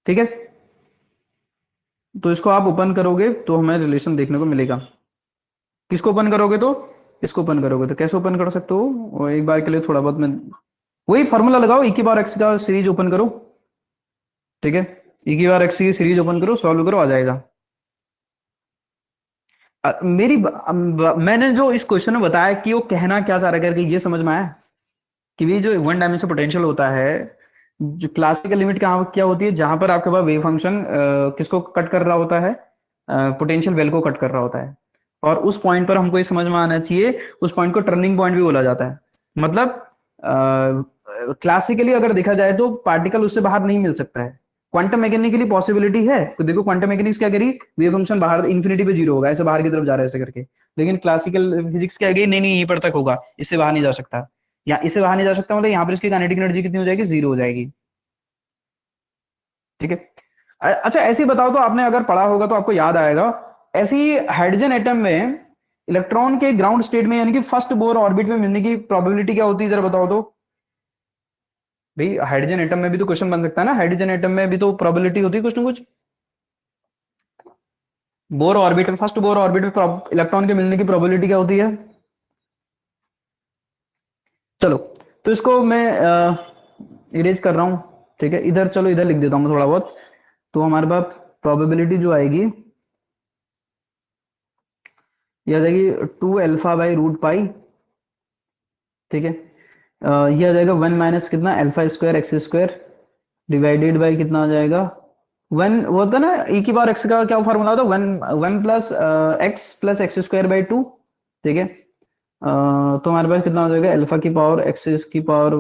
[SPEAKER 1] ठीक है, तो इसको आप ओपन करोगे तो हमें रिलेशन देखने को मिलेगा। किसको ओपन करोगे तो, इसको ओपन करोगे तो कैसे ओपन कर सकते हो, और एक बार के लिए थोड़ा बहुत मैं, वही फॉर्मूला लगाओ, ई की बार एक्स का सीरीज ओपन करो, ठीक है। ई की बार एक्स की सीरीज ओपन करो, सॉल्व करो, आ जाएगा। मैंने जो इस क्वेश्चन में बताया कि वो कहना क्या चाह रहा है करके, ये समझ में आया कि भी जो वन डायमेंशनल पोटेंशियल होता है, जो क्लासिकल लिमिट कहाँ क्या होती है, जहां पर आपके पास वेव फंक्शन किसको कट कर रहा होता है, पोटेंशियल वेल को कट कर रहा होता है। और उस पॉइंट पर हमको ये समझ में आना चाहिए, उस पॉइंट को टर्निंग पॉइंट भी बोला जाता है। मतलब क्लासिकली अगर देखा जाए तो पार्टिकल उससे बाहर नहीं मिल सकता है, क्वांटम मैकेनिकली पॉसिबिलिटी है, तो देखो क्वांटम मैकेनिक्स क्या करी, वेव फंक्शन बाहर इन्फिनिटी पे जीरो होगा, ऐसे बाहर की तरफ जा रहा है ऐसे करके। लेकिन क्लासिकल फिजिक्स क्या कही, नहीं नहीं यहीं पर तक होगा, इससे बाहर नहीं जा सकता, या इससे बाहर नहीं जा सकता, मतलब यहाँ पर इसकी काइनेटिक एनर्जी कितनी हो जाएगी, जीरो हो जाएगी। ठीक है। अच्छा ऐसे ही बताओ तो, आपने अगर पढ़ा होगा तो आपको याद आएगा, ऐसी हाइड्रोजन एटम में इलेक्ट्रॉन के ग्राउंड स्टेट में यानी कि फर्स्ट बोर ऑर्बिट में मिलने की प्रोबेबिलिटी क्या होती है, जरा बताओ तो। भाई हाइड्रोजन एटम में भी तो क्वेश्चन बन सकता है ना, हाइड्रोजन एटम में भी तो प्रोबेबिलिटी होती है कुछ ना कुछ। बोर ऑर्बिट में, फर्स्ट बोर ऑर्बिट में इलेक्ट्रॉन के मिलने की प्रोबेबिलिटी क्या होती है। चलो, तो इसको मैं इरेज कर रहा हूं। ठीक है, इधर चलो इधर लिख देता हूं थोड़ा बहुत। तो हमारे पास प्रोबेबिलिटी जो आएगी, ये आ जाएगी 2 अल्फा/√पाई। ठीक है, ये आ जाएगा 1 - कितना, अल्फा² x² डिवाइडेड बाई कितना आ जाएगा, वन, वो होता है ना e⁻x का क्या फॉर्मूला होता है, वन, वन प्लस x+x²/2। ठीक है, तो हमारे पास कितना हो जाएगा, अल्फा की पावर x की पावर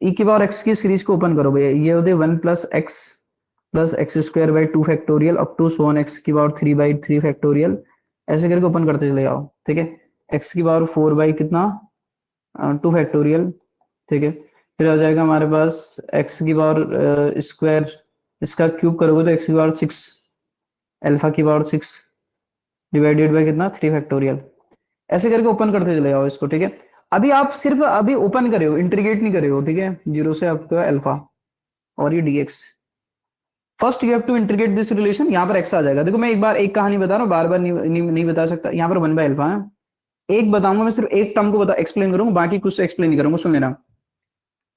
[SPEAKER 1] e⁻x की सीरीज को ओपन करो भैया, ये होते 1 + x+x² / 2 factorial up to so on x⁻³ / 3 factorial, ऐसे करके ओपन करते चले जाओ। ठीक है, x⁻4 कितना, 2 फैक्टोरियल। ठीक है, फिर आ जाएगा हमारे पास x⁻² इसका क्यूब करोगे तो x⁻6 अल्फा⁻6 डिवाइडेड बाय कितना, 3 फैक्टोरियल, ऐसे करके ओपन करते चले जाओ इसको। ठीक है, अभी आप सिर्फ अभी ओपन करे हो, इंटीग्रेट नहीं करे हो। ठीक है, जीरो से आपका अल्फा और ये dx, first you have to integrate this relation, यहाँ पर x आ जाएगा। देखो मैं एक बार एक कहानी बता रहा हूँ, बार बार नहीं बता सकता, यहाँ पर 1/अल्फा है। एक बताऊंगा मैं, सिर्फ एक टर्म को बता एक्सप्लेन करूंगा, बाकी कुछ एक्सप्लेन नहीं करूंगा, सुन लेना।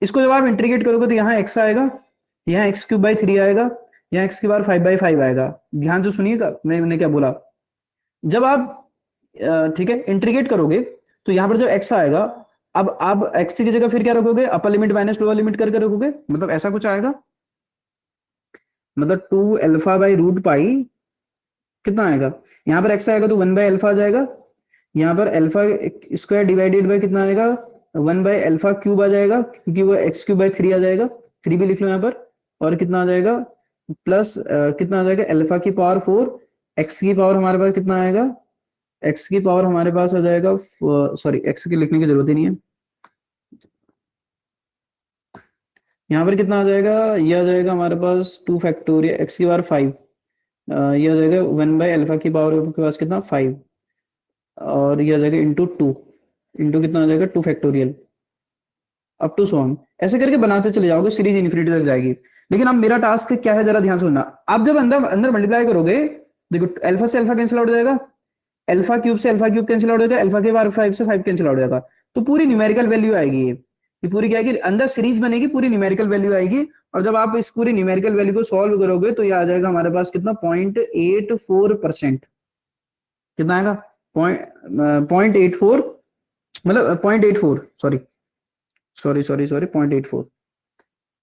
[SPEAKER 1] इसको जब आप इंटीग्रेट करोगे तो यहाँ x आएगा, यहाँ x³ / 3 आएगा, यहाँ x⁵/5 आएगा। ध्यान से सुनिएगा मैंने क्या बोला। जब आप ठीक है इंटीग्रेट करोगे तो यहाँ पर जो x आएगा, अब आप x की जगह फिर क्या रखोगे, upper limit minus lower limit करके रखोगे, मतलब ऐसा कुछ आएगा, मतलब 2 अल्फा/√पाई कितना आएगा, यहाँ पर x आएगा तो 1/अल्फा आ जाएगा, यहाँ पर अल्फा² डिवाइडेड बाय कितना आएगा, 1/अल्फा³ आ जाएगा, क्योंकि वो x³ / 3 आ जाएगा, 3 भी लिख लो यहाँ पर, और कितना आ जाएगा प्लस कितना आ जाएगा, अल्फा⁴, x की पावर हमारे पास कितना आएगा, x की पावर हमारे पास आ जाएगा, सॉरी x की लिखने की जरूरत ही नहीं है, यहाँ पर कितना आ जाएगा, ये आ जाएगा हमारे पास 2 फैक्टोरियल x⁵5, ये आ जाएगा 1/अल्फा की पावर के पास कितना 5, और ये आ जाएगा इंटू 2, इंटू कितना आ जाएगा 2 factorial up to so on, ऐसे करके बनाते चले जाओगे, सीरीज इन्फिनिटी तक जाएगी। लेकिन अब मेरा टास्क क्या है, जरा ध्यान से सुनना। आप जब अंदर अंदर मल्टीप्लाई करोगे, देखो अल्फा से अल्फा कैंसिल आउट हो जाएगा, अल्फा³ से अल्फा³ कैंसिल आउट हो जाएगा, अल्फा⁵ से 5 कैंसिल आउट हो जाएगा, तो पूरी न्यूमेरिकल वैल्यू आएगी ये पूरी क्या है कि अंदर सीरीज बनेगी, पूरी न्यूमेरिकल वैल्यू आएगी। और जब आप इस पूरी न्यूमेरिकल वैल्यू को सॉल्व करोगे तो ये आ जाएगा हमारे पास कितना, 0.84%। कितना आएगा, 0.84, मतलब 0.84, सॉरी सॉरी सॉरी सॉरी 0.84,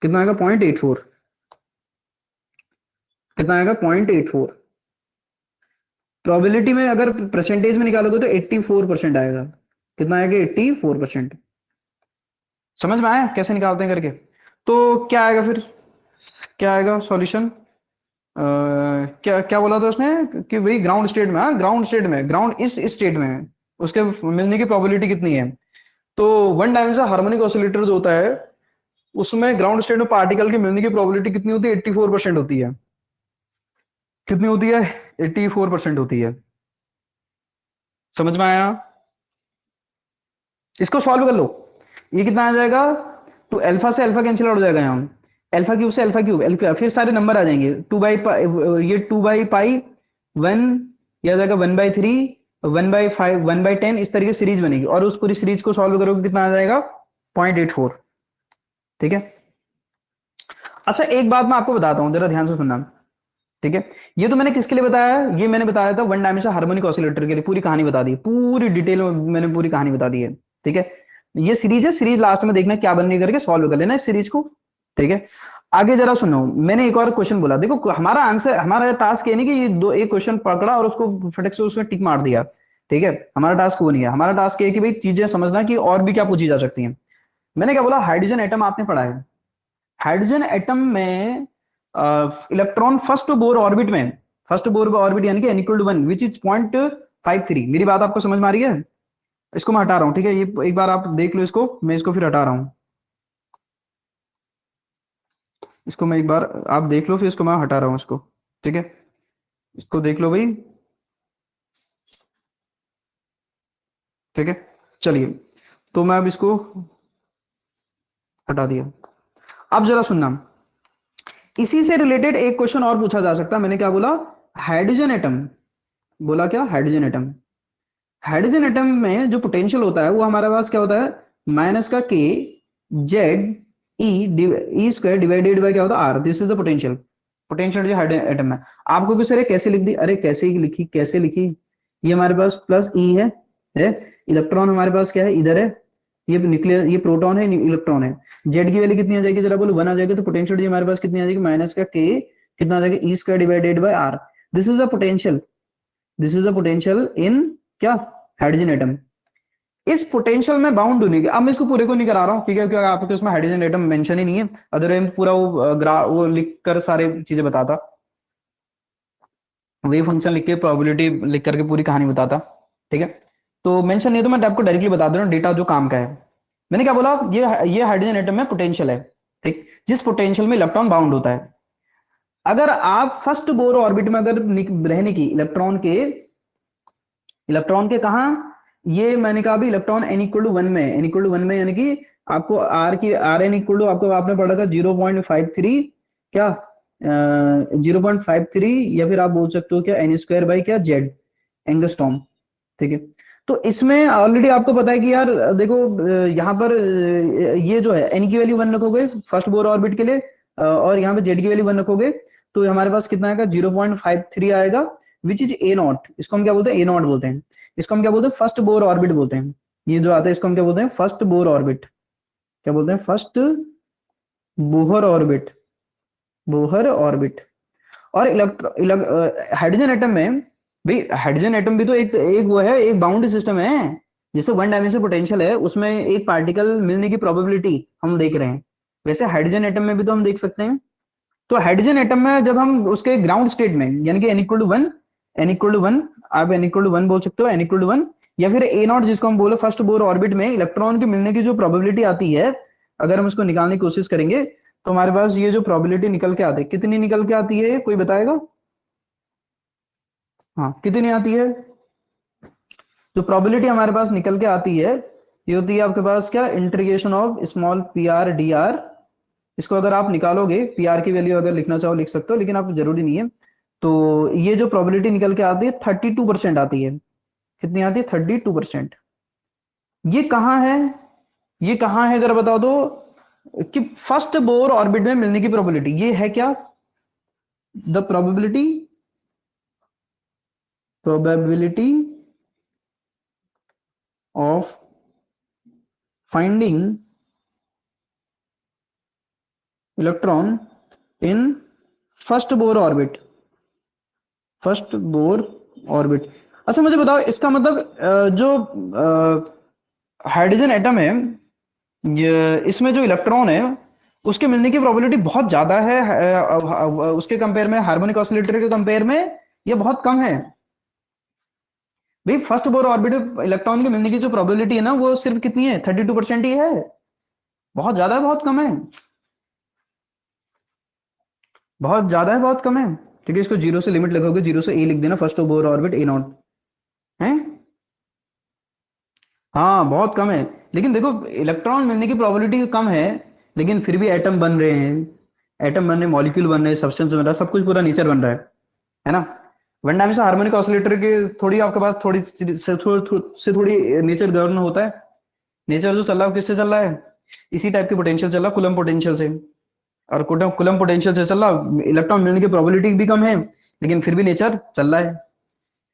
[SPEAKER 1] कितना आएगा 0.84, कितना आएगा 0.84। प्रोबेबिलिटी में अगर परसेंटेज में निकालोगे तो 84% आएगा, कितना आएगा 84%। समझ में आया कैसे निकालते हैं करके। तो क्या आएगा फिर, क्या आएगा सॉल्यूशन, क्या क्या बोला था उसने कि भाई ग्राउंड स्टेट में, हाँ ग्राउंड स्टेट में, ग्राउंड इस स्टेट में है, उसके मिलने की प्रोबेबिलिटी कितनी है। तो वन डायमेंशनल हार्मोनिक ऑसिलेटर जो होता है उसमें ग्राउंड स्टेट में पार्टिकल की मिलने की प्रोबेबिलिटी कितनी होती है, 84% होती है। कितनी होती है, 84% होती है। समझ में आया, इसको सॉल्व कर लो, ये कितना आ जाएगा, तो अल्फा से अल्फा कैंसिल आउट हो जाएगा, यहाँ अल्फा³ से अल्फा³ फिर सारे नंबर आ जाएंगे, 2/ये 2/पाई 1, यह आ जाएगा 1/3, 1/5, 1/10, इस तरीके सीरीज बनेगी, और उस पूरी सीरीज को सॉल्व करोगे कितना आ जाएगा 0.84। ठीक है, अच्छा एक बात मैं आपको बताता हूँ, जरा ध्यान से सुनना। ठीक है, ये तो मैंने किसके लिए बताया, ये मैंने बताया था वन डायमेंशनल हार्मोनिक ऑसिलेटर के लिए, पूरी कहानी बता दी, पूरी डिटेल में मैंने पूरी कहानी बता दी है। ठीक है, ये सीरीज है, सीरीज लास्ट में देखना क्या बनने करके सॉल्व कर लेना इस सीरीज को। ठीक है, आगे जरा सुनो, मैंने एक और क्वेश्चन बोला, देखो हमारा आंसर, हमारा टास्क ये नहीं कि ये दो एक क्वेश्चन पकड़ा और उसको फटक से उसमें टिक मार दिया। ठीक है, हमारा टास्क वो नहीं है, हमारा टास्क ये कि भाई चीजें समझना कि और भी क्या पूछी जा सकती हैं। मैंने क्या बोला, हाइड्रोजन एटम आपने पढ़ा है, हाइड्रोजन एटम में इलेक्ट्रॉन फर्स्ट बोर ऑर्बिट यानी कि n equal to 1 which is 0.53। मेरी बात आपको समझ में आ रही है? इसको मैं हटा रहा हूँ, ठीक है, ये एक बार आप देख लो इसको, मैं इसको फिर हटा रहा हूँ। इसको मैं एक बार आप देख लो, फिर इसको मैं हटा रहा हूँ इसको, ठीक है, इसको देख लो भाई, ठीक है। चलिए, तो मैं अब इसको हटा दिया। अब जरा सुनना, इसी से रिलेटेड एक क्वेश्चन और पूछा जा सकता है। मैंने क्या बोला? हाइड्रोजन एटम, बोला क्या? Hydrogen atom. हाइड्रोजन एटम में जो पोटेंशियल होता है वो हमारे पास क्या होता है? माइनस का K Z E E square divided by क्या होता है? R. This is the potential. Potential जो हाइड्रोजन एटम है, आपको किस तरह कैसे लिख दी? अरे कैसे ही लिखी, कैसे लिखी? ये हमारे पास प्लस ई है, इलेक्ट्रॉन हमारे पास क्या है? इधर है, ये निकले, ये प्रोटॉन है, इलेक्ट्रॉन है। जेड की वैल्यू कितनी आ जाएगी? जरा बोलो, 1 आ जाएगी। तो पोटेंशियल हमारे पास कितनी आ जाएगी? माइनस का के कितना आ जाएगा? E square divided by R. This is the potential, this is the potential in क्या? Hydrogen atom. इस पोटेंशियल में बाउंड होने के, अब मैं इसको पूरे को नहीं करा रहा हूँ, ठीक है, क्योंकि आपके उसमें हाइड्रोजन एटम मेंशन ही नहीं है। अदरवाइज पूरा वो लिख कर सारे चीजें बताता, वेव फंक्शन लिख के प्रोबेबिलिटी लिख करके पूरी कहानी बताता, ठीक है। तो मेंशन नहीं है तो मैं आपको डायरेक्टली बता दे रहा हूँ डेटा जो काम का है। मैंने क्या बोला? ये हाइड्रोजन एटम में पोटेंशियल है, ठीक, जिस पोटेंशियल में इलेक्ट्रॉन बाउंड होता है। अगर आप फर्स्ट बोर ऑर्बिट में अगर रहने की इलेक्ट्रॉन के कहा, ये मैंने कहा अभी इलेक्ट्रॉन एन इक्वल टू 1 में, एन इक्वल टू 1 में, यानी कि आपको आर की आर एन इक्वल टू, आपको आपने पढ़ा था 0.53 क्या, 0.53, या फिर आप बोल सकते हो क्या, एन स्क्वायर बाई क्या, जेड, एंगस्ट्रॉम, ठीक है। तो इसमें ऑलरेडी आपको पता है कि यार देखो, यहाँ पर ये जो है एन की वैल्यू 1 रखोगे फर्स्ट बोर ऑर्बिट के लिए, और यहाँ पे जेड की वैल्यू 1 रखोगे, तो हमारे पास कितना आएगा? 0.53 आएगा, विच इज ए नॉट। इसको हम क्या बोलते हैं? ए नॉट बोलते हैं। इसको हम क्या बोलते हैं? फर्स्ट बोर ऑर्बिट बोलते हैं। ये जो आता है इसको हम क्या बोलते हैं? First Bohr orbit. क्या बोलते हैं? First Bohr orbit, Bohr orbit. और हाइड्रोजन एटम में भाई, हाइड्रोजन एटम भी तो एक एक वो है, एक बाउंड सिस्टम है। जैसे वन डायमेंशनल पोटेंशियल है, उसमें एक पार्टिकल मिलने की प्रोबेबिलिटी हम देख रहे हैं, वैसे हाइड्रोजन एटम में भी तो हम देख सकते हैं। तो हाइड्रोजन एटम में जब हम उसके ग्राउंड स्टेट में, यानी कि N equal to one, N equal to one, आप एन इक्वल टू वन बोल सकते हो, एन इक्वल टू वन, या फिर ए नॉट जिसको हम बोले फर्स्ट बोर ऑर्बिट में इलेक्ट्रॉन के मिलने की जो प्रोबेबिलिटी आती है, अगर हम उसको निकालने की कोशिश करेंगे तो हमारे पास ये जो प्रोबेबिलिटी निकल के आती है, कितनी निकल के आती है, कोई बताएगा? हाँ, कितनी आती है? जो प्रोबेबिलिटी हमारे पास निकल के आती है, ये होती है आपके पास क्या, integration of small P R D R. इसको अगर आप निकालोगे, पी आर की वैल्यू अगर लिखना चाहो लिख सकते हो, लेकिन आप जरूरी नहीं है। तो ये जो प्रोबेबिलिटी निकल के आती है 32% आती है। कितनी आती है? 32%। ये कहाँ है? ये कहाँ है जरा बताओ दो, कि फर्स्ट बोर ऑर्बिट में मिलने की प्रोबेबिलिटी ये है क्या? The probability of finding electron in first Bohr orbit, first Bohr orbit. अच्छा मुझे बताओ, इसका मतलब जो हाइड्रोजन एटम है, इसमें जो इलेक्ट्रॉन है उसके मिलने की प्रोबेबिलिटी बहुत ज्यादा है, उसके कंपेयर में, हार्मोनिक ऑसिलेटर के कंपेयर में ये बहुत कम है। भाई फर्स्ट बोर ऑर्बिट इलेक्ट्रॉन के मिलने की जो प्रोबेबिलिटी है ना, वो सिर्फ कितनी है? 32% ही है। बहुत ज्यादा है, बहुत कम है? बहुत ज्यादा है, बहुत कम है? ठीक है, इसको जीरो से लिमिट लगोगे, जीरो से ए लिख देना, first Bohr orbit A not है। हाँ बहुत कम है, लेकिन देखो इलेक्ट्रॉन मिलने की प्रोबेबिलिटी कम है, लेकिन फिर भी एटम बन रहे हैं, एटम बन रहे, मॉलिक्यूल बन रहे, सब्सटेंस बन रहा है, सब कुछ पूरा नेचर बन रहा है ना। वन डायमेंशन हार्मोनिक ऑसिलेटर के थोड़ी आपके पास थोड़ी से थोड़ी नेचर गवर्न होता है। नेचर जो चल रहा है वो किससे चल रहा है? इसी टाइप के पोटेंशियल चल रहा है, कुलम पोटेंशियल से। और कुलम पोटेंशियल से चल रहा, इलेक्ट्रॉन मिलने की प्रोबेबिलिटी भी कम है, लेकिन फिर भी नेचर चल रहा है,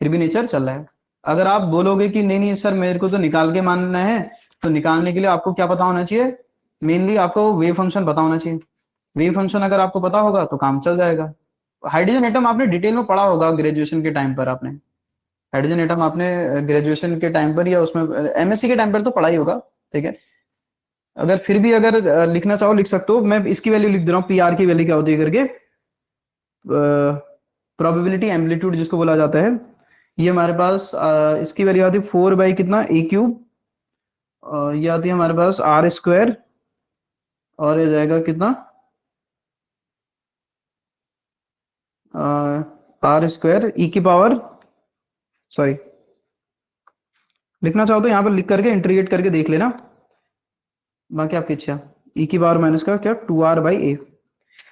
[SPEAKER 1] फिर भी नेचर चल रहा है। अगर आप बोलोगे कि नहीं नहीं सर मेरे को तो निकाल के मानना है, तो निकालने के लिए आपको क्या पता होना चाहिए? मेनली आपको वेव फंक्शन पता होना चाहिए। वेव फंक्शन अगर आपको पता होगा तो काम चल जाएगा। हाइड्रोजन एटम आपने डिटेल में पढ़ा होगा ग्रेजुएशन के टाइम पर, आपने हाइड्रोजन एटम आपने ग्रेजुएशन के टाइम पर या उसमें एमएससी के टाइम पर तो पढ़ा ही होगा, ठीक है। अगर फिर भी अगर लिखना चाहो लिख सकते हो, मैं इसकी वैल्यू लिख दे रहा हूँ, पी आर की वैल्यू क्या होती है करके, प्रोबेबिलिटी एम्पलीट्यूड जिसको बोला जाता है। ये हमारे पास इसकी वैल्यू आती है 4 बाई कितना ए क्यूब, ये आती है हमारे पास आर स्क्वायर, और ये जाएगा कितना आर स्क्वायर ई की पावर, सॉरी, लिखना चाहो तो यहाँ पर लिख करके इंटीग्रेट करके देख लेना, बाकी आपकी इच्छा। ई की पावर माइनस का क्या 2r/a,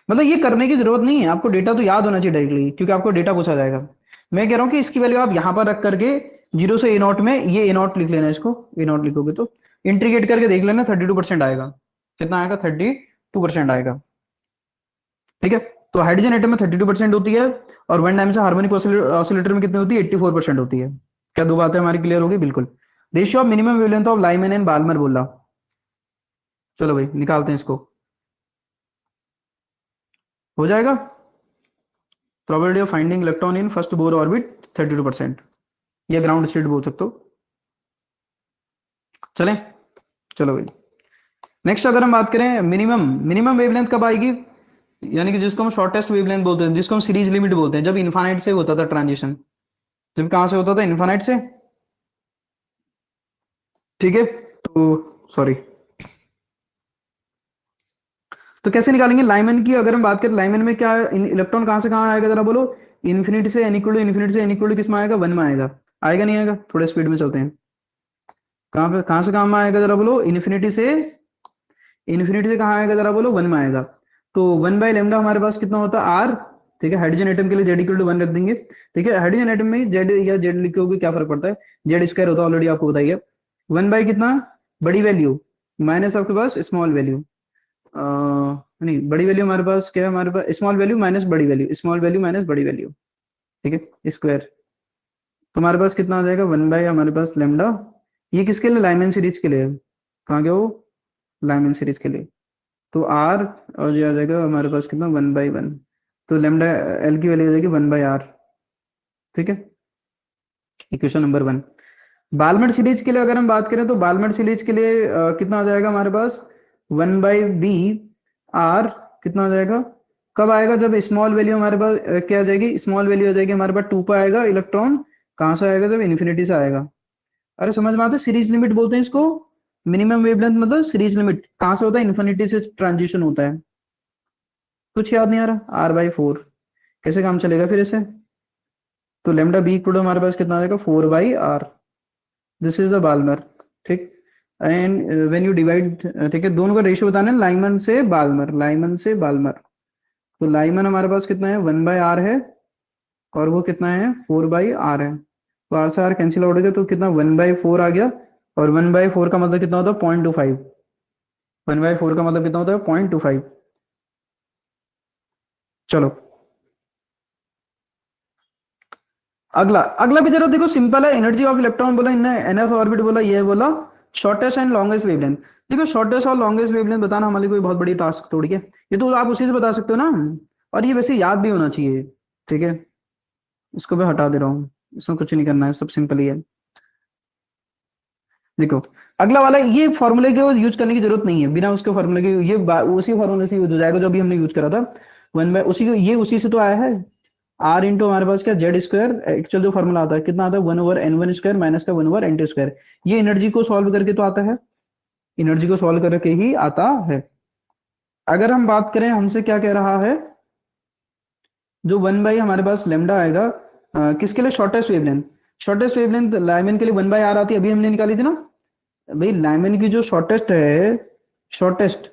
[SPEAKER 1] मतलब ये करने की जरूरत नहीं है, आपको डेटा तो याद होना चाहिए डायरेक्टली, क्योंकि आपको डेटा पूछा जाएगा। मैं कह रहा हूँ कि इसकी वैल्यू आप यहाँ पर रख करके 0 से ए नॉट में ये ए नॉट लिख लेना, इसको ए नॉट लिखोगे तो इंटीग्रेट करके देख लेना, 32% आएगा। कितना आएगा? 32% आएगा। ठीक है, तो हाइड्रोजन एटम में 32% होती है, और वन डायमेंशन हार्मोनिक ऑसिलेटर में कितनी होती है? 84% होती है। क्या दो बातें हमारी क्लियर होगी? बिल्कुल। Ratio of minimum wavelength of Lyman and Balmer बोला। चलो भाई निकालते हैं इसको, हो जाएगा। Probability of finding electron in first Bohr orbit 32%, या ग्राउंड स्टेट बोल सकते हो। चलें, चलो भाई नेक्स्ट अगर हम बात करें मिनिमम, मिनिमम वेवलेंथ कब आएगी, यानी कि जिसको हम शॉर्टेस्ट वेवलेंथ बोलते हैं, जिसको हम सीरीज लिमिट बोलते हैं, जब इनफाइनाइट से होता था ट्रांजिशन। जब कहां से होता था? इनफाइनाइट से। ठीक है, तो सॉरी, तो कैसे निकालेंगे लाइमन की? अगर हम बात करें लाइमन में क्या इलेक्ट्रॉन कहां से कहां आएगा जरा बोलो। इन्फिनिटी से एन इक्वल टू इन्फिनिटी से एन इक्वल टू किस में आएगा? 1 में आएगा। आएगा नहीं आएगा? थोड़े स्पीड में चलते हैं। कहां पे, कहां से कहां में आएगा जरा बोलो? इन्फिनिटी से, इन्फिनिटी से कहां आएगा जरा बोलो? 1 में आएगा। तो 1/λ हमारे पास कितना होता है? आर। ठीक है, हाइड्रोजन एटम के लिए जेड इक्वल टू 1 रख देंगे। ठीक है, हाइड्रोजन एटम में जेड या जेड लिखोगे क्या फर्क पड़ता है? जेड स्क्वायर होता है, ऑलरेडी आपको बताइए। 1 बाई कितना? बड़ी वैल्यू माइनस आपके पास स्मॉल वैल्यू, नहीं बड़ी वैल्यू हमारे पास क्या है? हमारे पास स्मॉल वैल्यू माइनस बड़ी वैल्यू, स्मॉल वैल्यू माइनस बड़ी वैल्यू। ठीक है, स्क्वायर। तो हमारे पास कितना आ जाएगा? 1 बाई हमारे पास लेमडा। ये किसके लिए? लाइमन सीरीज के लिए। कहाँ गया वो? लाइमन सीरीज के लिए। तो आर, और ये आ जाएगा हमारे पास कितना? 1/1। तो लेमडा एल की वैल्यू आ जाएगी 1/r। ठीक है, इक्वेशन नंबर 1। बालमर सीरीज के लिए अगर हम बात करें तो बालमर सीरीज के लिए कितना आ जाएगा हमारे पास? 1/b r। कितना आ जाएगा? कब आएगा? जब स्मॉल वैल्यू हमारे पास क्या आ जाएगी? स्मॉल वैल्यू आ जाएगी हमारे पास 2 पर आएगा इलेक्ट्रॉन। कहां से आएगा? जब इन्फिनिटी से आएगा। अरे समझ में आता है? सीरीज लिमिट बोलते हैं इसको। मिनिमम वेवलेंथ मतलब सीरीज लिमिट कहां से होता है? इन्फिनिटी से ट्रांजिशन होता है। कुछ याद नहीं आ रहा? r/4 कैसे काम चलेगा फिर इसे? तो लेमडा बी इक्वल हमारे पास कितना आ जाएगा? 4/r। This is the Balmer. ठीक, एंड व्हेन यू डिवाइड, ठीक है, दोनों का रेशियो बताना है, लाइमन से बाल्मर, लाइमन से बाल्मर। तो लाइमन हमारे पास कितना है? 1/r है, और वो कितना है? 4/r है। तो आर से आर कैंसिल आउट हो गया, तो कितना? 1/4 आ गया। और 1/4 का मतलब कितना होता है? 0.25। 1/4 का मतलब कितना होता है? 0.25। चलो अगला, अगला भी जरा देखो, सिंपल है। एनर्जी ऑफ इलेक्ट्रॉन बोला, इनने एनएफ ऑर्बिट बोला, ये बोला शॉर्टेस्ट एंड लॉन्गेस्ट वेवलेंथ। देखो शॉर्टेस्ट और लॉन्गेस्ट वेवलेंथ बताना हमारे कोई बहुत बड़ी टास्क थोड़ी है, ये तो आप उसी से बता सकते हो ना। और ये वैसे याद भी होना चाहिए। ठीक है, इसको मैं हटा दे रहा हूँ, इसमें कुछ नहीं करना है, सब सिंपल ही है। देखो अगला वाला, ये फॉर्मूले को यूज करने की जरूरत नहीं है, बिना उसके फॉर्मूले के ये उसी फॉर्मूले से यूज हो जाएगा जो अभी हमने यूज करा था। 1 बाय उसी को, ये उसी से तो आया है। आर इंटू हमारे पास क्या? Z square. एक्चुअल जो फॉर्मूला आता है कितना आता है? 1/n1 स्क्वायर माइनस का 1/n2 स्क्वायर। ये एनर्जी को सॉल्व करके तो आता है, एनर्जी को सॉल्व करके ही आता है। अगर हम बात करें हमसे क्या कह रहा है, जो 1 बाई हमारे पास लेमडा आएगा किसके लिए? Shortest wavelength. Shortest wavelength Lyman के लिए 1/r आती है, अभी हमने निकाली थी ना। भाई लाइमन की जो शॉर्टेस्ट है, शॉर्टेस्ट,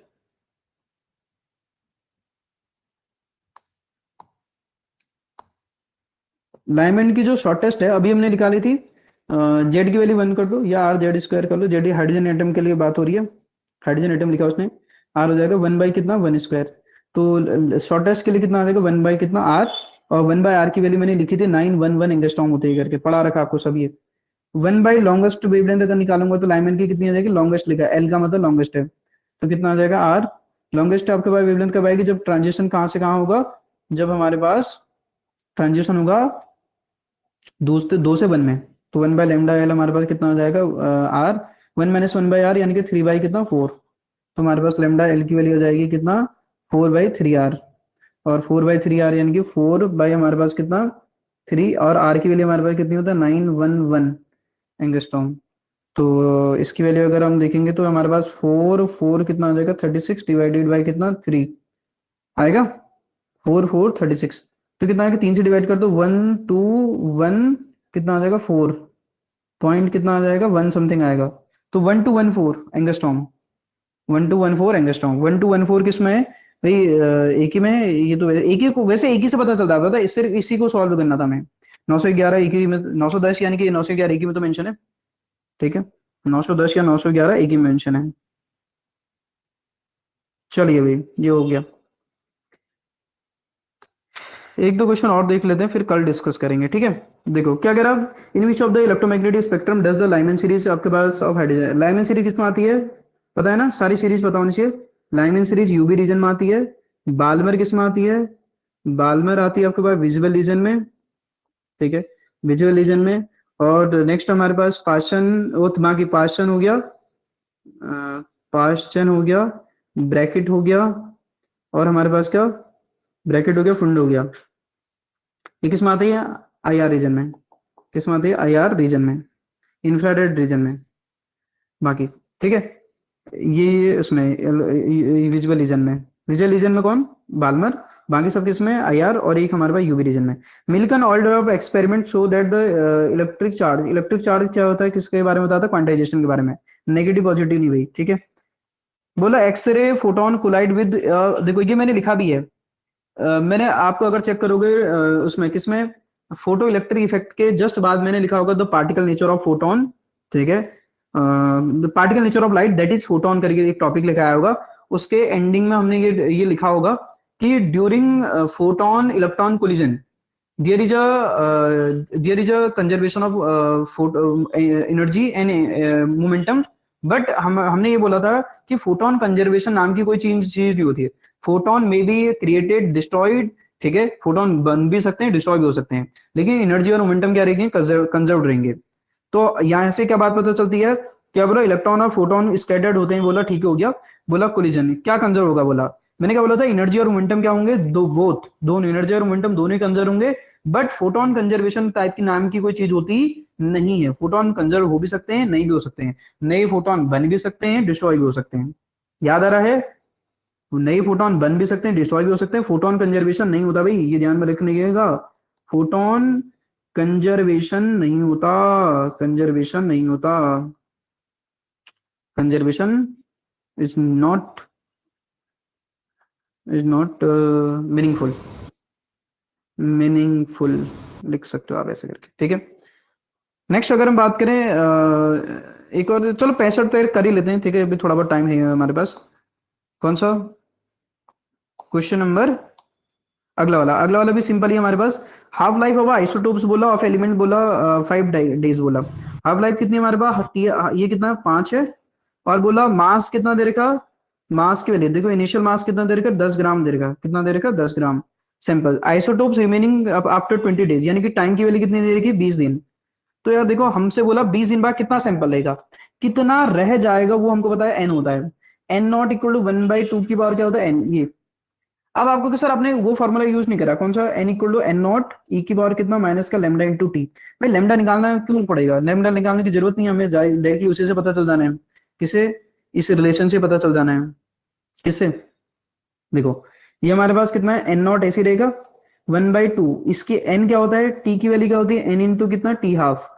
[SPEAKER 1] लाइमन की जो शॉर्टेस्ट है अभी हमने निकाली थी, जेड की वैल्यू 1 कर दो, या आर जेड स्क्वायर कर लो। जेड हाइड्रोजन एटम के लिए बात हो रही है, हाइड्रोजन एटम लिखा उसने। आर हो जाएगा 1 बाई कितना? 1 स्क्वायर। तो शॉर्टेस्ट के लिए कितना आ जाएगा? 1 बाई कितना? आर। और 1/r की वैल्यू मैंने लिखी थी 911 एंगस्ट्रॉम होते ही करके, पढ़ा रखा आपको सब ये। 1 बाई लॉन्गेस्ट वेवलेंथ अगर निकालूंगा तो लाइमन की कितनी आ जाएगी? लॉन्गेस्ट लिखा, एल का मतलब लॉन्गेस्ट है, तो कितना आ जाएगा? आर। लॉन्गेस्ट आपके पास वेवलेंथ कब आएगी? जब ट्रांजिशन कहाँ से कहाँ होगा? जब हमारे पास ट्रांजिशन होगा 2 से 1 में। तो 1/λ एल हमारे पास कितना हो जाएगा? आर। 1 - 1/r यानी कि 3 बाई कितना? 4। तो हमारे पास लेमडा एल की वैल्यू हो जाएगी कितना 4/3r, और 4/3r यानी कि 4 हमारे पास कितना 3, और आर की वैल्यू हमारे पास कितनी होता है 911 एंगस्ट्रॉम। तो इसकी वैल्यू अगर हम देखेंगे तो हमारे पास 4 कितना आ जाएगा 36 डिवाइडेड बाई कितना 3 आएगा, 4 4 36। तो कितना आएगा 3 से डिवाइड कर दो 1 2 1, कितना आ जाएगा 4 पॉइंट कितना आ जाएगा 1 समथिंग आएगा। तो 1214 एंगस्ट्रॉम, 1214 एंगस्ट्रॉम, 1214 किस में है भाई एक ही में है, ये तो एक ही को वैसे एक ही से पता चल जाता था, इससे इसी को सॉल्व करना था हमें। 911 एक ही में, 910 यानी कि 911 एक ही में तो मेंशन है, ठीक है, 910 या 911 एक ही मेंशन है। चलिए भाई ये हो गया, एक दो क्वेश्चन और देख लेते हैं फिर कल डिस्कस करेंगे, ठीक है। देखो क्या कह रहा, in which of the electromagnetic spectrum does the Lyman series आपके पास ऑफ हाइड्रोजन, लाइमन सीरीज किसमें आती है पता है ना, सारी सीरीज पता होनी चाहिए। लाइमन सीरीज यूवी रीजन में आती है, बाल्मर किसमें आती है, बाल्मर आती है आपके पास विजुअल रीजन में, ठीक है, विजुअल रीजन में। और नेक्स्ट हमारे पास पाशन, वो बाकी पाशन हो गया, पाशन हो गया, ब्रैकेट हो गया, और हमारे पास क्या ब्रैकेट हो गया, फुंड हो गया। ये किस में आती है आईआर रीजन में, किस में आती है आईआर रीजन में, इंफ्रारेड रीजन में बाकी, ठीक है। ये उसमें विजुअल रीजन में, विजुअल रीजन में कौन बाल्मर, बाकी सब किसमें आईआर, और एक हमारे पास यूवी रीजन में। Millikan order of experiment show that the electric charge क्या होता है, किसके बारे में बताता है क्वांटाइजेशन के बारे में, नेगेटिव पॉजिटिव नहीं भाई, ठीक है। बोला एक्सरे फोटोन कोलाइड विद, देखो ये मैंने लिखा भी है, मैंने आपको अगर चेक करोगे उसमें किसमें फोटो इलेक्ट्रिक इफेक्ट के जस्ट बाद मैंने लिखा होगा the particle nature of photon, ठीक है, the particle nature of light that is photon करके एक टॉपिक लिखा आया होगा, उसके एंडिंग में हमने ये लिखा होगा कि during photon electron collision there is a conservation of energy and momentum, but हमने ये बोला था कि फोटोन कंजर्वेशन नाम की कोई चीज नहीं होती है, फोटोन में बी क्रिएटेड डिस्ट्रॉइड, ठीक है, फोटोन बन भी सकते हैं डिस्ट्रॉय भी हो सकते हैं, लेकिन एनर्जी और मोमेंटम क्या रहेंगे कंजर्व रहेंगे। तो यहाँ से क्या बात पता चलती है, क्या बोला इलेक्ट्रॉन और फोटोन स्कैटर्ड होते हैं, बोला ठीक हो गया, बोला कोलिजन क्या कंजर्व होगा, बोला मैंने क्या बोला था एनर्जी और मोमेंटम क्या होंगे, दो बोथ दोनों एनर्जी और मोमेंटम दोनों ही कंजर्व होंगे, बट फोटोन कंजर्वेशन टाइप की नाम की कोई चीज होती नहीं है, फोटोन कंजर्व हो भी सकते हैं नहीं भी हो सकते हैं, नए फोटोन बन भी सकते हैं डिस्ट्रॉय भी हो सकते हैं, याद आ रहा है, नए फोटोन बन भी सकते हैं डिस्ट्रॉय भी हो सकते हैं, फोटोन कंजर्वेशन नहीं होता भाई, ये ध्यान में रखिएगा, फोटोन कंजर्वेशन नहीं होता, कंजर्वेशन नहीं होता, conservation is not meaningful, meaningful लिख सकते हो आप ऐसे करके, ठीक है। नेक्स्ट अगर हम बात करें एक और, चलो 65 तक कर ही लेते हैं, ठीक है, अभी थोड़ा बहुत टाइम है हमारे पास। कौन सा क्वेश्चन नंबर, अगला वाला भी सिंपल ही हमारे पास, हाफ लाइफ ऑफ आइसोटोप्स बोला, ऑफ एलिमेंट बोला 5 डेज बोला, हाफ लाइफ कितनी हमारे पास, ये कितना 5 है, और बोला मास कितना दे रखा, मास के वैल्यू देखो, इनिशियल मास कितना दे रखा 10 ग्राम दे रखा, कितना दे रखा 10 gram, sample isotopes remaining after 20 days, यानी कि टाइम की वैल्यू कितनी दे रखी 20 दिन। तो यार देखो हमसे बोला 20 दिन बाद कितना सैंपल रहेगा, कितना रह जाएगा वो हमको बताया एन होता है, एन नॉट इक्वल टू 1/2 की पावर क्या होता है एन, ये अब आपको सर आपने वो फॉर्मूला यूज नहीं करा, कौन सा N equal to N naught E की पावर कितना माइनस का लेमडा इंटू टी, भाई लेमडा निकालना क्यों पड़ेगा, लेमडा निकालने की जरूरत नहीं, हमें डायरेक्टली उसी से पता चल जाना है, किसे इस रिलेशन से पता चल जाना है, किससे, देखो ये हमारे पास कितना है एन नॉट ऐसी रहेगा 1/2, इसकी एन क्या होता है टी की वैल्यू क्या होती है एन इंटू कितना टी हाफ,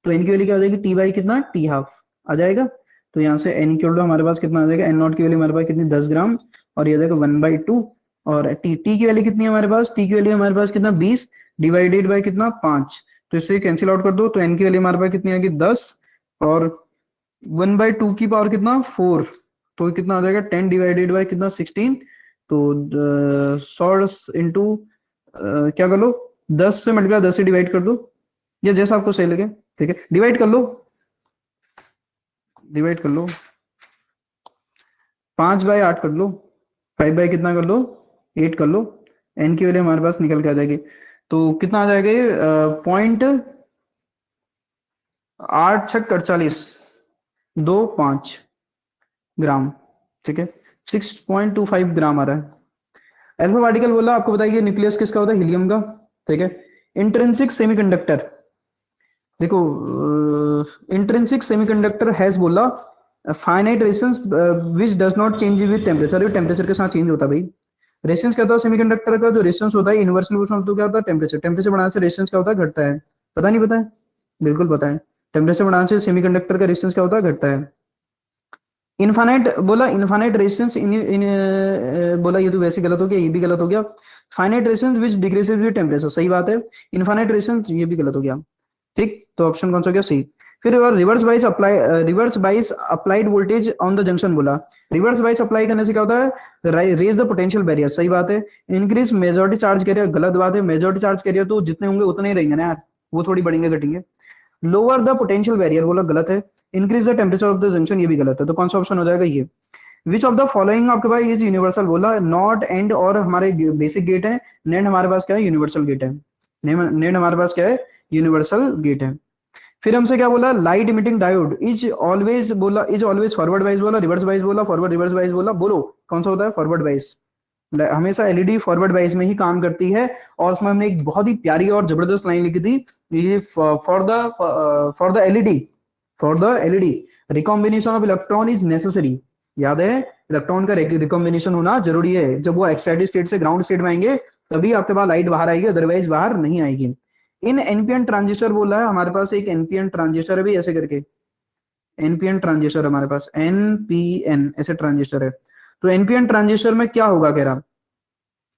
[SPEAKER 1] तो एन की वैल्यू क्या हो जाएगी टी बाई कितना टी हाफ आ जाएगा, तो यहाँ से एन की वैल्यू हमारे पास कितना आ जाएगा एन नॉट की वैल्यू हमारे पास कितनी 10 ग्राम, और ये जाएगा 1/2, और टी की वैल्यू कितनी है हमारे पास, टी की वैल्यू हमारे पास कितना 20 डिवाइडेड बाई कितना 5, तो इससे कैंसिल आउट कर दो, तो एन की वैल्यू हमारे पास कितनी आएगी 10, और 1/2 की पावर कितना 4, तो कितना आ जाएगा 10 डिवाइडेड बाई कितना 16, तो 100 इंटू क्या कर लो 10 से मल्टीप्लाई 10 से डिवाइड कर दो, या जैसा आपको सही लगे, ठीक है, डिवाइड कर लो, डिवाइड कर लो 5/8 कर लो, 5 बाई कितना कर लो 8 कर लो, एन की वैल्यू हमारे पास निकल के आ जाएगी, तो कितना आ जाएगा ये 0.864825 ग्राम, ठीक है, 6.25 ग्राम आ रहा है। अल्फा पार्टिकल बोला, आपको बताइए न्यूक्लियस किसका होता है, हीलियम का। ठीक है, इंट्रिंसिक सेमीकंडक्टर, देखो इंट्रिंसिक सेमीकंडक्टर हैज बोला finite resistance which does not change with temperature, ये टेम्परेचर के साथ चेंज होता है भाई। रेजिस्टेंस क्या होता है सेमीकंडक्टर का, जो रेजिस्टेंस होता है यूनिवर्सल प्रोपोर्शनल टू क्या होता है टेम्परेचर, टेम्परेचर बढ़ाने से रेजिस्टेंस क्या होता है, घटता है। पता नहीं पता है, बिल्कुल पता है, टेम्परेचर बढ़ाने से सेमीकंडक्टर का रेजिस्टेंस क्या होता है, घटता है। इनफाइनाइट बोला, इनफाइनाइट रेजिस्टेंस बोला, ये तो वैसे गलत हो गया, ये भी गलत हो गया। Finite resistance which decreases with temperature, सही बात है। इनफाइनाइट रेजिस्टेंस, ये भी गलत हो गया। ठीक, तो ऑप्शन कौन सा हो गया, सी। फिर reverse bias applied voltage on the junction बोला, रिवर्स बाइस अप्लाई करने से क्या होता है, रेज द पोटेंशियल बैरियर, सही बात है। इंक्रीज मेजॉरिटी चार्ज कैरियर, गलत बात है, मेजॉरिटी चार्ज कैरियर तो जितने होंगे उतने ही रहेंगे ना यार, वो थोड़ी बढ़ेंगे घटेंगे। लोअर द पोटेंशियल बैरियर बोला, गलत है। Increase the temperature of the junction, ये भी गलत है, तो कौन सा ऑप्शन हो जाएगा, ये। विच ऑफ द फॉलोइंग आपके पास ये यूनिवर्सल बोला, नॉट एंड और हमारे बेसिक गेट है, नेट हमारे पास क्या है, यूनिवर्सल गेट है। नेट हमारे पास क्या है, यूनिवर्सल गेट है। फिर हमसे क्या बोला, light emitting diode is always बोला, इज ऑलवेज फॉरवर्ड वाइज बोला, रिवर्स वाइज बोला, फॉरवर्ड रिवर्स वाइज बोला, बोलो कौन सा होता है, फॉरवर्ड वाइज। हमेशा एलईडी फॉरवर्ड वाइज में ही काम करती है। और उसमें हमने एक बहुत ही प्यारी और जबरदस्त लाइन लिखी थी, ये for the LED, for the LED recombination of electron is necessary, याद है, इलेक्ट्रॉन का रिकॉम्बिनेशन होना जरूरी है, जब वो एक्साइटेड स्टेट से ग्राउंड स्टेट में आएंगे तभी आपके पास लाइट बाहर आएगी, अदरवाइज बाहर नहीं आएगी। इन एनपीएन ट्रांजिस्टर बोला है, हमारे पास एक एनपीएन ट्रांजिस्टर है भी ऐसे करके, एनपीएन ट्रांजिस्टर हमारे पास, एनपीएन ऐसे ट्रांजिस्टर है। तो एनपीएन ट्रांजिस्टर में क्या होगा कह रहा,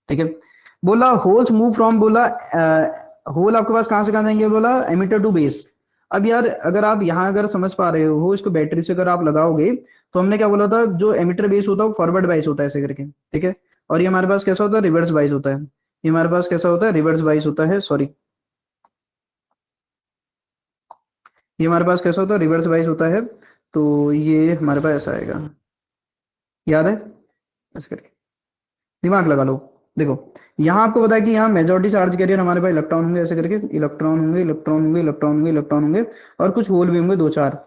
[SPEAKER 1] ठीक है। बोला होल्स मूव फ्रॉम, बोला होल आपके पास कहां से कहां जाएंगे, बोला एमिटर टू बेस। अब यार अगर आप यहाँ अगर समझ पा रहे हो इसको बैटरी से अगर आप लगाओगे, तो हमने क्या बोला था, जो एमिटर बेस होता है वो फॉरवर्ड बाइस होता है ऐसे करके, ठीक है। और ये हमारे पास कैसा होता है, रिवर्स बाइस होता है, ये हमारे पास कैसा होता है, रिवर्स बाइस होता है, सॉरी, ये हमारे पास कैसा होता है, रिवर्स बाइस होता है। तो ये हमारे पास ऐसा आएगा, याद है, ऐसे करके दिमाग लगा लो। देखो यहाँ आपको पता है कि यहाँ मेजॉरिटी चार्ज कैरियर हमारे पास इलेक्ट्रॉन होंगे, ऐसे करके इलेक्ट्रॉन होंगे, इलेक्ट्रॉन होंगे, इलेक्ट्रॉन होंगे, इलेक्ट्रॉन होंगे, और कुछ होल भी होंगे दो चार।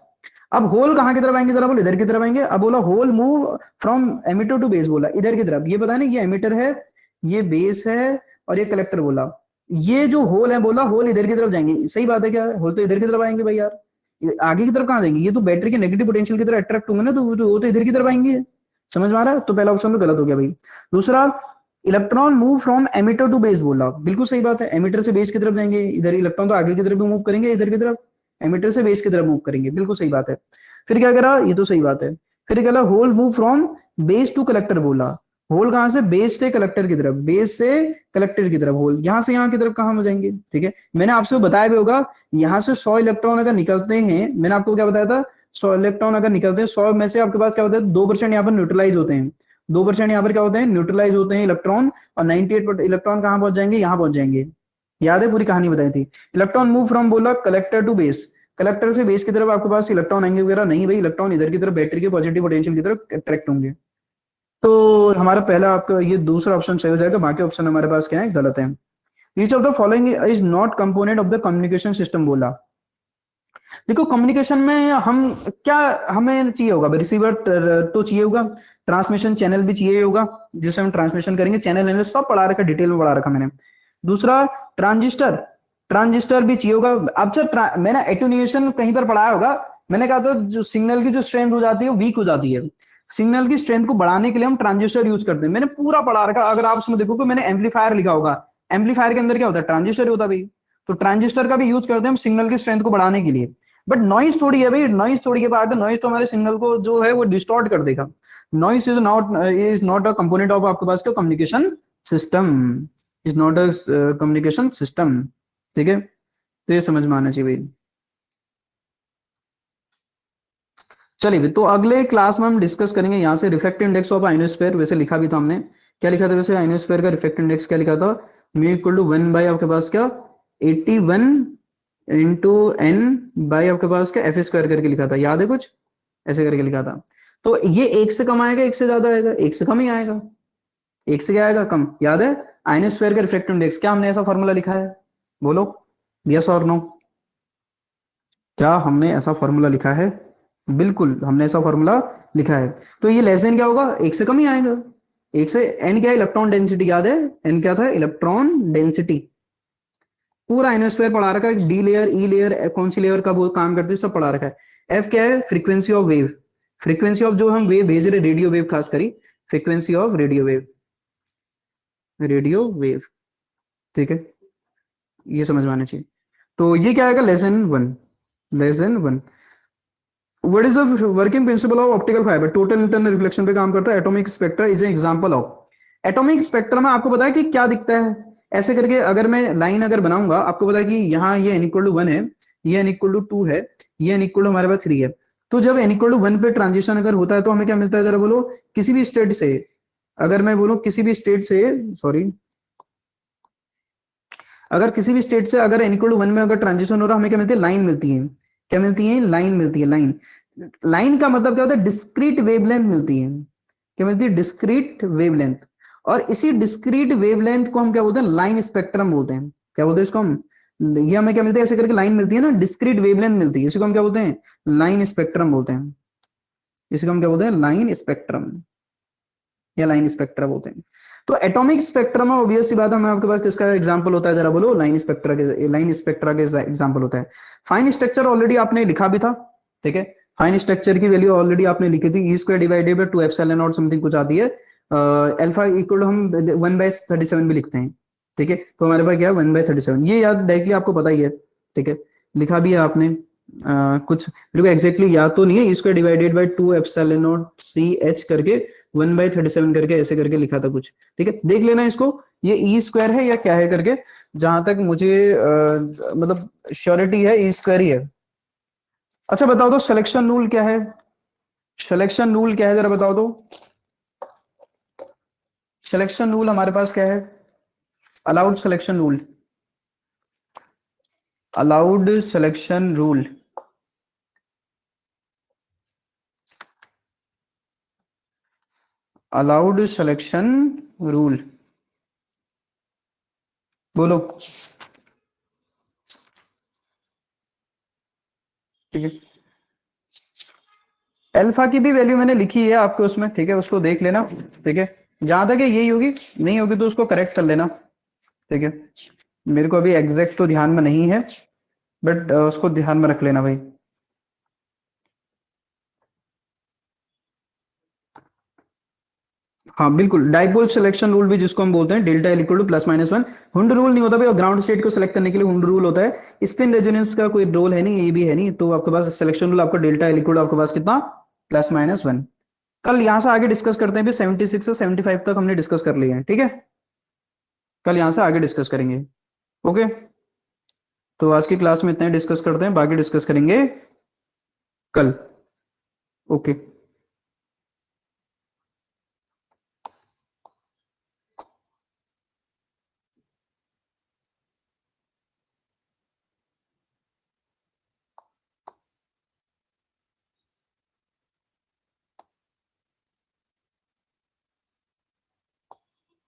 [SPEAKER 1] अब होल कहाँ की तरफ आएंगे, जरा बोल, इधर की तरफ आएंगे। अब बोला hole move from emitter to base, बोला इधर की तरफ, ये पता है ना, ये एमिटर है, ये बेस है, और ये कलेक्टर बोला। ये जो होल है बोला, होल इधर की तरफ जाएंगे, सही बात है क्या, होल तो इधर की तरफ आएंगे भाई यार, आगे की तरफ कहाँ जाएंगे, ये तो बैटरी के नेगेटिव पोटेंशियल की तरफ अट्रैक्ट होंगे ना, तो वो तो इधर की तरफ आएंगे। समझ में आ रहा है, तो पहला ऑप्शन तो गलत हो गया भाई। दूसरा, electron move from emitter to base बोला, बिल्कुल सही बात है, एमिटर से बेस की तरफ जाएंगे, इधर इलेक्ट्रॉन तो आगे की तरफ भी मूव करेंगे, इधर की तरफ, एमिटर से बेस की तरफ मूव करेंगे, बिल्कुल सही बात है। फिर क्या करा, ये तो सही बात है। फिर क्या hole move from base to collector बोला, होल कहां से, बेस से कलेक्टर की तरफ, बेस से कलेक्टर की तरफ, होल यहां से यहाँ की तरफ कहां हो जाएंगे, ठीक है। मैंने आपसे बताया भी होगा, यहाँ से 100 इलेक्ट्रॉन अगर निकलते हैं, मैंने आपको क्या बताया था, 100 इलेक्ट्रॉन अगर निकलते हैं, 100 में से आपके पास क्या होता है, 2% यहाँ पर न्यूट्रलाइज होते हैं, 2% यहाँ पर क्या होते हैं, न्यूट्रलाइज होते हैं इलेक्ट्रॉन, और 98 इलेक्ट्रॉन कहाँ पहुंच जाएंगे, यहाँ पहुंच जाएंगे। याद है, पूरी कहानी बताई थी। इलेक्ट्रॉन मूव फ्रॉम बोला कलेक्टर टू बेस, कलेक्टर से बेस की तरफ आपके पास इलेक्ट्रॉन आएंगे वगैरह नहीं भाई, इलेक्ट्रॉन इधर की तरफ बैटरी के पॉजिटिव पोटेंशियल की तरफ अट्रैक्ट होंगे। तो हमारा पहला आपका ये दूसरा ऑप्शन सही हो जाएगा, बाकी ऑप्शन हमारे पास क्या है, गलत है। Each of the following is not component of the communication system बोला। देखो कम्युनिकेशन में हम क्या, हमें चाहिए होगा रिसीवर तो चाहिए होगा, ट्रांसमिशन चैनल भी चाहिए होगा, जिससे हम ट्रांसमिशन करेंगे, चैनल सब पढ़ा रखा, डिटेल में पढ़ा रखा मैंने। दूसरा, ट्रांजिस्टर, ट्रांजिस्टर भी चाहिए होगा। अब सर मैंने एटुनिएशन कहीं पर पढ़ाया होगा, मैंने कहा था जो सिग्नल की जो स्ट्रेंथ हो जाती है वो वीक हो जाती है, सिग्नल की स्ट्रेंथ को बढ़ाने के लिए हम ट्रांजिस्टर यूज करते हैं, मैंने पूरा पढ़ा रखा। अगर आप उसमें देखोगे मैंने एम्पलीफायर लिखा होगा, एम्पलीफायर के अंदर क्या होता है, ट्रांजिस्टर होता है भाई। तो ट्रांजिस्टर का भी यूज करते हैं हम सिग्नल की स्ट्रेंथ को बढ़ाने के लिए। बट नॉइस थोड़ी है भाई, नॉइस थोड़ी के पार्ट है, नॉइस तो हमारे सिग्नल को जो है वो डिस्टॉर्ट कर देगा। Noise is not a component of आपके पास का communication system, is not a communication system, ठीक है। तो ये समझ में आना चाहिए भाई। चलिए तो अगले क्लास में हम डिस्कस करेंगे यहाँ से रिफ्रैक्टिव इंडेक्स ऑफ आइनोस्फीयर, वैसे लिखा भी था हमने, क्या लिखा था वैसे, आइनोस्फीयर का रिफ्रैक्टिव इंडेक्स क्या लिखा था, म्यू इक्वल टू 1 बाई आपके पास क्या 81 इंटू एन बाई आपके पास क्या एफ स्क्वायर करके लिखा था, याद है कुछ ऐसे करके लिखा था। तो ये एक से कम आएगा, एक से ज्यादा आएगा, एक से कम ही आएगा, एक से क्या आएगा, कम, याद है। आइनोस्फीयर का रिफ्रैक्टिव इंडेक्स, क्या हमने ऐसा फॉर्मूला लिखा है, बोलो, यस और नो, क्या हमने ऐसा फॉर्मूला लिखा है, बिल्कुल हमने ऐसा फॉर्मूला लिखा है। तो ये लेस देन क्या होगा, एक से कम ही आएगा। एक से एन क्या है, इलेक्ट्रॉन डेंसिटी याद है, एन क्या था, इलेक्ट्रॉन डेंसिटी। पूरा एन स्क्वायर पढ़ा रखा है, डी लेयर ई लेयर कौन सी लेयर का वो काम करती है सब पढ़ा रखा है। एफ क्या है, frequency of wave, frequency of जो हम वेव भेज रहे रेडियो वेव खास करी, frequency of radio wave, radio wave. ठीक है, ये समझ में आना चाहिए। तो ये क्या आएगा, less than one, less than one. What is the working principle of optical fibre, total internal reflection पे काम करता है। Atomic spectra is an example of. Atomic spectra में आपको पता है कि क्या दिखता है, ऐसे करके अगर मैं लाइन अगर बनाऊंगा, आपको पता है कि यहाँ ये n इक्वल टू वन है, ये n इक्वल टू टू है, ये n इक्वल टू हमारे पास थ्री है। तो जब n इक्वल टू वन पे ट्रांजिशन अगर होता है तो हमें क्या मिलता है, जरा बोलो। किसी भी स्टेट से, अगर मैं बोलूं किसी भी स्टेट से, सॉरी, अगर किसी भी स्टेट से अगर n इक्वल टू वन में अगर ट्रांजिशन हो रहा है, हमें क्या मिलती है, लाइन मिलती है। क्या मिलती है, लाइन मिलती है, लाइन। लाइन का मतलब क्या होता है, डिस्क्रीट वेवलेंथ मिलती है। क्या मिलती है, डिस्क्रीट वेवलेंथ। और इसी डिस्क्रीट वेवलेंथ को हम क्या बोलते हैं, लाइन स्पेक्ट्रम बोलते हैं। क्या बोलते हैं इसको हम, ये हमें क्या मिलता है, ऐसे करके लाइन मिलती है ना, डिस्क्रीट वेवलेंथ मिलती है, इसी को हम क्या बोलते हैं, लाइन स्पेक्ट्रम बोलते हैं। इसी को हम क्या बोलते हैं, लाइन स्पेक्ट्रम या लाइन स्पेक्ट्रा बोलते हैं। तो एटॉमिक स्पेक्ट्रम में ऑब्वियस सी बात है, हमें आपके पास किसका एग्जांपल होता है, जरा बोलो, लाइन स्पेक्ट्रा के एग्जांपल होता है। फाइन स्ट्रक्चर ऑलरेडी आपने लिखा भी था, ठीक है। फाइन स्ट्रक्चर की वैल्यू ऑलरेडी आपने लिखी थी, E square divided by two epsilon naught something कुछ आती है। अल्फा इक्वल हम 1/37 भी लिखते हैं, ठीक है। तो हमारे पास क्या है, 1/37, ये याद डायरेक्टली आपको पता ही है, ठीक है, लिखा भी है आपने। कुछ मेरे को एग्जैक्टली याद तो नहीं है, इसको divided by two epsilon naught C H करके 1/37 करके ऐसे करके लिखा था कुछ, ठीक है, देख लेना इसको, ये ई स्क्वायर है या क्या है करके। जहां तक मुझे मतलब श्योरिटी है, ई स्क्वायर ही है। अच्छा बताओ तो सिलेक्शन रूल क्या है, सिलेक्शन रूल क्या है, जरा बताओ तो। सिलेक्शन रूल हमारे पास क्या है, allowed selection rule, allowed selection rule. Allowed selection rule, बोलो। ठीक है, अल्फा की भी वैल्यू मैंने लिखी है आपको उसमें, ठीक है, उसको देख लेना, ठीक है। जहां तक है यही होगी, नहीं होगी तो उसको करेक्ट कर लेना, ठीक है। मेरे को अभी एग्जैक्ट तो ध्यान में नहीं है, बट उसको ध्यान में रख लेना भाई। हाँ बिल्कुल, डाइपोल सिलेक्शन रूल भी जिसको हम बोलते हैं, delta L equal two plus minus one. Hund rule नहीं होता भाई, ग्राउंड स्टेट को सिलेक्ट करने के लिए हुंड रूल होता है, स्पिन रेजोनेंस का कोई रोल है नहीं, ये भी है नहीं, तो आपके पास सिलेक्शन रूल आपका डेल्टा एल इक्वल टू आपके पास कितना, प्लस माइनस वन। कल यहाँ से आगे डिस्कस करते हैं, भी 76 से 75 तक हमने डिस्कस कर लिया है, ठीक है। कल यहाँ से आगे डिस्कस करेंगे, ओके। तो आज की क्लास में इतना ही डिस्कस करते हैं, बाकी डिस्कस करेंगे कल, ओके।